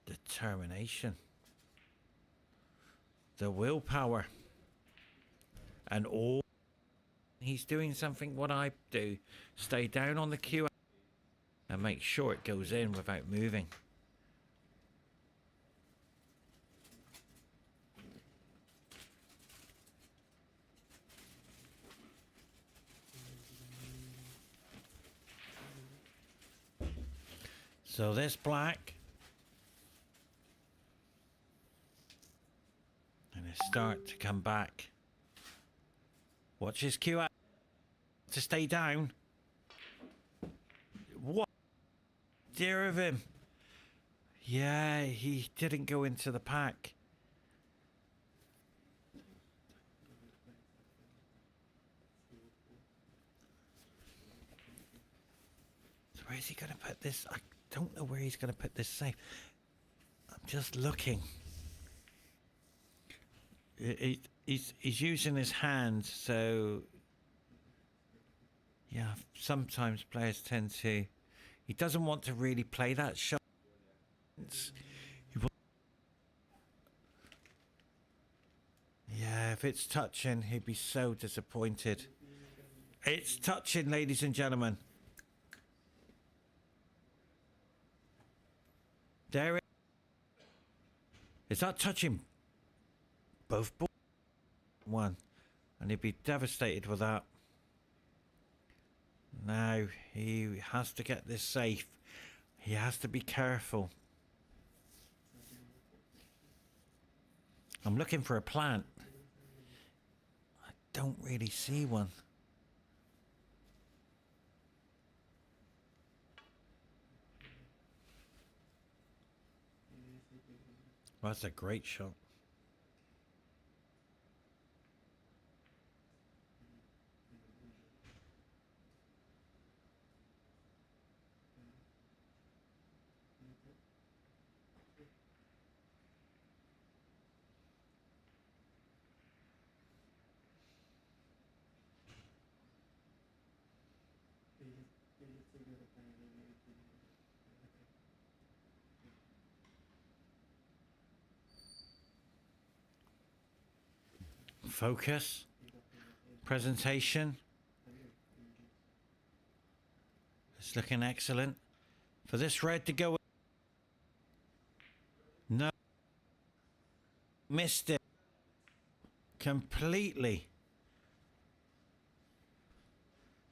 Determination, the willpower, and all. He's doing something what I do: stay down on the cue and make sure it goes in without moving. So this black, and it start to come back. Watch his cue out to stay down. What? Dear of him. Yeah, he didn't go into the pack. So where's he going to put this? I don't know where he's going to put this safe. I'm just looking. He's using his hand, so yeah, sometimes players tend to. He doesn't want to really play that shot. Yeah, if it's touching, he'd be so disappointed. It's touching, ladies and gentlemen. There it is. That touching both balls? One. And he'd be devastated with that. Now, he has to get this safe. He has to be careful. I'm looking for a plant. I don't really see one. Well, that's a great shot. Focus. Presentation. It's looking excellent. For this red to go. No. Missed it. Completely.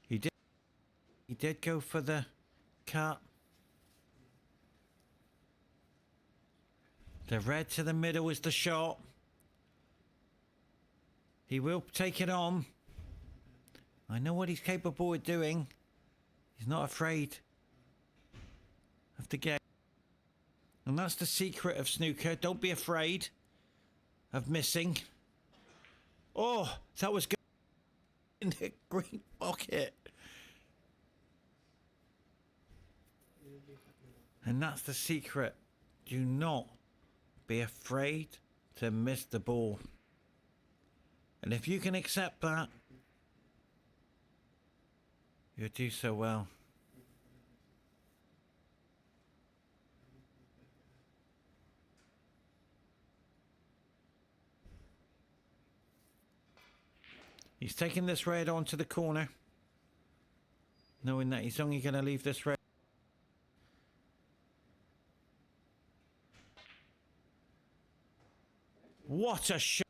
He did go for the cut. The red to the middle is the shot. He will take it on. I know what he's capable of doing. He's not afraid of the game. And that's the secret of snooker. Don't be afraid of missing. Oh, that was good in the green pocket. And that's the secret. Do not be afraid to miss the ball. And if you can accept that, you'll do so well. He's taking this red onto the corner, knowing that he's only going to leave this red. What a shot!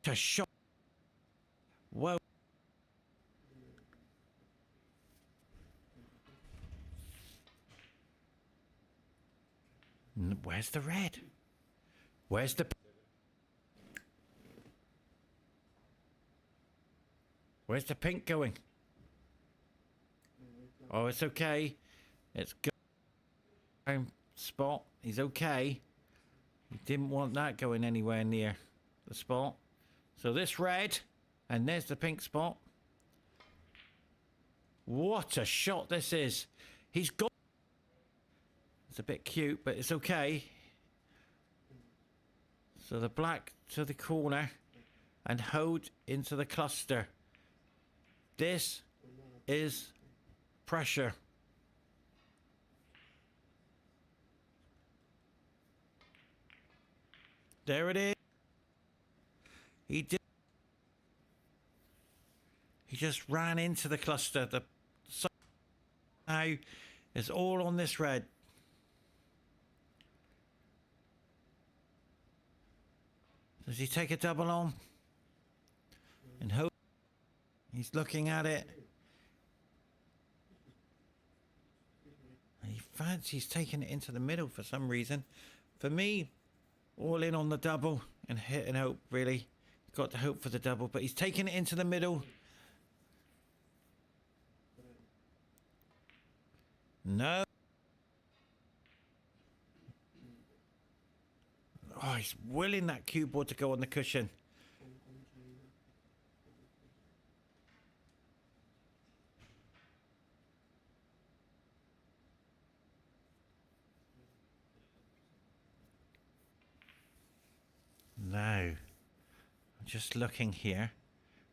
A shot. Whoa. Where's the red? Where's the... Where's the pink going? Oh, it's okay. It's good. Spot. He's okay. He didn't want that going anywhere near the spot. So this red, and there's the pink spot. What a shot this is. He's got... It's a bit cute, but it's okay. So the black to the corner and hold into the cluster. This is pressure. There it is. He did. He just ran into the cluster. The now is all on this red. Does he take a double on? And hope he's looking at it. He fancies taking it into the middle for some reason. For me, all in on the double and hit and hope, really. Got to hope for the double, but he's taking it into the middle. No. Oh, he's willing that cue ball to go on the cushion. No. I'm just looking here.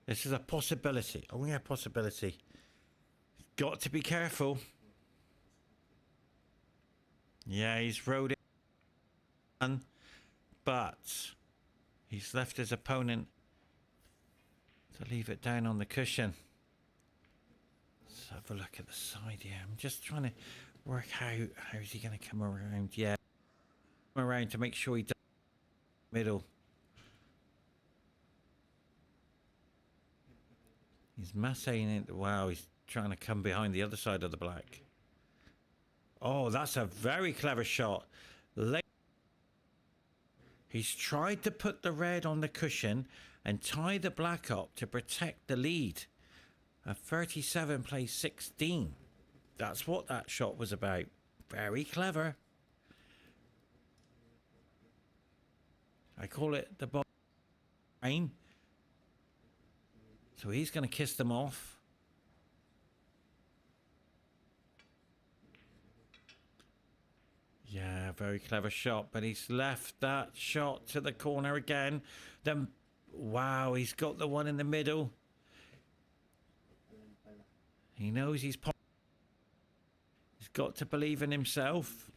This is a possibility. Only a possibility. Got to be careful. Yeah, he's rode it. But he's left his opponent to leave it down on the cushion. Let's have a look at the side here. I'm just trying to work out how is he going to come around. Yeah, come around to make sure he does middle. He's massing it. Wow, he's trying to come behind the other side of the black. Oh, that's a very clever shot. He's tried to put the red on the cushion and tie the black up to protect the lead. A 37 plays 16. That's what that shot was about. Very clever. I call it the ball rain. So he's going to kiss them off. Yeah, very clever shot, but he's left that shot to the corner again. Then, wow, he's got the one in the middle. He knows he's got to believe in himself.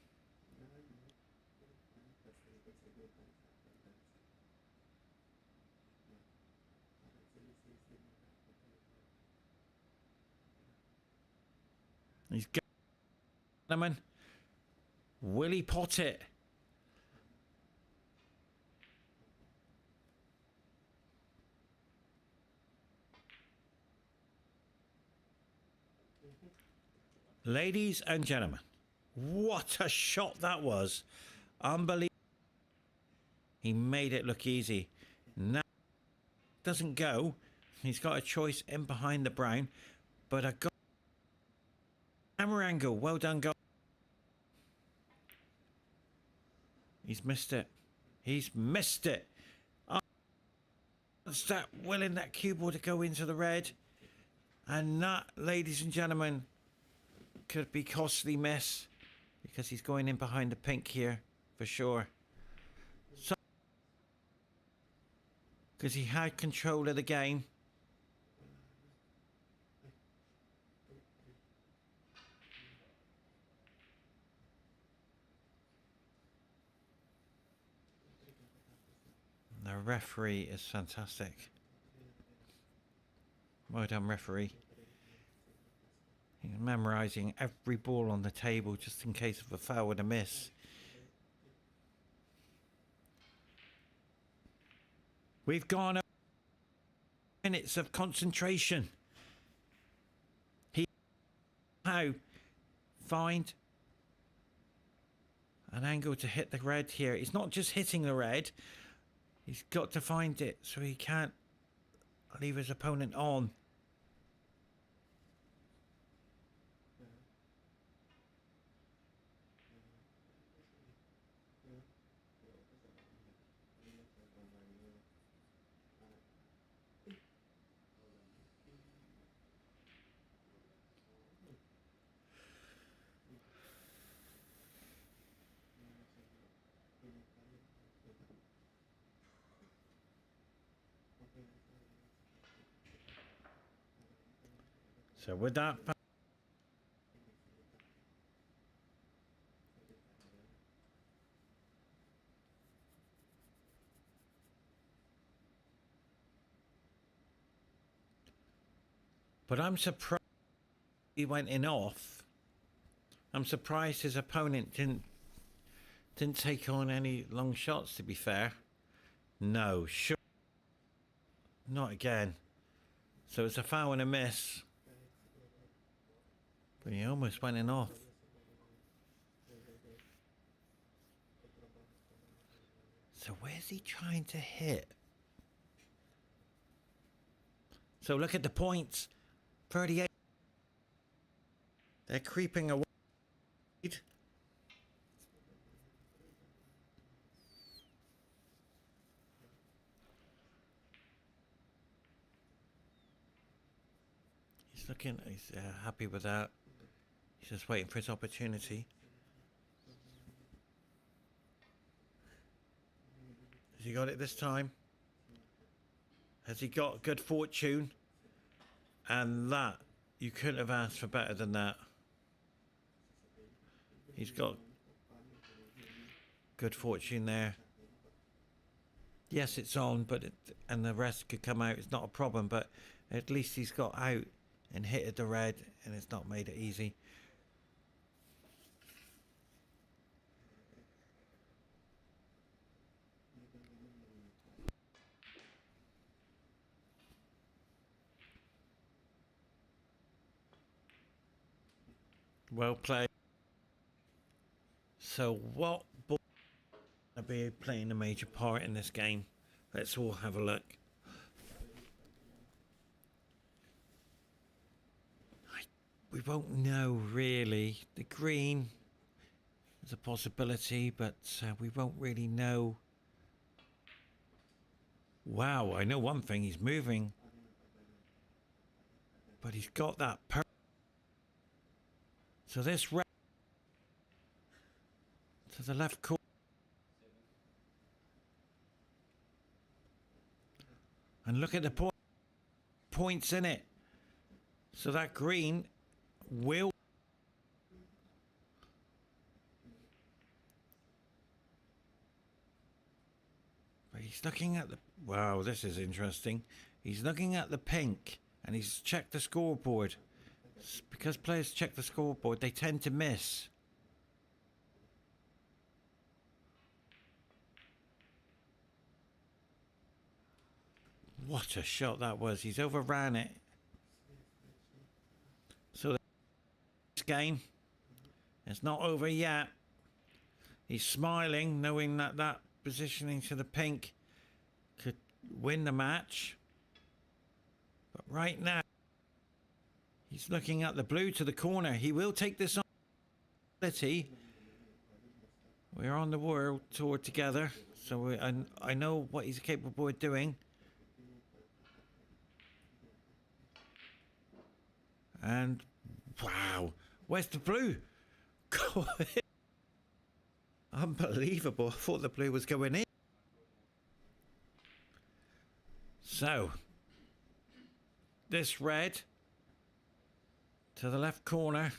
He's going. Will he pot it? Ladies and gentlemen, what a shot that was. Unbelievable. He made it look easy. Now doesn't go. He's got a choice in behind the brown, but a camera angle. Well done, goal. He's missed it. He's missed it. That's that willing that cue ball to go into the red. And that, ladies and gentlemen, could be costly miss because he's going in behind the pink here for sure. So, because he had control of the game. The referee is fantastic. Well done, referee. He's memorising every ball on the table just in case of a foul and a miss. We've gone minutes of concentration. He now find an angle to hit the red here. It's not just hitting the red. He's got to find it so he can't leave his opponent on. So with that, but I'm surprised he went in off. I'm surprised his opponent didn't take on any long shots, to be fair. No, sure. Not again. So it's a foul and a miss. But he almost went in off. So where's he trying to hit? So look at the points. 38. They're creeping away. He's looking, he's happy with that. He's just waiting for his opportunity. Has he got it this time? Has he got good fortune? And that, you couldn't have asked for better than that. He's got good fortune there. Yes, it's on, but and the rest could come out. It's not a problem, but at least he's got out and hit at the red, and it's not made it easy. Well played. So what ball will be playing a major part in this game? Let's all have a look. We won't know really. The green is a possibility, but we won't really know. Wow, I know one thing, he's moving. But he's got that so this red to the left corner. And look at the points in it. So that green will. But he's looking at the. Wow, this is interesting. He's looking at the pink and he's checked the scoreboard. Because players check the scoreboard, they tend to miss. What a shot that was. He's overran it. So this game is not over yet. He's smiling, knowing that that positioning to the pink could win the match. But right now, he's looking at the blue to the corner. He will take this on. We're on the world tour together, so I know what he's capable of doing. And wow, where's the blue? Unbelievable. I thought the blue was going in. So this red to the left corner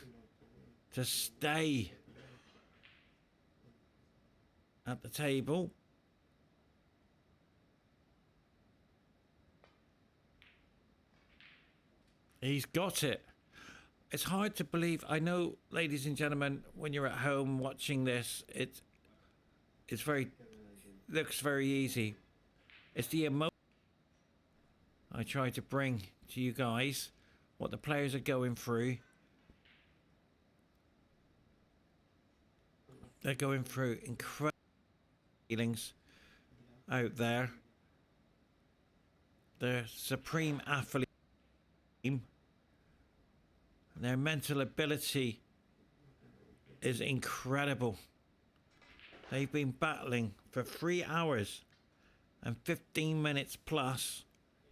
to stay at the table. He's got it. It's hard to believe. I know, ladies and gentlemen, when you're at home watching this, it's looks very easy. It's the emotion I try to bring to you guys, what the players are going through. They're going through incredible feelings out there. They're supreme athlete. Their mental ability is incredible. They've been battling for 3 hours and 15 minutes plus.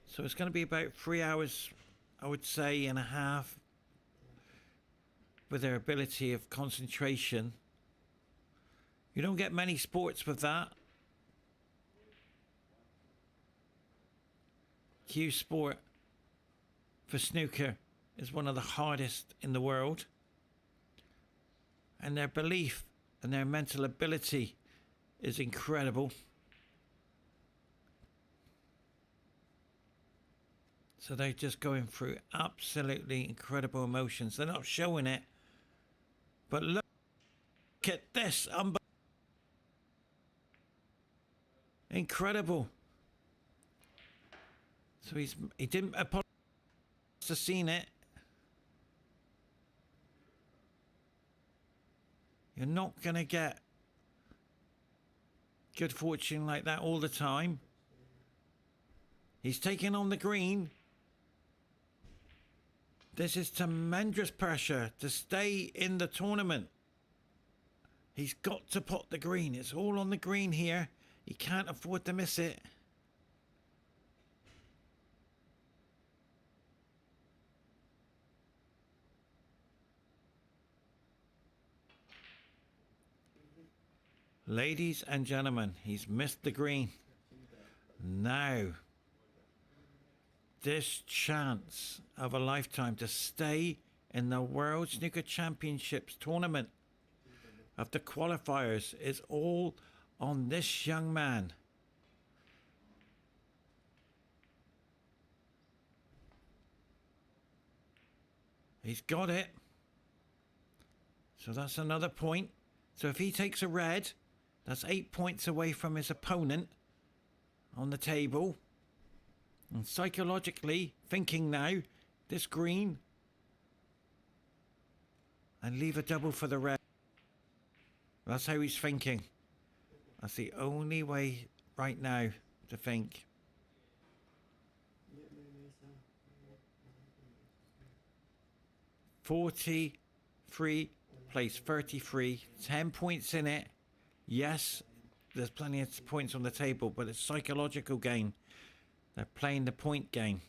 So it's going to be about 3 hours, I would say, and a half, with their ability of concentration. You don't get many sports with that. Cue sport for snooker is one of the hardest in the world. And their belief and their mental ability is incredible. So they're just going through absolutely incredible emotions. They're not showing it. But look at this. Incredible. So he didn't apologize to seen it. You're not going to get good fortune like that all the time. He's taking on the green. This is tremendous pressure to stay in the tournament. He's got to pot the green. It's all on the green here. He can't afford to miss it. Ladies and gentlemen, he's missed the green. Now, this chance of a lifetime to stay in the World Snooker Championships tournament of the qualifiers is all on this young man. He's got it. So that's another point. So if he takes a red, that's 8 points away from his opponent on the table. And psychologically thinking now, this green, and leave a double for the red. That's how he's thinking. That's the only way right now to think. '43 place 33, 10 points in it. Yes, there's plenty of points on the table, but it's a psychological game. They're playing the point game.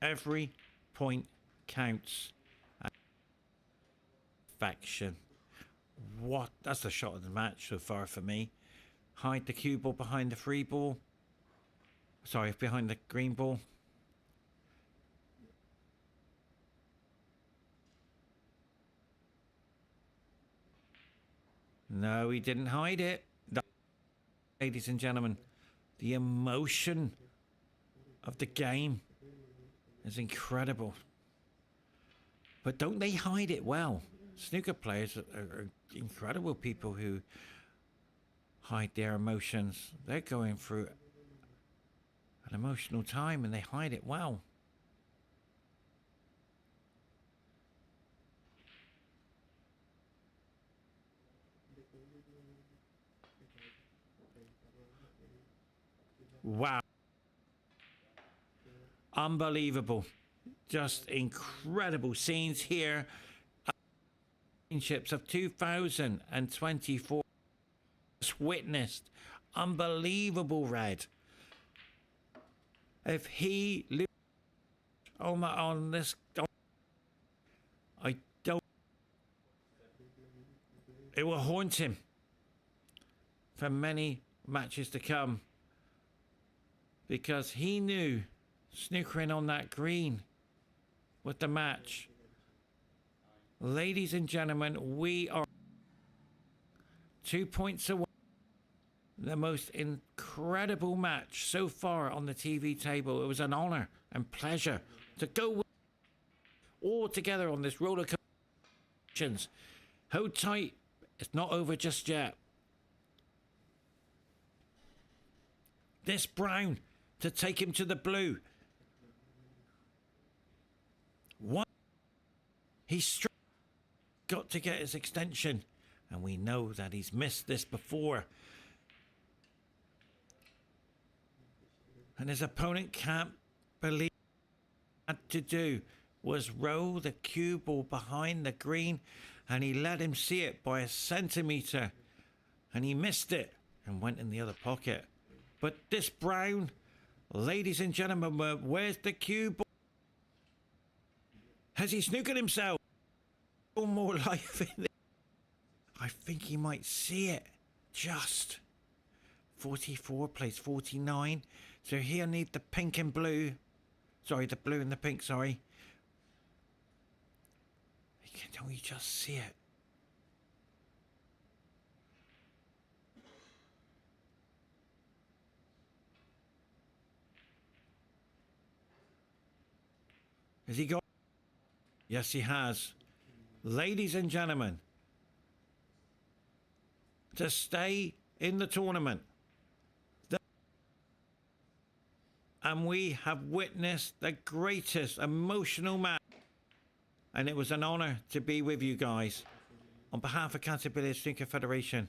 Every point counts. Faction. What? That's the shot of the match so far for me. Hide the cue ball behind the free ball. Sorry, behind the green ball. No, he didn't hide it. Ladies and gentlemen, the emotion of the game is incredible. But don't they hide it well? Snooker players are incredible people who hide their emotions. They're going through an emotional time and they hide it well. Wow. Unbelievable. Just incredible scenes here. Championships of 2024. Just witnessed. Unbelievable red. If he loses Omar on this, I don't. It will haunt him for many matches to come. Because he knew snookering on that green with the match. Ladies and gentlemen, we are 2 points away. The most incredible match so far on the TV table. It was an honor and pleasure to go with all together on this roller coaster. Hold tight. It's not over just yet. This brown to take him to the blue. One. He's got to get his extension. And we know that he's missed this before. And his opponent can't believe what he had to do was roll the cue ball behind the green. And he let him see it by a centimetre. And he missed it and went in the other pocket. But this brown, ladies and gentlemen, where's the cue ball? Has he snookered himself? Oh, more life in it. I think he might see it. Just. 44 plays 49. So he'll need the pink and blue. Sorry, the blue and the pink, sorry. Can we just see it? Has he got? Yes, he has. Ladies and gentlemen, to stay in the tournament, and we have witnessed the greatest emotional match. And it was an honor to be with you guys. On behalf of Caterpillar Snooker Federation,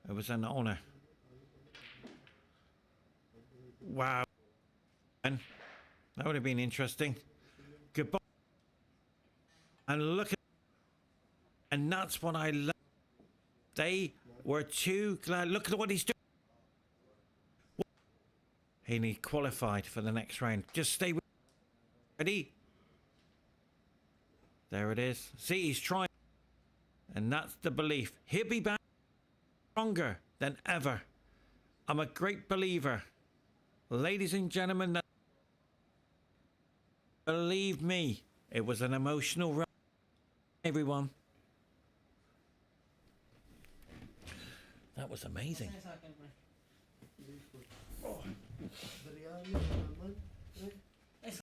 it was an honor. Wow. And that would have been interesting. Goodbye. And look at, and that's what I love. They were too glad. Look at what he's doing. And he qualified for the next round. Just stay with. Ready? There it is. See, he's trying. And that's the belief. He'll be back stronger than ever. I'm a great believer. Ladies and gentlemen, believe me, it was an emotional run. Everyone. That was amazing. Oh.